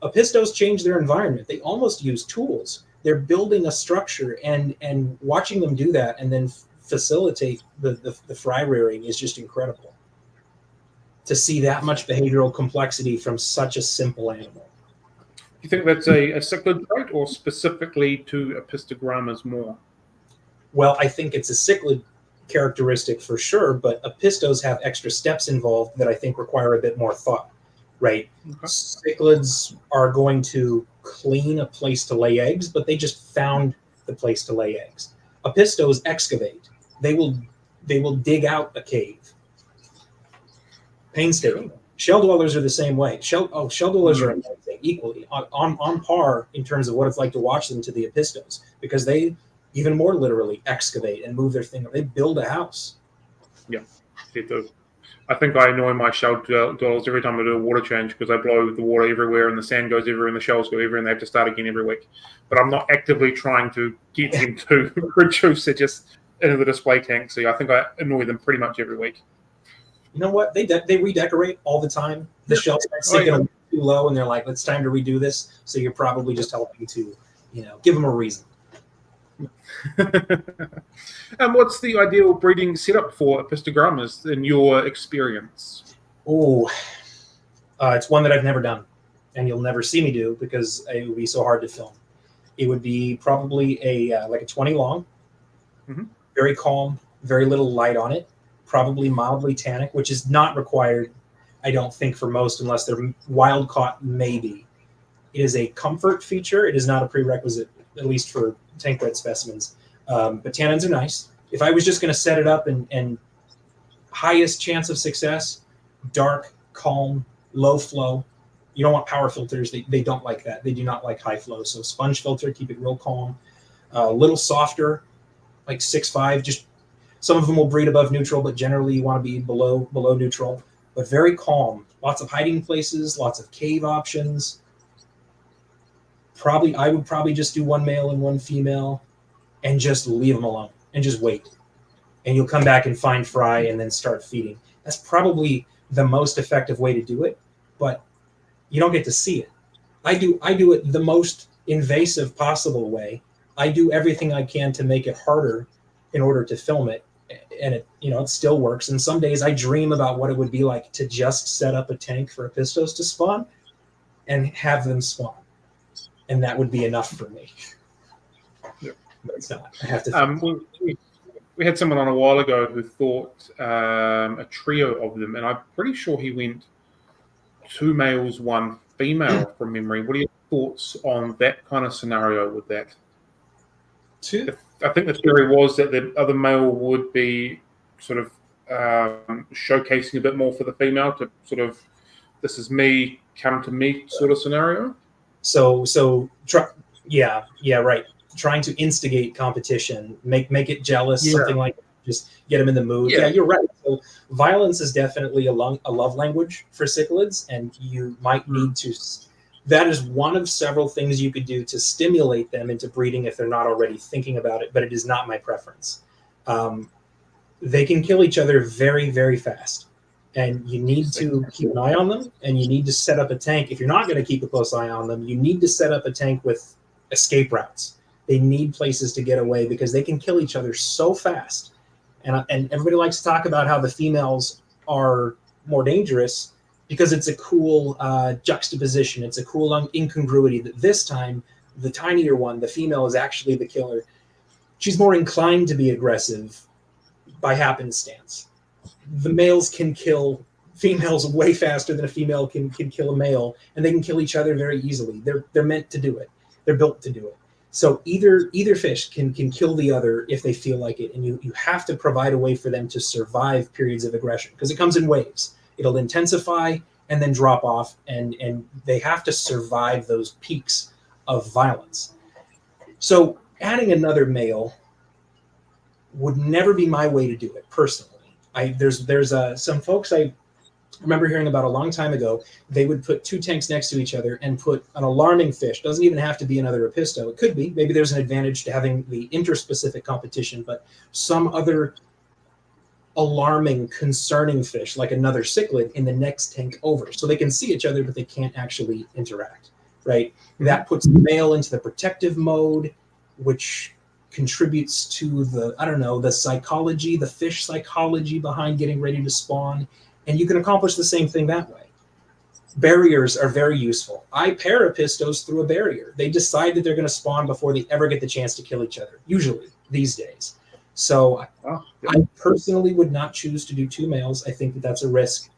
apistos change their environment. They almost use tools. They're building a structure, and watching them do that and then facilitate the fry rearing is just incredible. To see that much behavioral complexity from such a simple animal. Do you think that's a cichlid trait, or specifically to apistogrammas more? Well, I think it's a cichlid characteristic for sure, but apistos have extra steps involved that I think require a bit more thought, right? Okay. Cichlids are going to clean a place to lay eggs, but they just found the place to lay eggs. Apistos excavate. They will dig out a cave. Painstaking. Shell dwellers are the same way. Shell dwellers are amazing. equally on par in terms of what it's like to watch them to the Epistos, because they even more literally excavate and move their thing. They build a house. Yeah, they do. I think I annoy my shell dwellers every time I do a water change because I blow the water everywhere and the sand goes everywhere and the shells go everywhere and they have to start again every week. But I'm not actively trying to get them to reduce it just into the display tank. So I think I annoy them pretty much every week. You know what? They redecorate all the time. The shells start sinking too low and they're like, it's time to redo this. So you're probably just helping to, give them a reason. And what's the ideal breeding setup for Epistogrammas in your experience? Oh, it's one that I've never done, and you'll never see me do because it would be so hard to film. It would be probably like a 20 long, very calm, very little light on it, probably mildly tannic, which is not required, I don't think, for most unless they're wild caught, maybe. It is a comfort feature. It is not a prerequisite, at least for tank bred specimens. But tannins are nice. If I was just going to set it up and highest chance of success, dark, calm, low flow. You don't want power filters. They don't like that. They do not like high flow. So sponge filter, keep it real calm. A little softer, like 6'5". Just some of them will breed above neutral, but generally you want to be below neutral. But very calm. Lots of hiding places, lots of cave options. I would probably just do one male and one female and just leave them alone and just wait. And you'll come back and find fry and then start feeding. That's probably the most effective way to do it, but you don't get to see it. I do it the most invasive possible way. I do everything I can to make it harder in order to film it. And it still works. And some days I dream about what it would be like to just set up a tank for Epistos to spawn and have them spawn. And that would be enough for me. Yeah. But it's not. I have to. We had someone on a while ago who thought a trio of them, and I'm pretty sure he went 2 males, 1 female from memory. What are your thoughts on that kind of scenario with that? I think the theory was that the other male would be sort of showcasing a bit more for the female to sort of, this is me, come to me sort of scenario. Right. Trying to instigate competition, make it jealous, something like that. Just get them in the mood. Yeah, you're right. So violence is definitely a love language for cichlids, and you might need to. That is one of several things you could do to stimulate them into breeding if they're not already thinking about it. But it is not my preference. They can kill each other very, very fast. And you need to keep an eye on them, and you need to set up a tank. If you're not going to keep a close eye on them, you need to set up a tank with escape routes. They need places to get away because they can kill each other so fast. And everybody likes to talk about how the females are more dangerous because it's a cool juxtaposition. It's a cool incongruity that this time, the tinier one, the female, is actually the killer. She's more inclined to be aggressive by happenstance. The males can kill females way faster than a female can kill a male, and they can kill each other very easily. They're meant to do it. They're built to do it. So either fish can kill the other if they feel like it, and you have to provide a way for them to survive periods of aggression because it comes in waves. It'll intensify and then drop off, and they have to survive those peaks of violence. So adding another male would never be my way to do it personally. There's some folks I remember hearing about a long time ago. They would put 2 tanks next to each other and put an alarming fish. Doesn't even have to be another Episto. It could be. Maybe there's an advantage to having the interspecific competition, but some other alarming, concerning fish, like another cichlid, in the next tank over. So they can see each other, but they can't actually interact, right? That puts the male into the protective mode, which contributes to the psychology, the fish psychology behind getting ready to spawn. And you can accomplish the same thing that way. Barriers are very useful. I pair Epistos through a barrier. They decide that they're going to spawn before they ever get the chance to kill each other, usually, these days. So I personally would not choose to do 2 males. I think that that's a risk.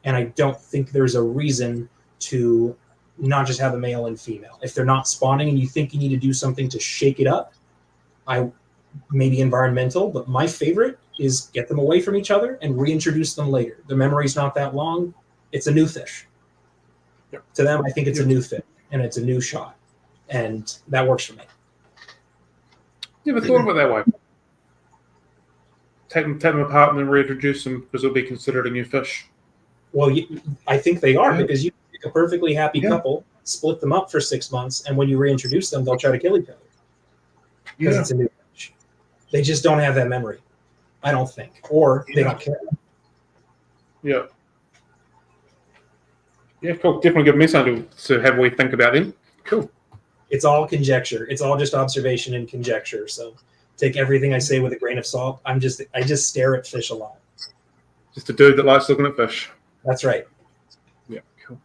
And I don't think there's a reason to not just have a male and female. If they're not spawning and you think you need to do something to shake it up, maybe environmental, but my favorite is get them away from each other and reintroduce them later. The memory's not that long. It's a new fish. To them, I think it's a new fish. and it's a new shot, and that works for me. You ever thought of it that way? Take them apart and then reintroduce them because it'll be considered a new fish. Well, I think they are, because you pick a perfectly happy Yeah. couple, split them up for 6 months, and when you reintroduce them, they'll try to kill each other because it's a new fish. They just don't have that memory, I don't think, or they don't care. Yeah. Yeah, cool. Definitely give me something to have we think about them. Cool. It's all conjecture. It's all just observation and conjecture. So take everything I say with a grain of salt. I just stare at fish a lot. Just a dude that likes looking at fish. That's right. Yeah, cool.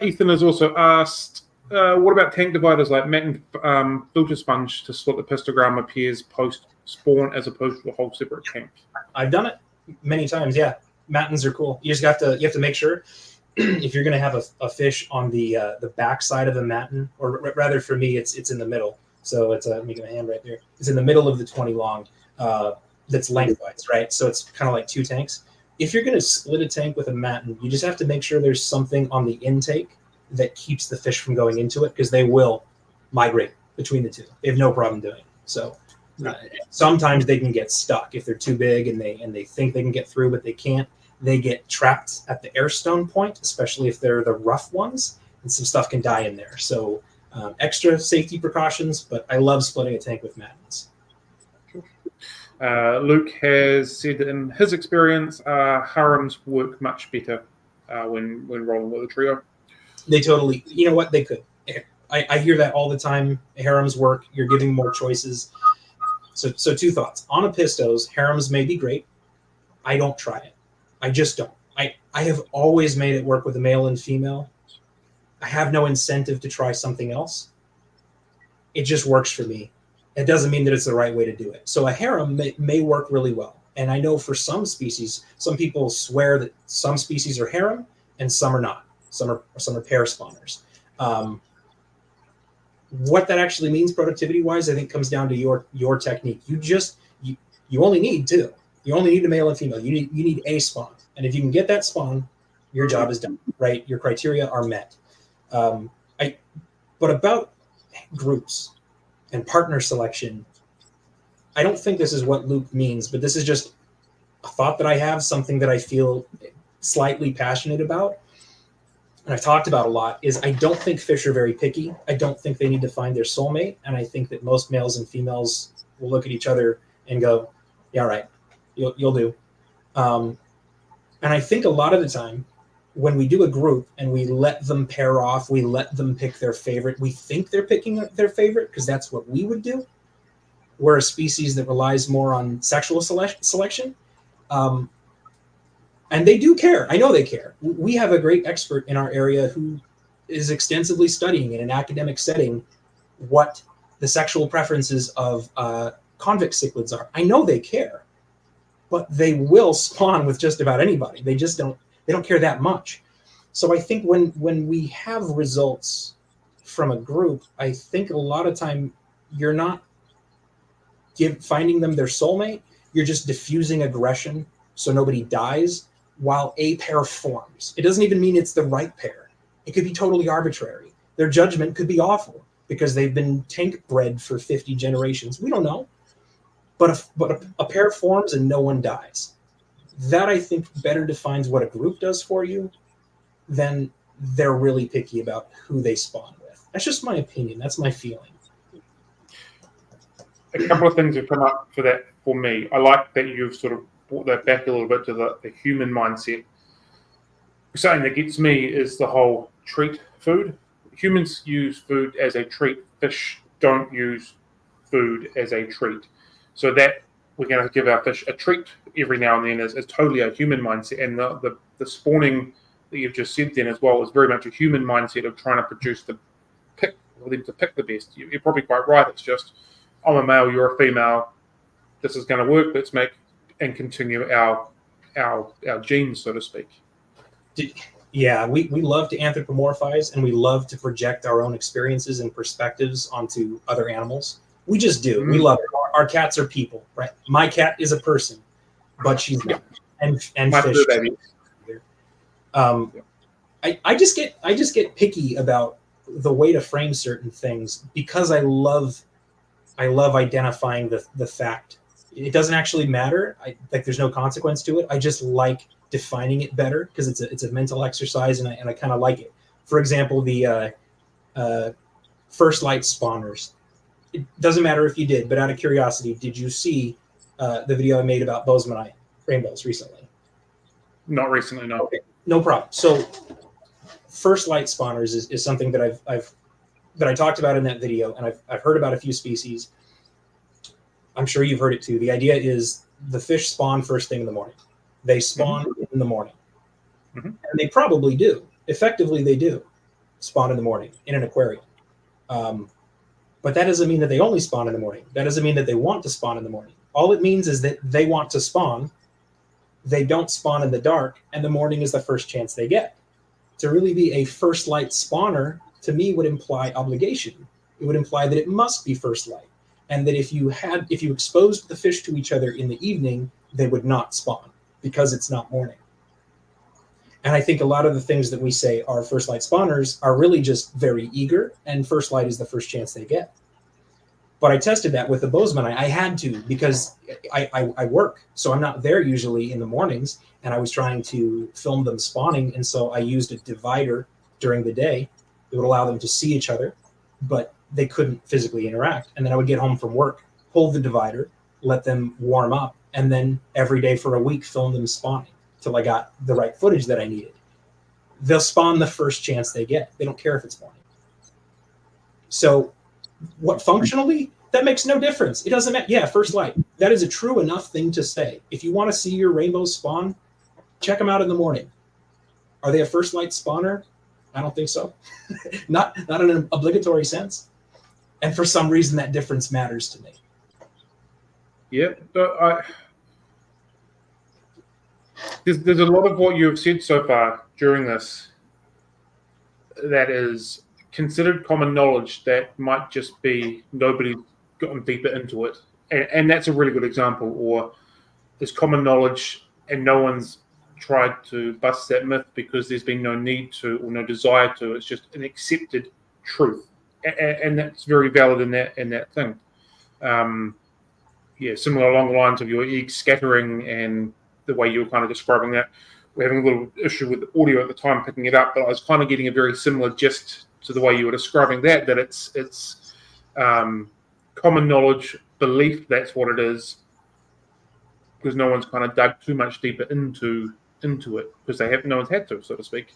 Ethan has also asked, what about tank dividers like mat and filter sponge to split the pistogram appears post spawn as opposed to a whole separate tank? I've done it many times. Yeah, matins are cool. You have to make sure if you're going to have a fish on the back side of the matin, or rather for me, it's in the middle. So it's let me get my hand right there. It's in the middle of the 20 long. That's lengthwise, right? So it's kind of like two tanks. If you're going to split a tank with a matin, you just have to make sure there's something on the intake that keeps the fish from going into it, because they will migrate between the two. They have no problem doing it. So sometimes they can get stuck if they're too big and they think they can get through, but they can't. They get trapped at the airstone point, especially if they're the rough ones, and some stuff can die in there. So extra safety precautions, but I love splitting a tank with matins. Luke has said that in his experience, harems work much better when rolling with a trio. They totally, you know what, they could. I hear that all the time. Harems work. You're giving more choices. So two thoughts. On a pistos, harems may be great. I don't try it. I just don't. I have always made it work with a male and female. I have no incentive to try something else. It just works for me. It doesn't mean that it's the right way to do it. So a harem may work really well. And I know for some species, some people swear that some species are harem and some are not. Some are pair spawners. What that actually means productivity-wise, I think comes down to your technique. You only need two. You only need a male and female. You need a spawn. And if you can get that spawn, your job is done, right? Your criteria are met. But about groups and partner selection, I don't think this is what Luke means, but this is just a thought that I have, something that I feel slightly passionate about, and I've talked about a lot, is I don't think fish are very picky. I don't think they need to find their soulmate, and I think that most males and females will look at each other and go, yeah, all right, you'll do. And I think a lot of the time when we do a group and we let them pair off, we let them pick their favorite, we think they're picking their favorite because that's what we would do. We're a species that relies more on sexual selection. And they do care. I know they care. We have a great expert in our area who is extensively studying in an academic setting what the sexual preferences of convict cichlids are. I know they care, but they will spawn with just about anybody. They just don't care that much. So I think when we have results from a group, I think a lot of time you're not finding them their soulmate. You're just diffusing aggression so nobody dies while a pair forms. It doesn't even mean it's the right pair. It could be totally arbitrary. Their judgment could be awful because they've been tank bred for 50 generations. We don't know. But a pair forms and no one dies. That, I think, better defines what a group does for you than they're really picky about who they spawn with. That's just my opinion. That's my feeling. A couple of things have come up for that for me. I like that you've sort of brought that back a little bit to the human mindset. Something that gets me is the whole treat food. Humans use food as a treat. Fish don't use food as a treat. So that we're going to give our fish a treat every now and then is totally a human mindset. And the spawning that you've just said then as well is very much a human mindset of trying to produce for them to pick the best. You're probably quite right. It's just, I'm a male, you're a female. This is going to work. Let's make and continue our genes, so to speak. Yeah, we love to anthropomorphize and we love to project our own experiences and perspectives onto other animals. We just do. We love it. Our cats are people, right? My cat is a person, but she's not. And My fish. baby. I just get picky about the way to frame certain things, because I love identifying the fact. It doesn't actually matter. Like there's no consequence to it. I just like defining it better because it's a mental exercise, and I kind of like it. For example, the first light spawners. It doesn't matter if you did, but out of curiosity, did you see the video I made about Bozemanite rainbows recently? Not recently, no. Okay, no problem. So first light spawners is something that I talked about in that video, and I've heard about a few species. I'm sure you've heard it too. The idea is the fish spawn first thing in the morning. They spawn in the morning. And they probably do. Effectively, they do spawn in the morning in an aquarium. But that doesn't mean that they only spawn in the morning. That doesn't mean that they want to spawn in the morning. All it means is that they want to spawn. They don't spawn in the dark, and the morning is the first chance they get. To really be a first light spawner, to me, would imply obligation. It would imply that it must be first light. And that if you exposed the fish to each other in the evening, they would not spawn because it's not morning. And I think a lot of the things that we say are first light spawners are really just very eager, and first light is the first chance they get. But I tested that with the Bozeman. I had to, because I work, so I'm not there usually in the mornings, and I was trying to film them spawning, and so I used a divider during the day that would allow them to see each other, but they couldn't physically interact. And then I would get home from work, pull the divider, let them warm up, and then every day for a week film them spawning till I got the right footage that I needed. They'll spawn the first chance they get. They don't care if it's morning. So what functionally, that makes no difference. It doesn't matter. Yeah, first light. That is a true enough thing to say. If you want to see your rainbows spawn, check them out in the morning. Are they a first light spawner? I don't think so. not in an obligatory sense. And for some reason, that difference matters to me. Yeah, but there's a lot of what you've said so far during this that is considered common knowledge that might just be nobody's gotten deeper into it. And that's a really good example. Or there's common knowledge and no one's tried to bust that myth because there's been no need to or no desire to. It's just an accepted truth. And that's very valid in that thing. Similar along the lines of your egg scattering and the way you were kind of describing that. We're having a little issue with the audio at the time picking it up, but I was kind of getting a very similar gist to the way you were describing that it's common knowledge, belief that's what it is, because no one's kind of dug too much deeper into it because no one's had to, so to speak.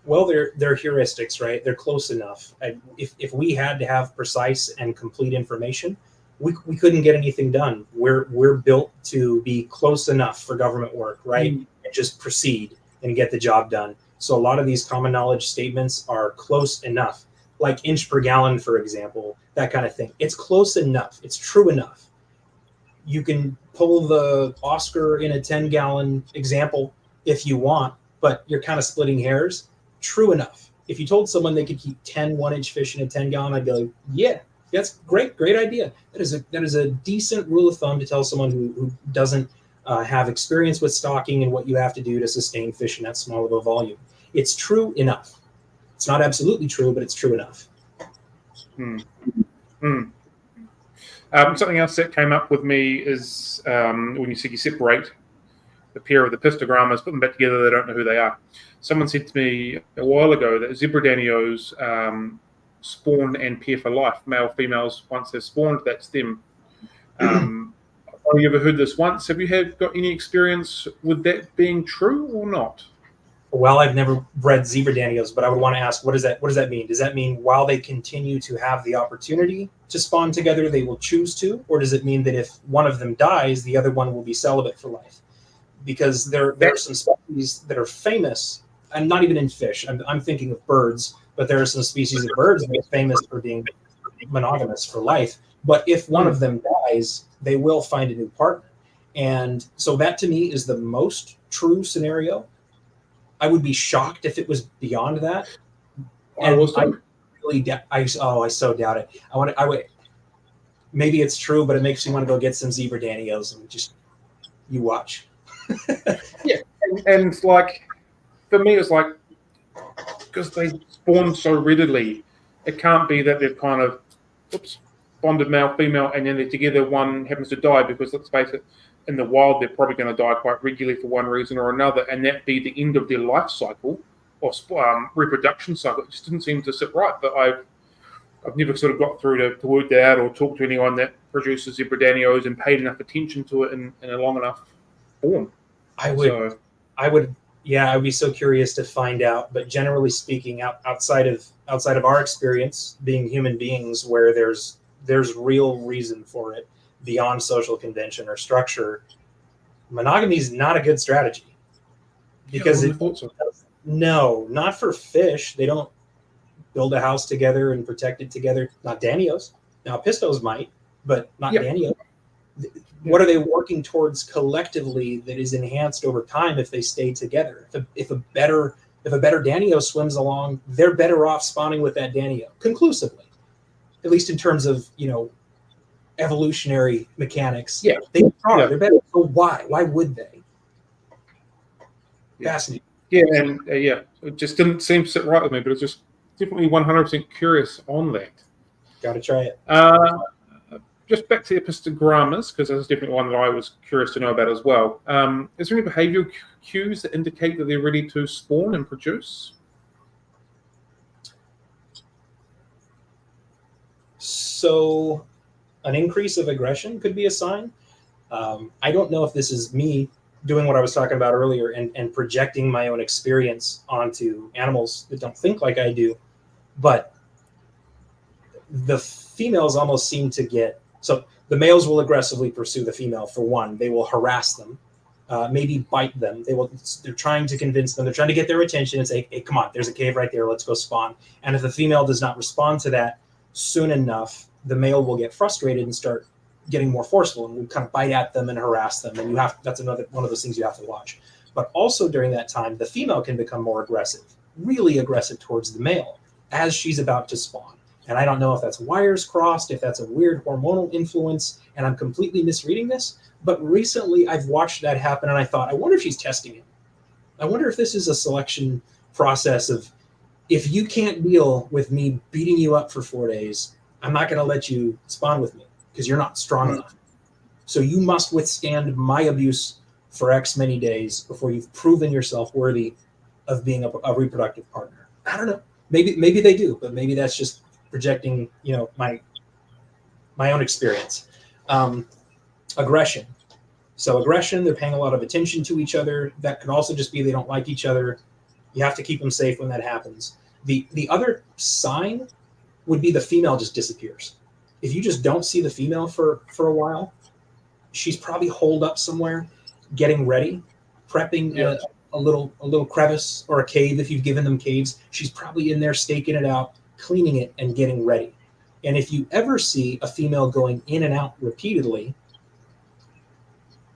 Well, they're heuristics, right? They're close enough. If we had to have precise and complete information, we couldn't get anything done. We're built to be close enough for government work, right? And just proceed and get the job done. So a lot of these common knowledge statements are close enough, like inch per gallon, for example, that kind of thing. It's close enough. It's true enough. You can pull the Oscar in a 10-gallon example if you want, but you're kind of splitting hairs. True enough. If you told someone they could keep 10 1-inch fish in a 10-gallon, I'd be like, yeah, that's great idea. That is a decent rule of thumb to tell someone who doesn't have experience with stocking and what you have to do to sustain fish in that small of a volume. It's true enough. It's not absolutely true, but it's true enough. Something else that came up with me is when you said you separate the pair of the pistogrammas, put them back together, they don't know who they are. Someone said to me a while ago that zebradanios spawn and pair for life. Male, females, once they're spawned, that's them. Have you ever heard this once? Have you got any experience with that being true or not? Well, I've never bred zebradanios, but I would want to ask, what does that mean? Does that mean while they continue to have the opportunity to spawn together, they will choose to? Or does it mean that if one of them dies, the other one will be celibate for life? Because there are some species that are famous, and not even in fish. I'm thinking of birds, but there are some species of birds that are famous for being monogamous for life. But if one of them dies, they will find a new partner. And so that to me is the most true scenario. I would be shocked if it was beyond that. And I so doubt it. I would. Maybe it's true, but it makes me want to go get some zebradanios and just you watch. Yeah, and like for me, it's like because they spawn so readily, It can't be that they've kind of bonded male, female, and then they're together, one happens to die, because let's face it, in the wild, they're probably going to die quite regularly for one reason or another, and that be the end of their life cycle or reproduction cycle. It just didn't seem to sit right, but I've never sort of got through to work that out or talk to anyone that produces zebra-danios and paid enough attention to it in a long enough form. I'd be so curious to find out. But generally speaking, outside of our experience, being human beings, where there's real reason for it beyond social convention or structure, monogamy is not a good strategy. Because no, not for fish. They don't build a house together and protect it together. Not Danios. Now pistos might, but not Danios. What are they working towards collectively that is enhanced over time if they stay together? If a better Danio swims along, they're better off spawning with that Danio conclusively, at least in terms of evolutionary mechanics. Yeah, they are. Yeah. They're better. So why? Why would they? Fascinating. Yeah, and it just didn't seem to sit right with me, but it's just definitely 100% curious on that. Got to try it. Just back to epistogrammas, because that's definitely one that I was curious to know about as well. Is there any behavioral cues that indicate that they're ready to spawn and produce? So an increase of aggression could be a sign. I don't know if this is me doing what I was talking about earlier and projecting my own experience onto animals that don't think like I do, but the females almost seem to get, so the males will aggressively pursue the female. For one, they will harass them, maybe bite them. They're trying to convince them, they're trying to get their attention and say, hey, come on, there's a cave right there, let's go spawn. And if the female does not respond to that soon enough, the male will get frustrated and start getting more forceful and we kind of bite at them and harass them. And that's another one of those things you have to watch. But also during that time, the female can become more aggressive, really aggressive towards the male as she's about to spawn. And I don't know if that's wires crossed, if that's a weird hormonal influence, and I'm completely misreading this. But recently I've watched that happen and I thought, I wonder if she's testing him. I wonder if this is a selection process of, if you can't deal with me beating you up for 4 days, I'm not going to let you spawn with me, because you're not strong enough. So you must withstand my abuse for X many days before you've proven yourself worthy of being a reproductive partner. I don't know. Maybe they do, but maybe that's just projecting, my own experience. Aggression. So aggression, they're paying a lot of attention to each other. That could also just be they don't like each other. You have to keep them safe when that happens. The other sign would be the female just disappears. If you just don't see the female for a while, she's probably holed up somewhere, getting ready, prepping a little crevice or a cave. If you've given them caves, she's probably in there staking it out, cleaning it and getting ready. And if you ever see a female going in and out repeatedly,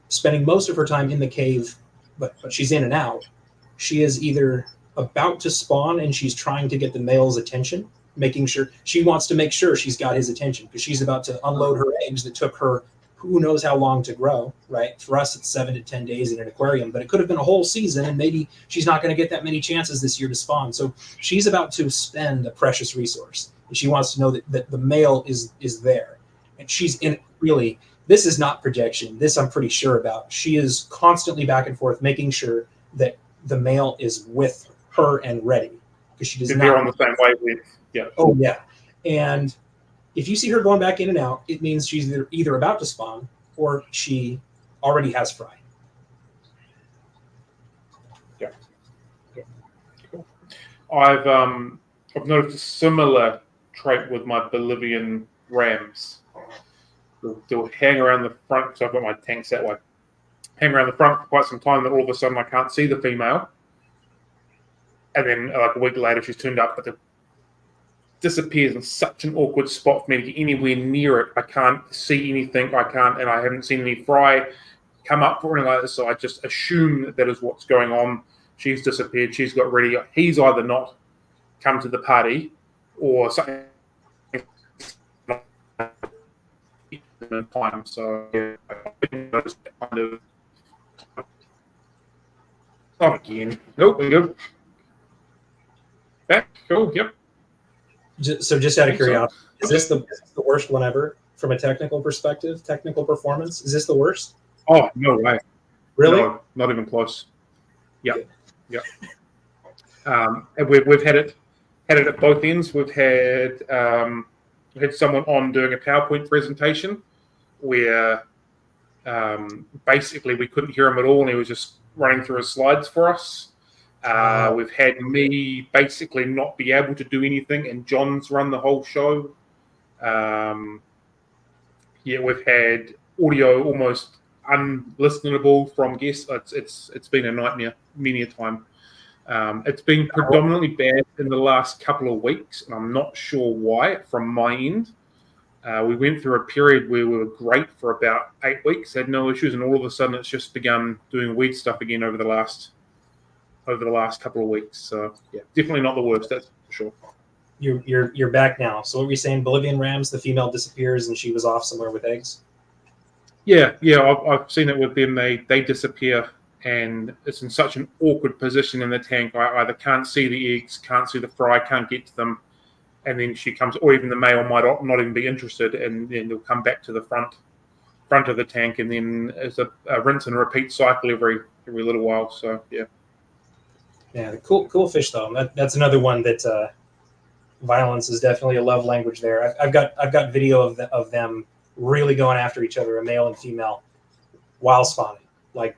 spending most of her time in the cave, but she's in and out, she is either about to spawn and she's trying to get the male's attention, making sure she wants to make sure she's got his attention because she's about to unload her eggs that took her who knows how long to grow, right? For us, it's 7 to 10 days in an aquarium, but it could have been a whole season, and maybe she's not going to get that many chances this year to spawn. So she's about to spend a precious resource, and she wants to know that the male is there. And she's in, really, this is not projection. This I'm pretty sure about. She is constantly back and forth, making sure that the male is with her and ready, because she does not. They're on the same wavelength. Yeah. Oh, yeah. And if you see her going back in and out, it means she's either about to spawn or she already has fry. Yeah. Cool. I've noticed a similar trait with my Bolivian rams. They'll hang around the front, so I've got my tanks that way. Hang around the front for quite some time, then all of a sudden I can't see the female. And then like a week later she's turned up, but disappears in such an awkward spot for me to get anywhere near it. I can't see anything. I haven't seen any fry come up or anything like this. So I just assume that is what's going on. She's disappeared. She's got ready. He's either not come to the party or something. Time. So yeah, kind of. Oh, again. Nope. We go. Back. Cool. Yep. Just out of curiosity, is this the worst one ever from a technical perspective, technical performance? Is this the worst? Oh, no way. Really? No, not even close. Yeah. Good. Yeah. And we've had it at both ends. We've had someone on doing a PowerPoint presentation where basically we couldn't hear him at all, and he was just running through his slides for us. We've had me basically not be able to do anything, and John's run the whole show. We've had audio almost unlistenable from guests. It's been a nightmare many a time. It's been predominantly bad in the last couple of weeks, and I'm not sure why from my end. We went through a period where we were great for about 8 weeks, had no issues, and all of a sudden it's just begun doing weird stuff again over the last couple of weeks. So yeah, definitely not the worst, that's for sure. You're back now. So what were you saying? Bolivian rams, the female disappears and she was off somewhere with eggs? Yeah, I've seen it with them. They disappear, and it's in such an awkward position in the tank. I either can't see the eggs, can't see the fry, can't get to them, and then she comes, or even the male might not even be interested, and then they'll come back to the front of the tank, and then it's a rinse and repeat cycle every little while. So yeah. Yeah, cool fish though. That's another one that violence is definitely a love language there. I've got video of them really going after each other, a male and female, while spawning, like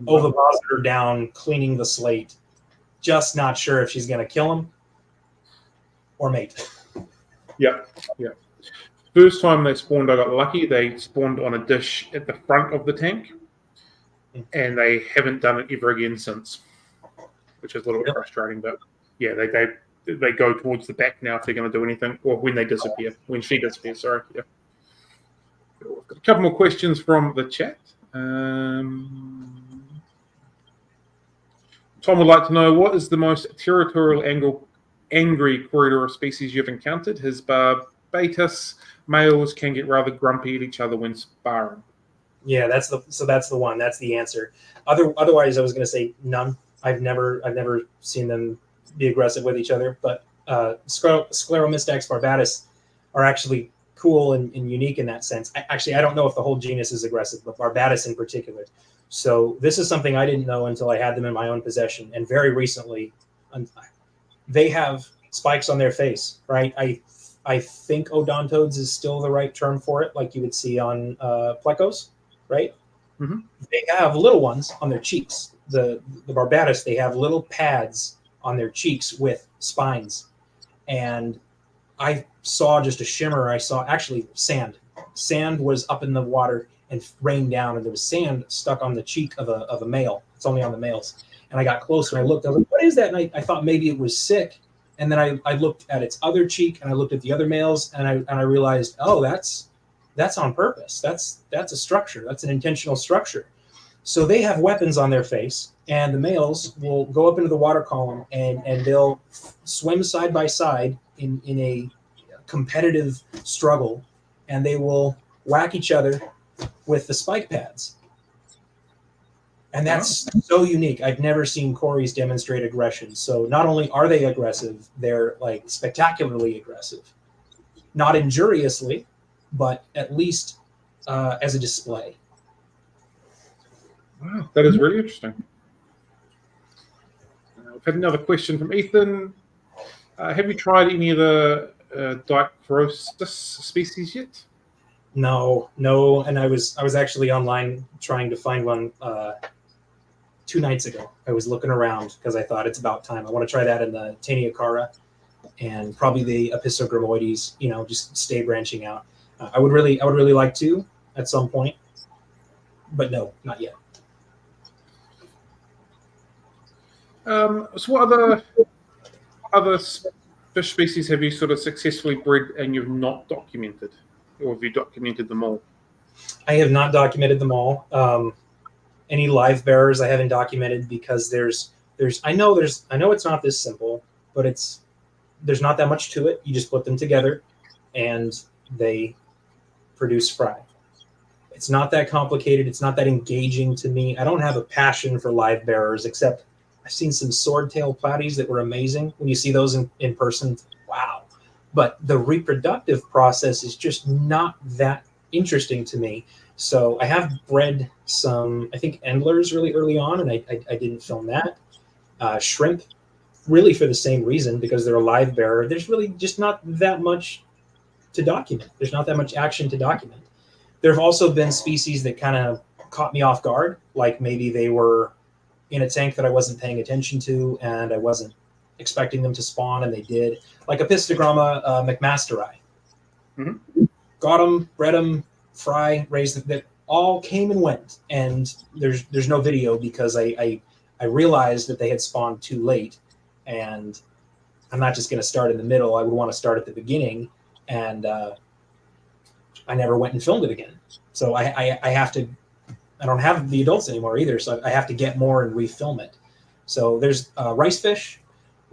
ovipositor down, cleaning the slate, just not sure if she's going to kill him or mate. Yeah. First time they spawned, I got lucky. They spawned on a dish at the front of the tank, and they haven't done it ever again since, which is a little bit frustrating. But yeah, they go towards the back now if they're going to do anything, or when she disappears. Sorry. Yeah. We've got a couple more questions from the chat. Tom would like to know, what is the most territorial angry corridor species you've encountered? His barbatus males can get rather grumpy at each other when sparring. Yeah, that's the one. That's the answer. Otherwise, I was going to say none. I've never seen them be aggressive with each other. But Scleromistax barbatus are actually cool and unique in that sense. I don't know if the whole genus is aggressive, but barbatus in particular. So this is something I didn't know until I had them in my own possession. And very recently, they have spikes on their face, right? I think odontodes is still the right term for it, like you would see on plecos, right? Mm-hmm. They have little ones on their cheeks. The barbatus, they have little pads on their cheeks with spines. And I saw just a shimmer. I saw actually sand. Sand was up in the water and rained down, and there was sand stuck on the cheek of a male. It's only on the males. And I got close and I looked. I was like, "What is that?" And I thought maybe it was sick. And then I looked at its other cheek, and I looked at the other males, and I realized, oh, that's on purpose. That's a structure. That's an intentional structure. So they have weapons on their face, and the males will go up into the water column and they'll swim side by side in a competitive struggle, and they will whack each other with the spike pads. And that's so unique. I've never seen Corys demonstrate aggression. So not only are they aggressive, they're like spectacularly aggressive. Not injuriously, but at least as a display. Wow, that is really interesting. We've had another question from Ethan. Have you tried any of the Dichrosis species yet? No. And I was actually online trying to find one 2 nights ago. I was looking around because I thought it's about time. I want to try that in the Taeniacara and probably the Episogrammoides, just stay branching out. I would really like to at some point, but no, not yet. So what other fish species have you sort of successfully bred and you've not documented, or have you documented them all? I have not documented them all. Any live bearers I haven't documented because I know it's not this simple, but there's not that much to it. You just put them together and they produce fry. It's not that complicated. It's not that engaging to me. I don't have a passion for live bearers, except I've seen some swordtail platies that were amazing. When you see those in person, wow. but the reproductive process is just not that interesting to me. So I have bred some, I think, endlers really early on, and I didn't film that. Shrimp, really for the same reason, because they're a live bearer. There's really just not that much to document. There's not that much action to document. There have also been species that kind of caught me off guard, like maybe they were in a tank that I wasn't paying attention to, and I wasn't expecting them to spawn, and they did. Like Apistogramma McMasteri. Mm-hmm. Got them, bred them, fry, raised them. That all came and went, and there's no video because I realized that they had spawned too late, and I'm not just going to start in the middle. I would want to start at the beginning, and I never went and filmed it again. So I have to. I don't have the adults anymore either, so I have to get more and refilm it. So there's rice fish.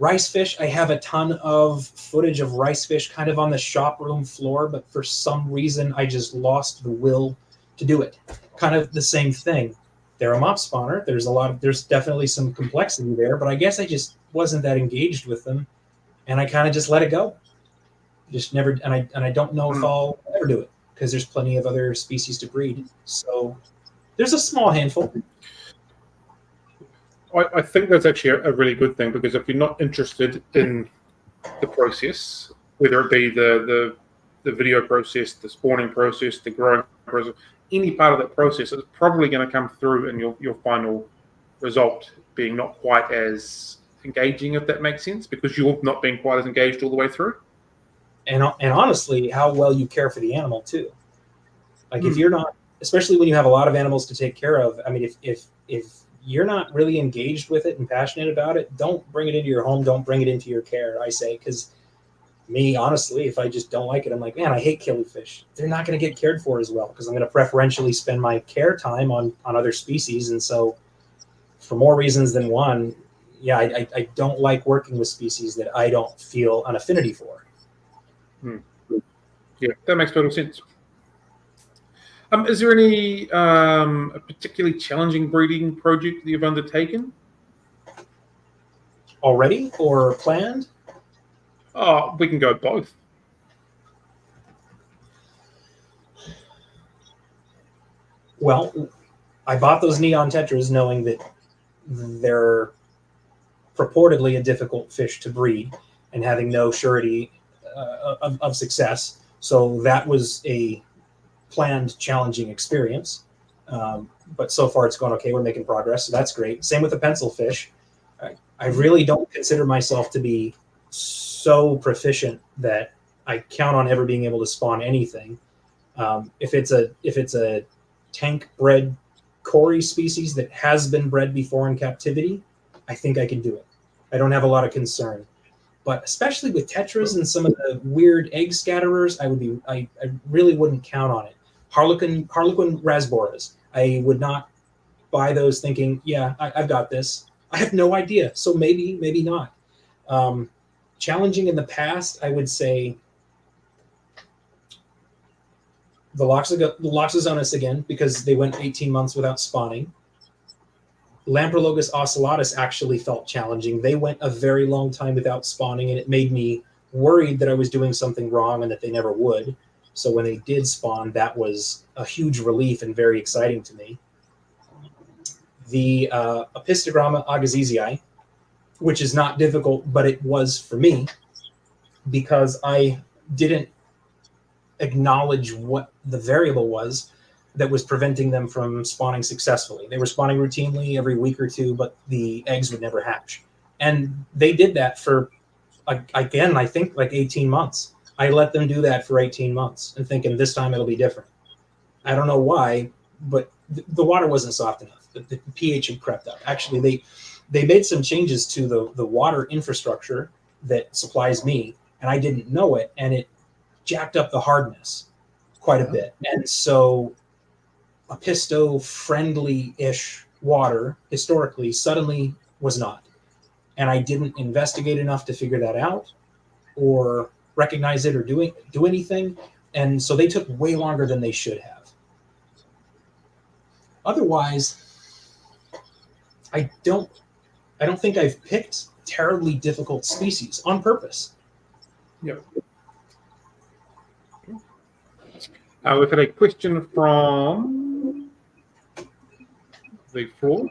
Rice fish, I have a ton of footage of rice fish kind of on the shop room floor, but for some reason I just lost the will to do it. Kind of the same thing. They're a mop spawner. There's definitely some complexity there, but I guess I just wasn't that engaged with them, and I kind of just let it go. Just never, and I don't know if I'll ever do it because there's plenty of other species to breed. So there's a small handful. I think that's actually a really good thing, because if you're not interested in the process, whether it be the video process, the spawning process, the growing process, any part of that process, it's probably going to come through in your final result being not quite as engaging, if that makes sense, because you've not been quite as engaged all the way through. And honestly, how well you care for the animal too. Like if you're not, especially when you have a lot of animals to take care of. I mean, if you're not really engaged with it and passionate about it, don't bring it into your home. Don't bring it into your care, I say, because me, honestly, if I just don't like it, I'm like, man, I hate killifish. They're not going to get cared for as well because I'm going to preferentially spend my care time on other species. And so for more reasons than one, yeah, I don't like working with species that I don't feel an affinity for. Yeah, that makes total sense. Is there any a particularly challenging breeding project that you've undertaken? Already or planned? Oh, we can go both. Well, I bought those neon tetras knowing that they're purportedly a difficult fish to breed and having no surety of success. So that was a planned, challenging experience. But so far it's gone okay. We're making progress. So that's great. Same with the pencil fish. I really don't consider myself to be so proficient that I count on ever being able to spawn anything. If it's a tank bred Cory species that has been bred before in captivity, I think I can do it. I don't have a lot of concern. But especially with tetras and some of the weird egg scatterers, I really wouldn't count on it. Harlequin rasboras, I would not buy those thinking, yeah, I've got this. I have no idea. So maybe not. Challenging in the past, I would say the Loxosonus again, because they went 18 months without spawning. Lamprologus ocellatus actually felt challenging. They went a very long time without spawning, and it made me worried that I was doing something wrong and that they never would. So when they did spawn, that was a huge relief and very exciting to me. The Apistogramma agassizii, which is not difficult, but it was for me because I didn't acknowledge what the variable was that was preventing them from spawning successfully. They were spawning routinely every week or two, but the eggs would never hatch. And they did that for, again, I think like 18 months. I let them do that for 18 months and thinking this time it'll be different. I don't know why, but the water wasn't soft enough. The pH had crept up. Actually, they made some changes to the water infrastructure that supplies me, and I didn't know it, and it jacked up the hardness quite a bit. And so Apisto-friendly-ish water historically suddenly was not. And I didn't investigate enough to figure that out or recognize it or do anything. And so they took way longer than they should have. Otherwise, I don't think I've picked terribly difficult species on purpose. Yep. We've had a question from the floor.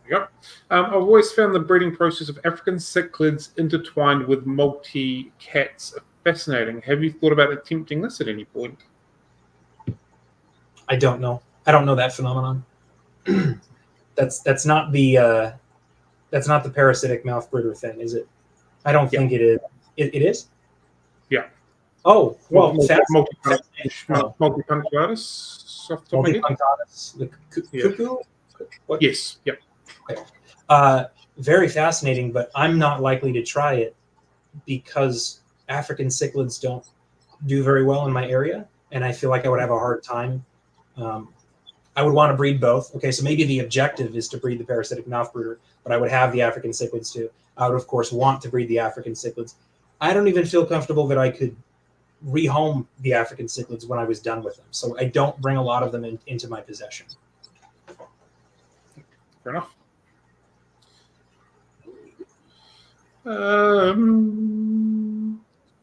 Yep. I've always found the breeding process of African cichlids intertwined with multi-cats fascinating. Have you thought about attempting this at any point? I don't know. I don't know that phenomenon. That's not the parasitic mouth brooder thing, is it? I don't think it is. It is? Yeah. Oh, well, multipunctatus. Multipunctatus, the cuckoo? What? Yes. Yep. Okay. Very fascinating, but I'm not likely to try it because African cichlids don't do very well in my area, and I feel like I would have a hard time. I would want to breed both. Okay, so maybe the objective is to breed the parasitic mouth brooder, but I would have the African cichlids too. I would, of course, want to breed the African cichlids. I don't even feel comfortable that I could rehome the African cichlids when I was done with them. So I don't bring a lot of them into my possession. Fair enough.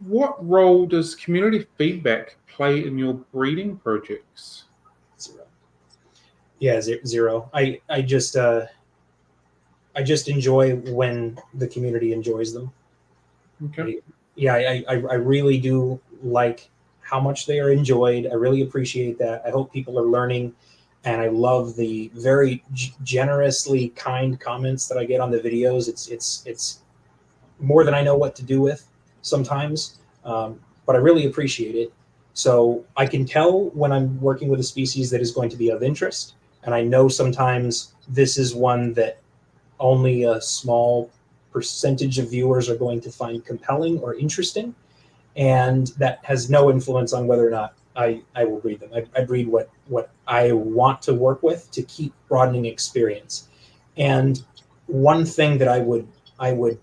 What role does community feedback play in your breeding projects? Zero. Yeah, zero. I just enjoy when the community enjoys them. Okay. I really do like how much they are enjoyed. I really appreciate that. I hope people are learning, and I love the very generously kind comments that I get on the videos. It's more than I know what to do with sometimes, but I really appreciate it. So I can tell when I'm working with a species that is going to be of interest, and I know sometimes this is one that only a small percentage of viewers are going to find compelling or interesting, and that has no influence on whether or not I will breed them. I breed what I want to work with to keep broadening experience. And one thing that I would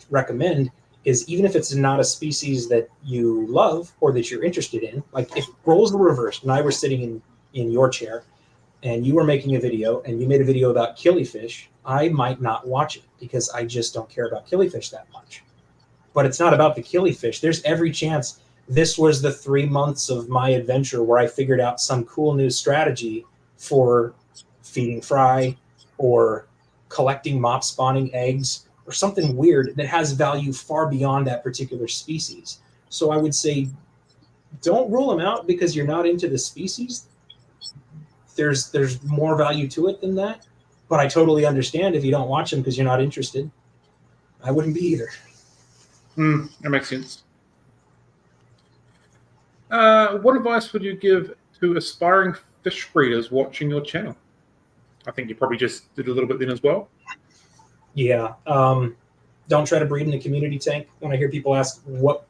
recommend is, even if it's not a species that you love or that you're interested in, like if roles were reversed and I were sitting in your chair and you were making a video and you made a video about killifish, I might not watch it because I just don't care about killifish that much. But it's not about the killifish. There's every chance this was the 3 months of my adventure where I figured out some cool new strategy for feeding fry or collecting mop spawning eggs or something weird that has value far beyond that particular species. So I would say, don't rule them out because you're not into the species. There's more value to it than that. But I totally understand if you don't watch them because you're not interested. I wouldn't be either. That makes sense. What advice would you give to aspiring fish breeders watching your channel? I think you probably just did a little bit then as well. Yeah. Don't try to breed in a community tank. When I hear people ask what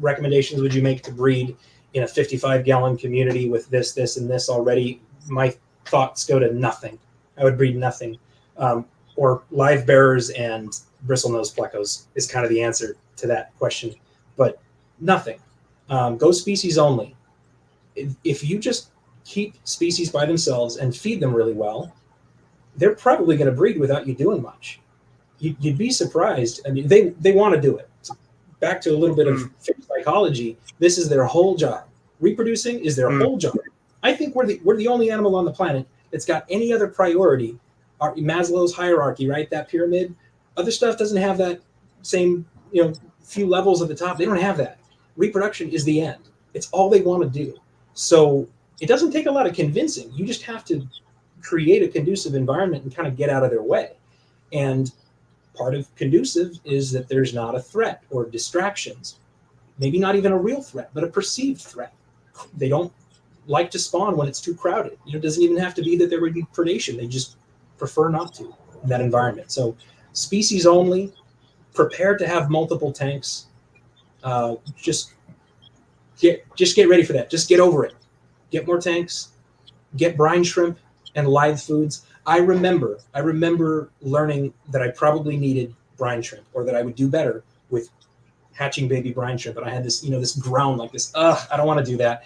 recommendations would you make to breed in a 55-gallon community with this, and this already, my thoughts go to nothing. I would breed nothing. Or live bearers and bristlenose plecos is kind of the answer to that question. But nothing. Go species only. If you just keep species by themselves and feed them really well, they're probably going to breed without you doing much. You'd be surprised. I mean, they want to do it. So back to a little bit of fish psychology. This is their whole job. Reproducing is their whole job. I think we're the only animal on the planet that's got any other priority. Maslow's hierarchy, right? That pyramid. Other stuff doesn't have that same, few levels at the top. They don't have that. Reproduction is the end. It's all they want to do. So it doesn't take a lot of convincing. You just have to create a conducive environment and kind of get out of their way. And part of conducive is that there's not a threat or distractions. Maybe not even a real threat, but a perceived threat. They don't like to spawn when it's too crowded. It doesn't even have to be that there would be predation. They just prefer not to in that environment. So species only, prepare to have multiple tanks. Just get ready for that. Just get over it. Get more tanks, get brine shrimp and live foods. I remember learning that I probably needed brine shrimp, or that I would do better with hatching baby brine shrimp. And I had this, this ground like this. I don't want to do that.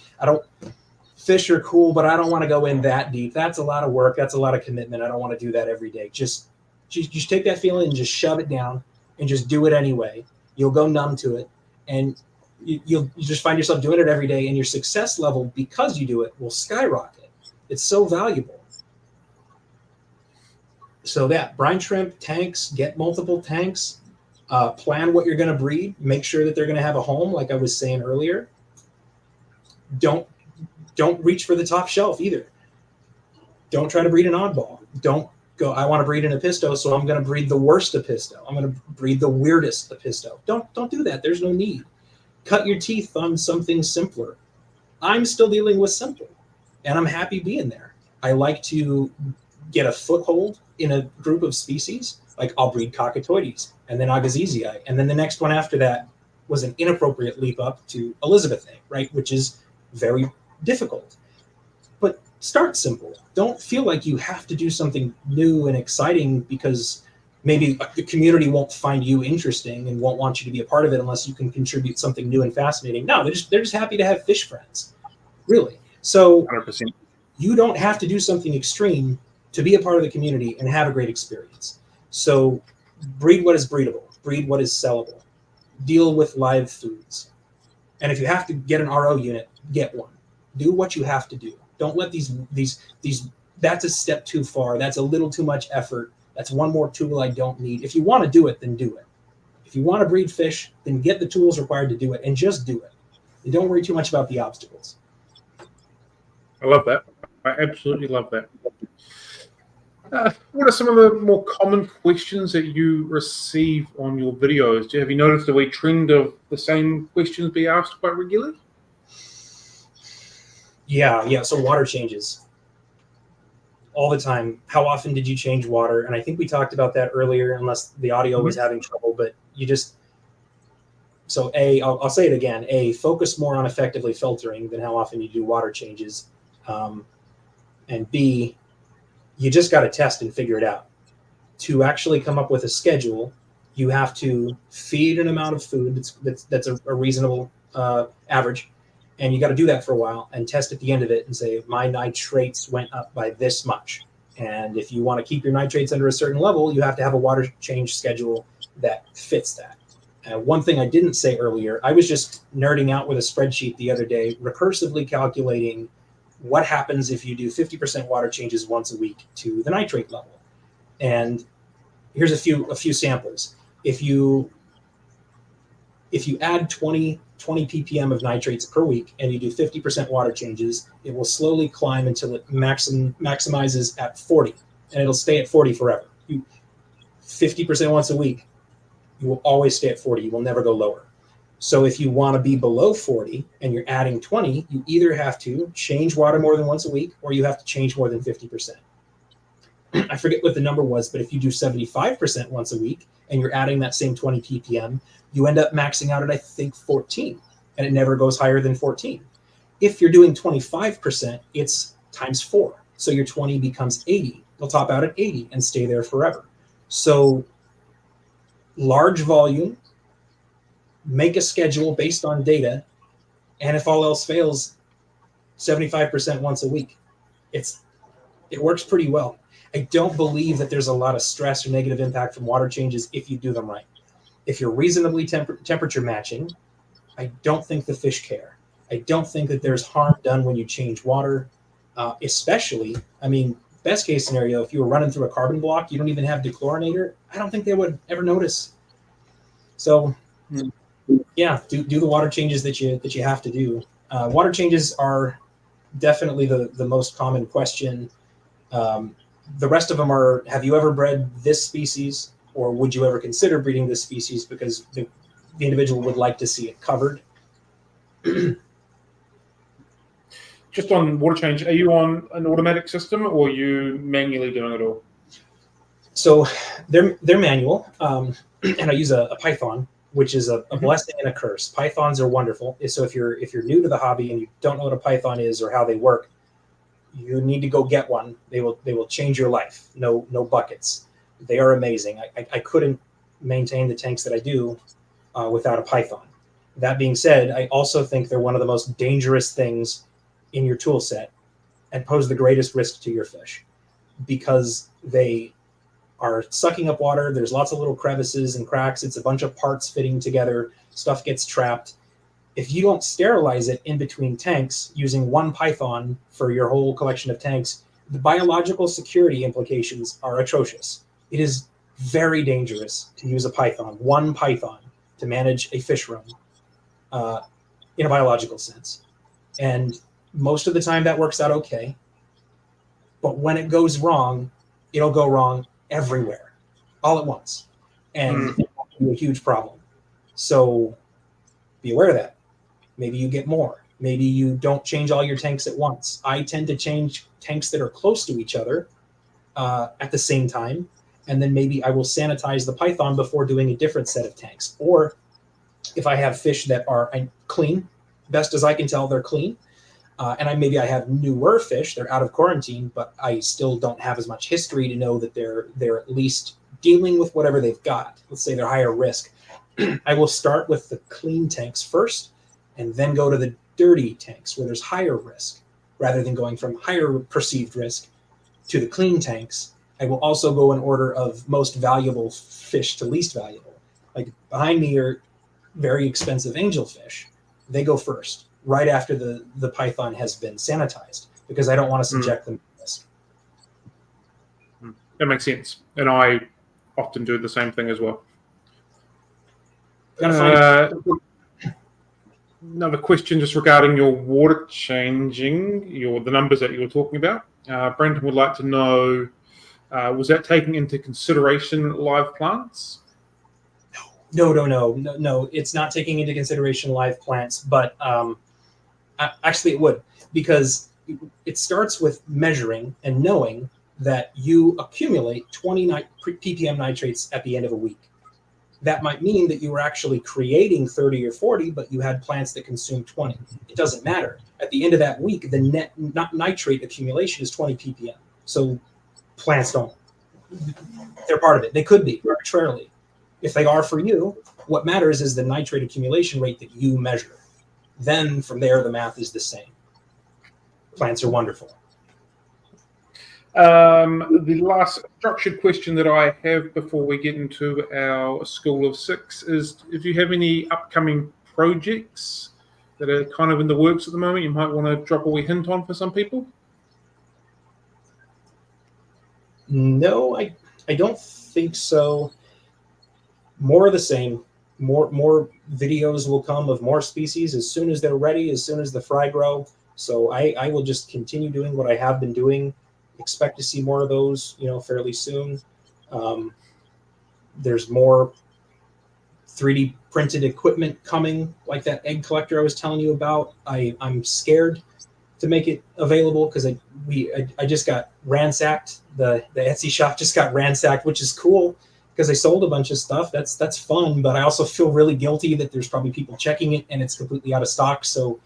Fish are cool, but I don't want to go in that deep. That's a lot of work. That's a lot of commitment. I don't want to do that every day. Just take that feeling and just shove it down and just do it anyway. You'll go numb to it. And you'll just find yourself doing it every day, and your success level because you do it will skyrocket. It's so valuable. So that brine shrimp tanks, get multiple tanks, plan what you're going to breed, make sure that they're going to have a home, like I was saying earlier. Don't reach for the top shelf either. Don't try to breed an oddball. Don't go, I want to breed an Episto, so I'm going to breed the worst Episto. I'm going to breed the weirdest Episto. Don't do that. There's no need. Cut your teeth on something simpler. I'm still dealing with simple, and I'm happy being there. I like to get a foothold in a group of species. Like I'll breed Cockatoides, and then Agassizii, and then the next one after that was an inappropriate leap up to Elizabethae, right? Which is very difficult. But start simple. Don't feel like you have to do something new and exciting because maybe the community won't find you interesting and won't want you to be a part of it unless you can contribute something new and fascinating. No, they're just happy to have fish friends, really. So 100%. You don't have to do something extreme to be a part of the community and have a great experience. So breed what is breedable, breed what is sellable, deal with live foods. And if you have to get an RO unit, get one. Do what you have to do. Don't let these that's a step too far. That's a little too much effort. That's one more tool I don't need. If you want to do it, then do it. If you want to breed fish, then get the tools required to do it and just do it. And don't worry too much about the obstacles. I love that. I absolutely love that. What are some of the more common questions that you receive on your videos? Have you noticed a wee trend of the same questions being asked quite regularly? Yeah. So water changes all the time. How often did you change water? And I think we talked about that earlier, unless the audio was having trouble. But you just I'll say it again. Focus more on effectively filtering than how often you do water changes. And B, you just got to test and figure it out. To actually come up with a schedule, you have to feed an amount of food that's a reasonable average, and you got to do that for a while and test at the end of it and say, my nitrates went up by this much. And if you want to keep your nitrates under a certain level, you have to have a water change schedule that fits that. One thing I didn't say earlier, I was just nerding out with a spreadsheet the other day, recursively calculating what happens if you do 50% water changes once a week to the nitrate level. And here's a few samples. If you add 20 ppm of nitrates per week and you do 50% water changes, it will slowly climb until it maximizes at 40, and it'll stay at 40 forever. 50% once a week, you will always stay at 40. You will never go lower. So if you want to be below 40 and you're adding 20, you either have to change water more than once a week or you have to change more than 50%. I forget what the number was, but if you do 75% once a week and you're adding that same 20 ppm, you end up maxing out at, I think, 14, and it never goes higher than 14. If you're doing 25%, it's times 4. So your 20 becomes 80. You'll top out at 80 and stay there forever. So large volume, make a schedule based on data, and if all else fails, 75% once a week. It works pretty well. I don't believe that there's a lot of stress or negative impact from water changes if you do them right. If you're reasonably temperature matching, I don't think the fish care. I don't think that there's harm done when you change water, especially, best case scenario, if you were running through a carbon block, you don't even have dechlorinator, I don't think they would ever notice. So yeah, do the water changes that you have to do. Water changes are definitely the most common question. The rest of them are, have you ever bred this species, or would you ever consider breeding this species, because the individual would like to see it covered. Just on water change, are you on an automatic system or are you manually doing it all? So they're manual, and I use a Python, which is a blessing and a curse. Pythons are wonderful. So if you're new to the hobby and you don't know what a Python is or how they work, you need to go get one. They will change your life. No buckets. They are amazing. I couldn't maintain the tanks that I do without a Python. That being said, I also think they're one of the most dangerous things in your tool set and pose the greatest risk to your fish, because they are sucking up water. There's lots of little crevices and cracks. It's a bunch of parts fitting together. Stuff gets trapped. if you don't sterilize it in between tanks using one python for your whole collection of tanks, the biological security implications are atrocious. It is very dangerous to use one python, to manage a fish room in a biological sense. And most of the time that works out okay. But when it goes wrong, it'll go wrong everywhere, all at once. And it will be a huge problem. So be aware of that. Maybe you get more. Maybe you don't change all your tanks at once. I tend to change tanks that are close to each other at the same time. And then maybe I will sanitize the python before doing a different set of tanks. Or if I have fish that are clean, best as I can tell, they're clean. And maybe I have newer fish, they're out of quarantine, but I still don't have as much history to know that they're at least dealing with whatever they've got. Let's say they're higher risk. I will start with the clean tanks first, and then go to the dirty tanks where there's higher risk. Rather than going from higher perceived risk to the clean tanks, I will also go in order of most valuable fish to least valuable. Like behind me are very expensive angelfish. They go first, right after the python has been sanitized, because I don't want to subject them to risk. That makes sense. And I often do the same thing as well. Another question just regarding your water changing, the numbers that you were talking about. Brendan would like to know, was that taking into consideration live plants? No. It's not taking into consideration live plants, but actually it would, because it starts with measuring and knowing that you accumulate 20 ppm nitrates at the end of a week. That might mean that you were actually creating 30 or 40, but you had plants that consumed 20. It doesn't matter. At the end of that week, the net nitrate accumulation is 20 ppm. So plants they're part of it. They could be arbitrarily. If they are for you, what matters is the nitrate accumulation rate that you measure. Then from there, the math is the same. Plants are wonderful. The last structured question that I have before we get into our School of Six is if you have any upcoming projects that are kind of in the works at the moment, you might want to drop a wee hint on for some people. No, I don't think so. More of the same. More videos will come of more species as soon as they're ready, as soon as the fry grow. So I will just continue doing what I have been doing. Expect to see more of those, fairly soon. There's more 3D printed equipment coming, like that egg collector I was telling you about. I'm scared to make it available because I just got ransacked. The Etsy shop just got ransacked, which is cool because I sold a bunch of stuff. That's fun, but I also feel really guilty that there's probably people checking it and it's completely out of stock. So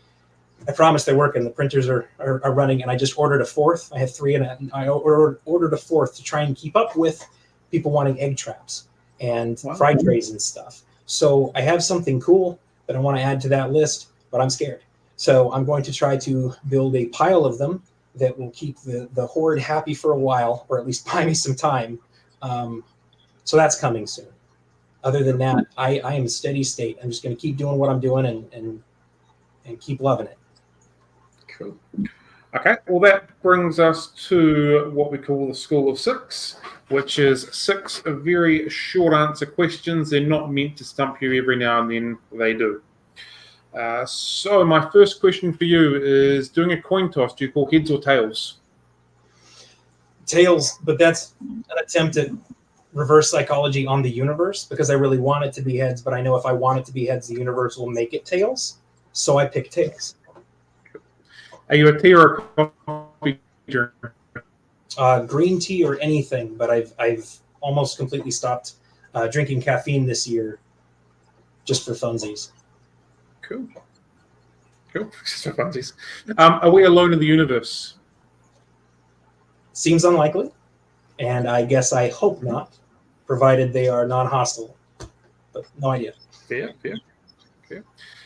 I promise they're working. The printers are running, and I just ordered a fourth. I have 3, and I ordered a fourth to try and keep up with people wanting egg traps and fry trays and stuff. So I have something cool that I want to add to that list, but I'm scared. So I'm going to try to build a pile of them that will keep the horde happy for a while, or at least buy me some time. So that's coming soon. Other than that, I am steady state. I'm just going to keep doing what I'm doing and keep loving it. Cool. Okay, well, that brings us to what we call the School of Six, which is 6 very short answer questions. They're not meant to stump you every now and then. They do. So my first question for you is, doing a coin toss, do you call heads or tails? Tails, but that's an attempt at reverse psychology on the universe, because I really want it to be heads, but I know if I want it to be heads, the universe will make it tails. So I pick tails. Are you a tea or a coffee drinker? Green tea or anything, but I've almost completely stopped drinking caffeine this year, just for funsies. Cool. Just for funsies. Are we alone in the universe? Seems unlikely, and I guess I hope not, provided they are non-hostile. But no idea. Fair. Okay.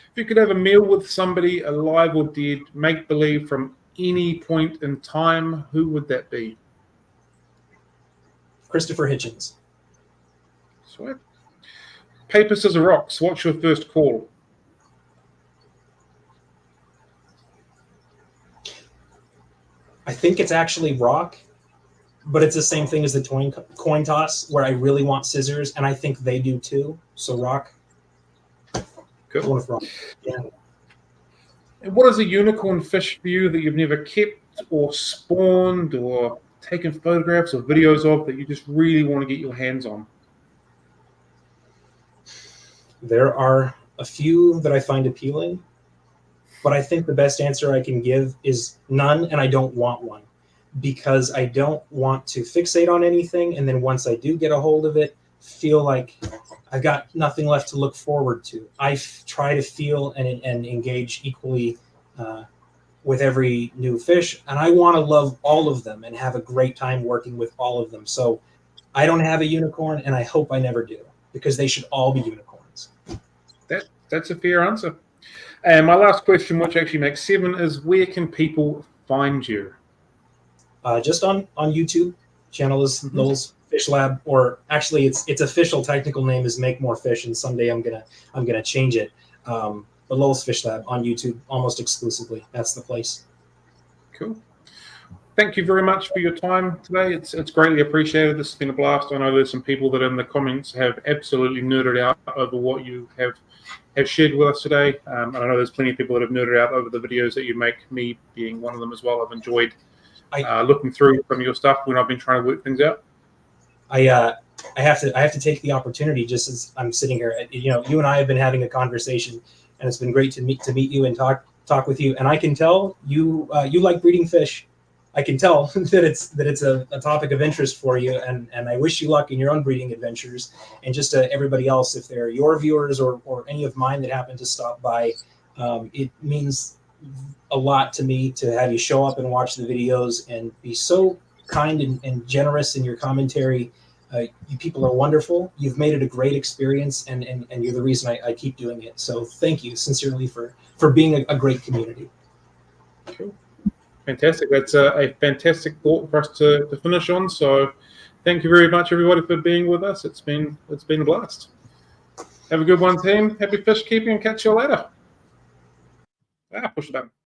If you could have a meal with somebody alive or dead, make believe from any point in time, who would that be? Christopher Hitchens. Sweet. Paper, scissors, rocks. What's your first call? I think it's actually rock, but it's the same thing as the coin toss, where I really want scissors, and I think they do too. So rock. Cool. Going with rock. Yeah. And what is a unicorn fish for you that you've never kept or spawned or taken photographs or videos of that you just really want to get your hands on? There are a few that I find appealing, but I think the best answer I can give is none, and I don't want one, because I don't want to fixate on anything, and then once I do get a hold of it, feel like I've got nothing left to look forward to. I try to feel and engage equally with every new fish, and I want to love all of them and have a great time working with all of them. So I don't have a unicorn, and I hope I never do, because they should all be unicorns. That's a fair answer. And my last question, which actually makes 7, is where can people find you? Just on YouTube. Channel is Lowell's Fish Lab, or actually its official technical name is Make More Fish, and someday I'm gonna change it. But Lowell's Fish Lab on YouTube, almost exclusively. That's the place. Cool. Thank you very much for your time today. It's greatly appreciated. This has been a blast. I know there's some people that in the comments have absolutely nerded out over what you have shared with us today. And I know there's plenty of people that have nerded out over the videos that you make, me being one of them as well. I've enjoyed looking through some of your stuff when I've been trying to work things out. I have to take the opportunity, just as I'm sitting here. You know, you and I have been having a conversation, and it's been great to meet you and talk with you. And I can tell you like breeding fish. I can tell that it's a topic of interest for you, and I wish you luck in your own breeding adventures. And just to everybody else, if they're your viewers or any of mine that happen to stop by, it means a lot to me to have you show up and watch the videos and be so kind and generous in your commentary. You people are wonderful. You've made it a great experience, and you're the reason I keep doing it. So thank you sincerely for being a great community. Cool. Fantastic. That's a fantastic thought for us to finish on. So thank you very much, everybody, for being with us. It's been a blast. Have a good one, team. Happy fish keeping, and catch you later. Push the button.